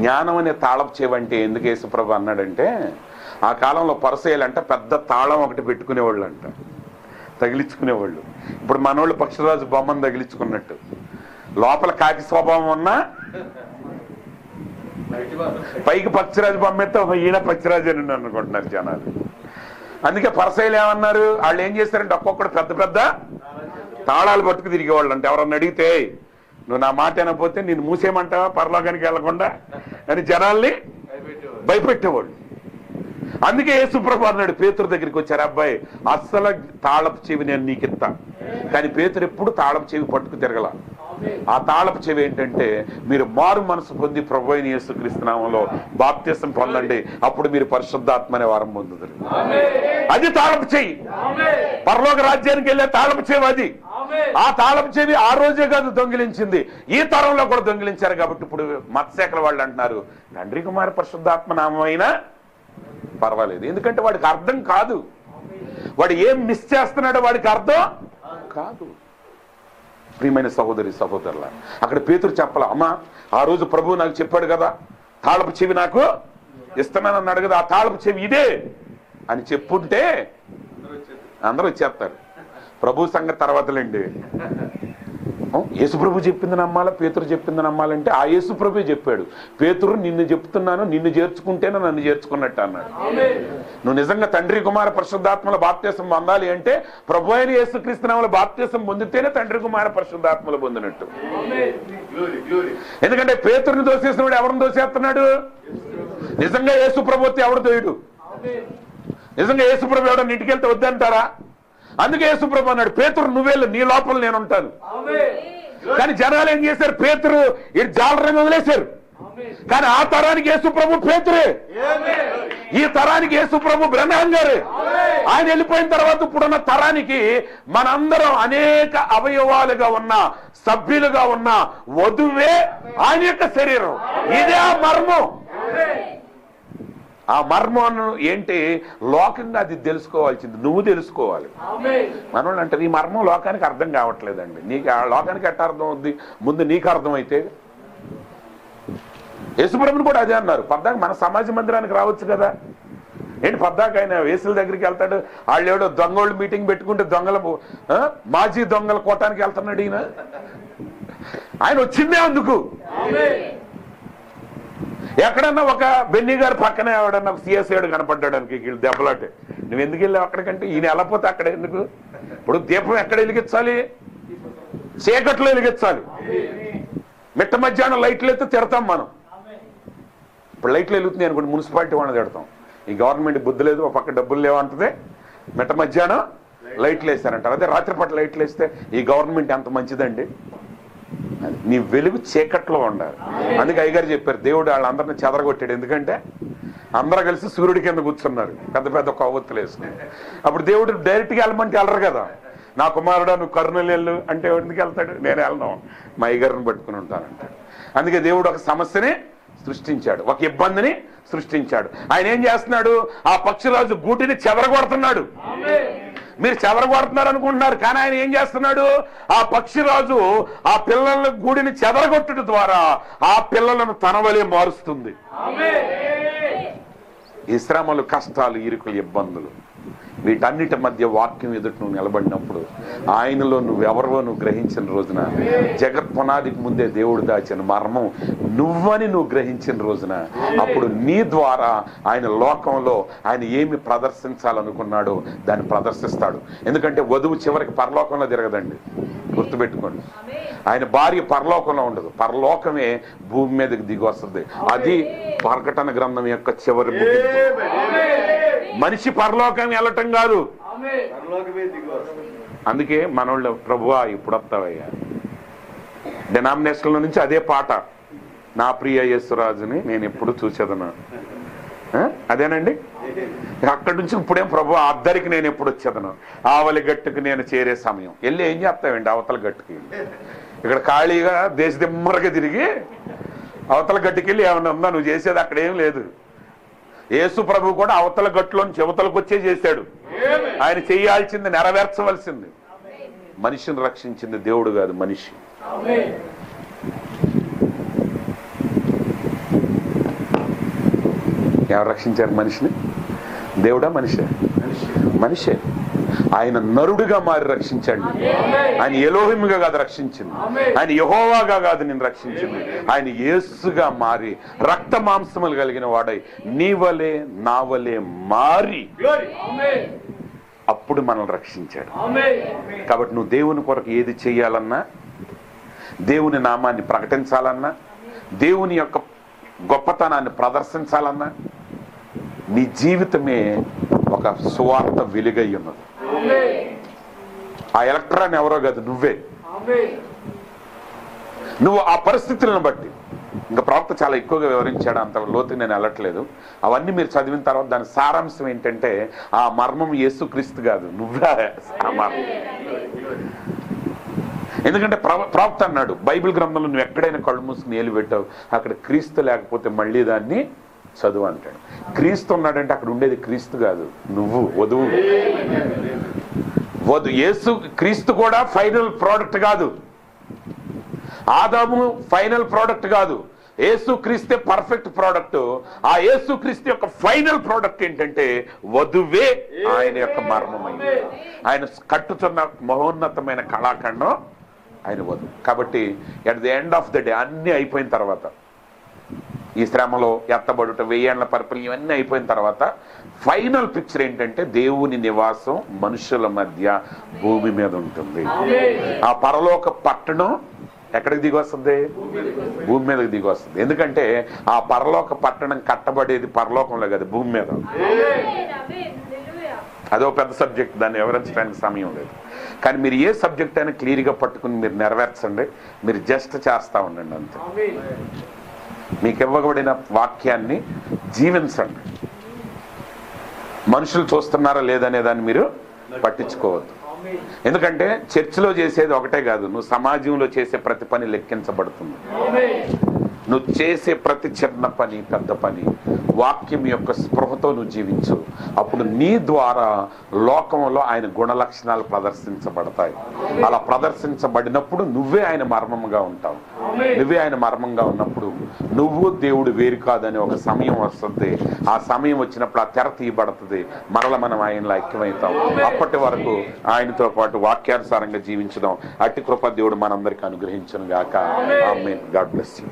జ్ఞానం అనే తాళపు చేవంటే ఎందుకు యేసుప్రభు అన్నాడంటే, ఆ కాలంలో పరిసయ్యులంట పెద్ద తాళం ఒకటి పెట్టుకునేవాళ్ళు అంట, తగిలించుకునేవాళ్ళు. ఇప్పుడు మనోళ్ళు పక్షిరాజు బొమ్మను తగిలించుకున్నట్టు, లోపల కాకి స్వభావం ఉన్నా పైకి పక్షిరాజు బొమ్మ ఎత్తే ఈయన పక్షిరాజు అని అనుకుంటున్నారు జనాలు. అందుకే పరిసయ్యులు ఏమన్నారు, వాళ్ళు ఏం చేస్తారంటే ఒక్కొక్కడు పెద్ద పెద్ద తాళాలు పట్టుకు తిరిగేవాళ్ళు అంటే, ఎవరన్నా అడిగితే నువ్వు నా మాట అనకపోతే నేను మూసేయమంటావా పరలోకానికి వెళ్లకుండా అని జనాల్ని భయపెట్టేవాళ్ళు. అందుకే యేసుప్రభు అన్నాడు, పేతురు దగ్గరికి వచ్చారు, అబ్బాయి అస్సలు తాళపు చెవి నేను నీకు ఇస్తా. కానీ పేతురు ఎప్పుడు తాళపు చెవి పట్టుకు తిరగల. ఆ తాళపు చెవి ఏంటంటే, మీరు మారు మనసు పొంది ప్రభు అయిన యేసుక్రీస్తు నామములో బాప్తిసం పొందండి, అప్పుడు మీరు పరిశుద్ధాత్మ అనే వరం పొందుతారు. అది తాళపు చెవి, పరలోక రాజ్యానికి వెళ్ళే తాళపు చెవి అది. ఆ తాళపు చెవి ఆ రోజే కాదు దొంగిలించింది, ఈ తరంలో కూడా దొంగిలించారు. కాబట్టి ఇప్పుడు మత్స్యకుల వాళ్ళు అంటున్నారు తండ్రి కుమార పరిశుద్ధాత్మ నామం అయినా పర్వాలేదు, ఎందుకంటే వాడికి అర్థం కాదు, వాడు ఏం మిస్ చేస్తున్నాడో వాడికి అర్థం కాదు. ప్రియమైన సహోదరి సహోదరుల, అక్కడ పేతురు చెప్పాల, అమ్మా ఆ రోజు ప్రభువు నాకు చెప్పాడు కదా తాళపు చెవి నాకు ఇస్తున్నానన్నాడు కదా, ఆ తాళపు చెవి ఇదే అని చెప్పుంటే అందరూ వచ్చేస్తారు. ప్రభు సంగతి తర్వాతలేండి. యేసుప్రభు చెప్పింది నమ్మాలా, పేతురు చెప్పింది నమ్మాలంటే ఆ యేసుప్రభు చెప్పాడు, పేతురు నిన్ను చెప్తున్నాను, నిన్ను చేర్చుకుంటేనే నన్ను చేర్చుకున్నట్టు అన్నాడు. నువ్వు నిజంగా తండ్రి కుమార పరిశుద్ధాత్మల బాప్తిసం పొందాలి అంటే ప్రభు అయిన యేసుక్రీస్తు నామములో బాప్తిసం పొందితేనే తండ్రి కుమార పరిశుద్ధాత్మలు పొందినట్టు. ఎందుకంటే పేతురుని దోసేసిన వాడు ఎవరిని దోసేస్తున్నాడు? నిజంగా యేసుప్రభు ఎవడు తోయుడు? నిజంగా యేసుప్రభు ఎవడన్నా ఇంటికి వెళ్తే వద్దంటారా? అందుకే యేసుప్రభు అన్నాడు, పేతురు నువ్వేళ్ళు, నీ లోపల నేను ఉంటాను. కానీ జనాలు ఏం చేశారు, పేతురు ఇటు జాలరంగా వదిలేశారు. కానీ ఆ తరానికి యేసుప్రభు పేతురే, ఈ తరానికి యేసుప్రభు బ్రహ్మాన్ గారు. ఆయన వెళ్ళిపోయిన తర్వాత ఇప్పుడున్న తరానికి మనందరం అనేక అవయవాలుగా ఉన్న సభ్యులుగా ఉన్న వధువే ఆయన యొక్క శరీరం. ఇదే ఆ మర్మం. ఆ మర్మం ఏంటి? లోకంగా అది తెలుసుకోవాల్సింది నువ్వు తెలుసుకోవాలి. మనోళ్ళు అంటారు ఈ మర్మం లోకానికి అర్థం కావట్లేదండి. నీకు ఆ లోకానికి ఎట్ట అర్థం అవుద్ది? ముందు నీకు అర్థమైతే. యేసుప్రభుని కూడా అదే అన్నారు, పద్దాక మన సమాజ మందిరానికి రావచ్చు కదా. ఏంటి పద్దాక ఆయన వేసుల దగ్గరికి వెళ్తాడు, వాళ్ళు ఎవడో దొంగోళ్ళు మీటింగ్ పెట్టుకుంటే దొంగల మాజీ దొంగల కోటానికి వెళ్తున్నాడు ఈయన. ఆయన వచ్చిందే అందుకు. ఎక్కడన్నా ఒక బెన్నీ గారు పక్కన ఎవడన్నా సిఎస్ఐడు కనపడ్డానికి వీళ్ళు దెబ్బలాటే, నువ్వు ఎందుకు వెళ్ళావు అక్కడికంటే ఈయన వెళ్ళకపోతే అక్కడ ఎందుకు? ఇప్పుడు దీపం ఎక్కడ వెలిగించాలి? చీకట్లో వెలిగించాలి. మిట్ట మధ్యాహ్నం లైట్లు ఎత్తే తిడతాం మనం. ఇప్పుడు లైట్లు వెలుగుతున్నాయి అనుకోండి, మున్సిపాలిటీ వాళ్ళని తిడతాం. ఈ గవర్నమెంట్ బుద్ధి లేదు, ఒక పక్క డబ్బులు లేవంటుంది, మిట్ట మధ్యాహ్నం లైట్లు వేస్తారంటారు. అదే రాత్రిపూట లైట్లు వేస్తే ఈ గవర్నమెంట్ ఎంత మంచిదండి. నీ వెలుగు చీకట్లో ఉండాలి. అందుకే అయ్యగారు చెప్పారు, దేవుడు వాళ్ళందరినీ చెదరగొట్టాడు. ఎందుకంటే అందరూ కలిసి సూర్యుడి కింద కూర్చున్నారు పెద్ద పెద్ద కొవ్వొత్తులు వేసుకుని. అప్పుడు దేవుడు డైరెక్ట్గా వెళ్ళమంటే వెళ్ళరు కదా. నా కుమారుడా నువ్వు కర్నూలు వెళ్ళు అంటే ఎందుకు వెళ్తాడు? నేను వెళ్ళను, మా అయ్యగారిని పట్టుకుని ఉంటానంటాడు. అందుకే దేవుడు ఒక సమస్యని సృష్టించాడు, ఒక ఇబ్బందిని సృష్టించాడు. ఆయన ఏం చేస్తున్నాడు? ఆ పక్షిరాజు గూటిని చెదరగొడుతున్నాడు. మీరు చెదరగొడుతున్నారు అనుకుంటున్నారు, కానీ ఆయన ఏం చేస్తున్నాడు? ఆ పక్షిరాజు ఆ పిల్లల గూడిని చెదరగొట్టడం ద్వారా ఆ పిల్లలను తన వలె మారుస్తుంది. ఈ శ్రమలు, కష్టాలు, ఇరుకులు, ఇబ్బందులు, వీటన్నిటి మధ్య వాక్యం ఎదుట నువ్వు నిలబడినప్పుడు ఆయనలో నువ్వెవరో నువ్వు గ్రహించిన రోజున, జగత్ పునాదికి ముందే దేవుడు దాచిన మర్మం నువ్వని నువ్వు గ్రహించిన రోజున, అప్పుడు నీ ద్వారా ఆయన లోకంలో ఆయన ఏమి ప్రదర్శించాలనుకున్నాడో దాన్ని ప్రదర్శిస్తాడు. ఎందుకంటే వధువు చివరికి పరలోకంలో తిరగదండి, గుర్తుపెట్టుకోండి. ఆయన భార్య పరలోకంలో ఉండదు, పరలోకమే భూమి మీదకి దిగి వస్తుంది. అది ప్రకటన గ్రంథం యొక్క చివరి ముగింపు. మనిషి పరలోకం వెళ్ళటం కాదు. అందుకే మనోళ్ళు, ప్రభువా ఇప్పుడు వస్తావయ్యా, డినామినేషన్ల నుంచి అదే పాట, నా ప్రియ యేసురాజుని నేను ఎప్పుడు చూసేదను, అదేనండి. అక్కడి నుంచి ఇప్పుడేం ప్రభు అద్దరికి నేను ఎప్పుడు వచ్చేదను, ఆవలి గట్టుకు నేను చేరే సమయం. వెళ్ళి ఏం చేస్తావండి అవతల గట్టుకి? ఇక్కడ ఖాళీగా దేశదిమ్మరగా తిరిగి అవతల గట్టుకి వెళ్ళి ఏమన్నా ఉందా? నువ్వు చేసేది అక్కడ ఏం లేదు. యేసు ప్రభు కూడా అవతల గట్టులోని చెవతలకు వచ్చే చేశాడు. ఆయన చేయాల్సింది, నెరవేర్చవలసింది. మనిషిని రక్షించింది దేవుడు కాదు, మనిషి. ఎవరు రక్షించారు మనిషిని? దేవుడా మనిషే? మనిషే. ఆయన నరుడుగా మారి రక్షించండి. ఆయన ఎలోహిముగా కాదు రక్షించింది, ఆయన యెహోవాగా కాదు నేను రక్షించింది, ఆయన యేసుగా మారి రక్త మాంసములు కలిగిన వాడై నీ వలే నా వలే మారి అప్పుడు మనల్ని రక్షించాడు. కాబట్టి నువ్వు దేవుని కొరకు ఏది చేయాలన్నా, దేవుని నామాన్ని ప్రకటించాలన్నా, దేవుని యొక్క గొప్పతనాన్ని ప్రదర్శించాలన్నా, నీ జీవితమే ఒక సువార్త వెలుగై ఉన్నది. ఆ ఎలక్ట్రాన్ ఎవరో కాదు, నువ్వే. నువ్వు ఆ పరిస్థితులను బట్టి, ఇంకా ప్రవక్త చాలా ఎక్కువగా వివరించాడు, అంత లోతుగా నేను వెళ్ళట్లేదు. అవన్నీ మీరు చదివిన తర్వాత దాని సారాంశం ఏంటంటే, ఆ మర్మం యేసుక్రీస్తు కాదు, నువ్వే ఆ మర్మం. ఎందుకంటే ప్రవక్త అన్నాడు బైబిల్ గ్రంథంలో, నువ్వు ఎక్కడైనా కళ్ళు మూసుకుని ఏలు పెట్టావు, అక్కడ క్రీస్తు లేకపోతే మళ్ళీ దాన్ని చదువు అంటాడు. క్రీస్తు ఉన్నాడంటే అక్కడ ఉండేది క్రీస్తు కాదు, నువ్వు, వధువు. యేసు క్రీస్తు కూడా ఫైనల్ ప్రోడక్ట్ కాదు, ఆదాము ఫైనల్ ప్రోడక్ట్ కాదు, యేసు క్రీస్తే పర్ఫెక్ట్ ప్రోడక్ట్. ఆ యేసు క్రీస్తు యొక్క ఫైనల్ ప్రోడక్ట్ ఏంటంటే వధువే ఆయన యొక్క మర్మమైంది. ఆయన కట్టుతున్న మహోన్నతమైన కళాఖండం ఆయన వధువు. కాబట్టి at the end of the day అన్ని అయిపోయిన తర్వాత, ఈ శ్రమలో ఎత్తబడుట, 1000 ఏళ్ల పరిపాలన, ఇవన్నీ అయిపోయిన తర్వాత ఫైనల్ పిక్చర్ ఏంటంటే దేవుని నివాసం మనుషుల మధ్య భూమి మీద ఉంటుంది. ఆ పరలోక పట్టణం ఎక్కడికి దిగి వస్తుంది? భూమి మీదకి దిగి వస్తుంది. ఎందుకంటే ఆ పరలోక పట్టణం కట్టబడేది పరలోకంలో కాదు, భూమి మీద. అదో పెద్ద సబ్జెక్ట్, దాన్ని వివరించడానికి సమయం లేదు. కానీ మీరు ఏ సబ్జెక్ట్ అయినా క్లియర్గా పట్టుకుని మీరు నెరవేర్చండి, మీరు జస్ట్ చేస్తూ ఉండండి అంతే. మీకు ఇవ్వబడిన వాక్యాన్ని జీవించండి. మనుషులు చూస్తున్నారా లేదనే దాన్ని మీరు పట్టించుకోవద్దు. ఎందుకంటే చర్చిలో చేసేది ఒకటే కాదు, నువ్వు సమాజంలో చేసే ప్రతి పని లెక్కించబడుతుంది. నువ్వు చేసే ప్రతి చిన్న పని, పెద్ద పని వాక్యం యొక్క స్పృహతో నువ్వు జీవించు. అప్పుడు నీ ద్వారా లోకంలో ఆయన గుణ లక్షణాలు ప్రదర్శించబడతాయి. అలా ప్రదర్శించబడినప్పుడు నువ్వే ఆయన మర్మంగా ఉంటావు. నువ్వే ఆయన మర్మంగా ఉన్నప్పుడు నువ్వు దేవుడు వేరు కాదని ఒక సమయం వస్తుంది. ఆ సమయం వచ్చినప్పుడు ఆ తెర తీయబడుతుంది, మరల మనం ఆయనలో ఐక్యమవుతాం. అప్పటి వరకు ఆయనతో పాటు వాక్యానుసారంగా జీవించడం అట్టి కృప దేవుడు మనందరికీ అనుగ్రహించును గాక. ఆమేన్. God bless you.